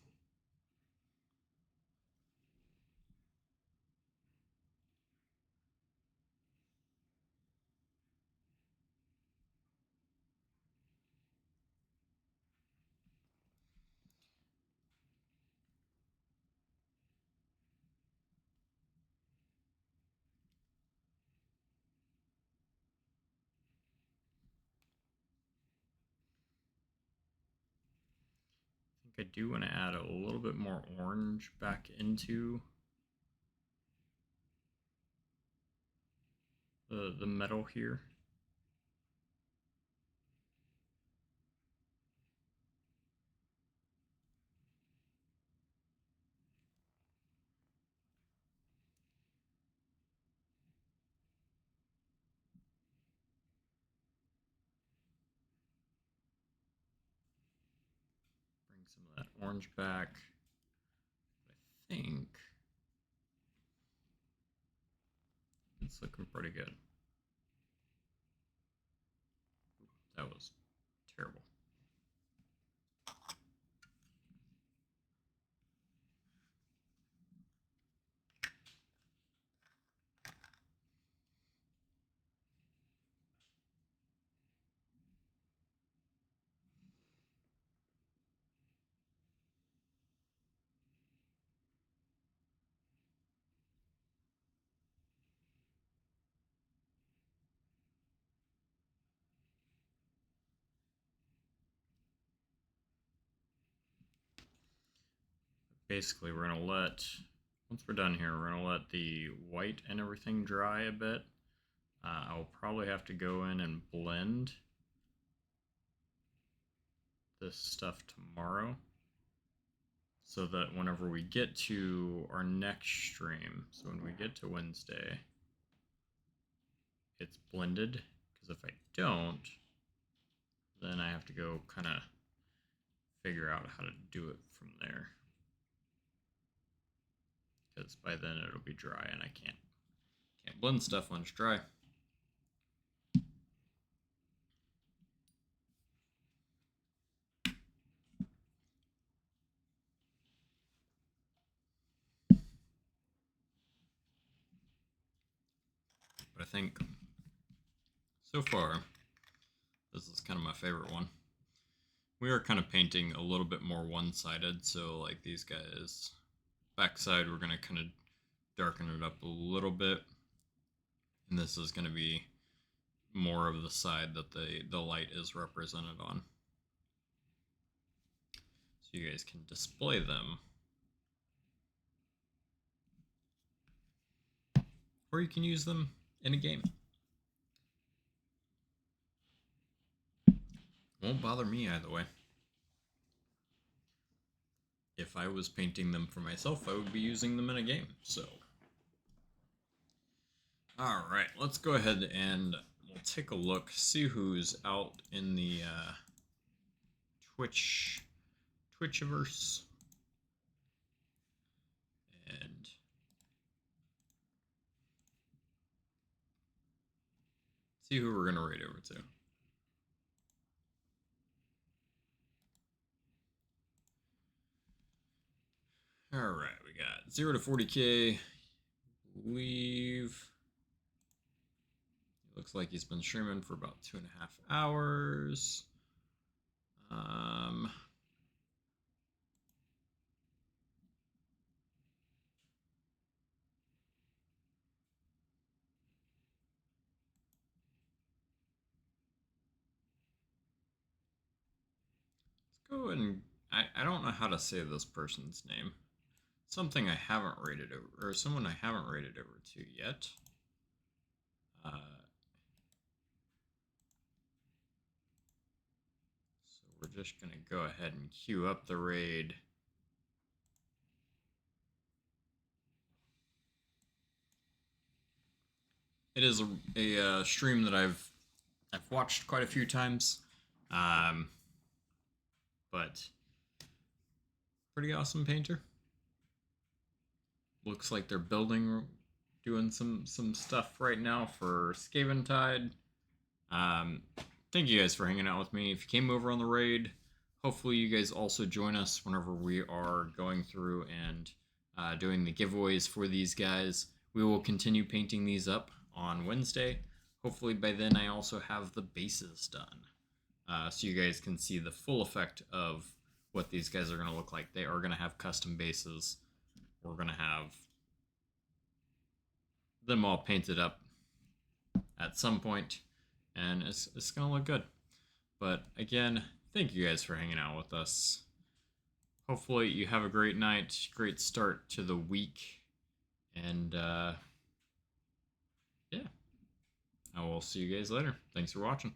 I think I do want to add a little bit more orange back into the metal here. Bring some of that orange back. I think it's looking pretty good. That was terrible. Basically, we're going to once we're done here, we're going to let the white and everything dry a bit. I'll probably have to go in and blend this stuff tomorrow so that whenever we get to our next stream, so when we get to Wednesday, it's blended, because if I don't, then I have to go kind of figure out how to do it from there, because by then it'll be dry and I can't blend stuff when it's dry. But I think so far this is kind of my favorite one. We are kind of painting a little bit more one-sided, so like these guys, backside we're going to kind of darken it up a little bit, and this is going to be more of the side that the light is represented on, so you guys can display them, or you can use them in a game. Won't bother me either way. If I was painting them for myself, I would be using them in a game, so. Alright, let's go ahead and we'll take a look, see who's out in the Twitchiverse. And see who we're going to raid over to. Alright, we got 0 to 40k. We've... Looks like he's been streaming for about 2.5 hours. Let's go and... I don't know how to say this person's name. Something I haven't rated over, or someone I haven't rated over to yet. So we're just going to go ahead and queue up the raid. It is a stream that I've watched quite a few times, but pretty awesome painter. Looks like they're doing some stuff right now for Scaventide. Thank you guys for hanging out with me. If you came over on the raid, hopefully you guys also join us whenever we are going through and doing the giveaways for these guys. We will continue painting these up on Wednesday. Hopefully by then I also have the bases done. So you guys can see the full effect of what these guys are going to look like. They are going to have custom bases. We're going to have them all painted up at some point, and it's going to look good. But again, thank you guys for hanging out with us. Hopefully you have a great night, great start to the week, and yeah, I will see you guys later. Thanks for watching.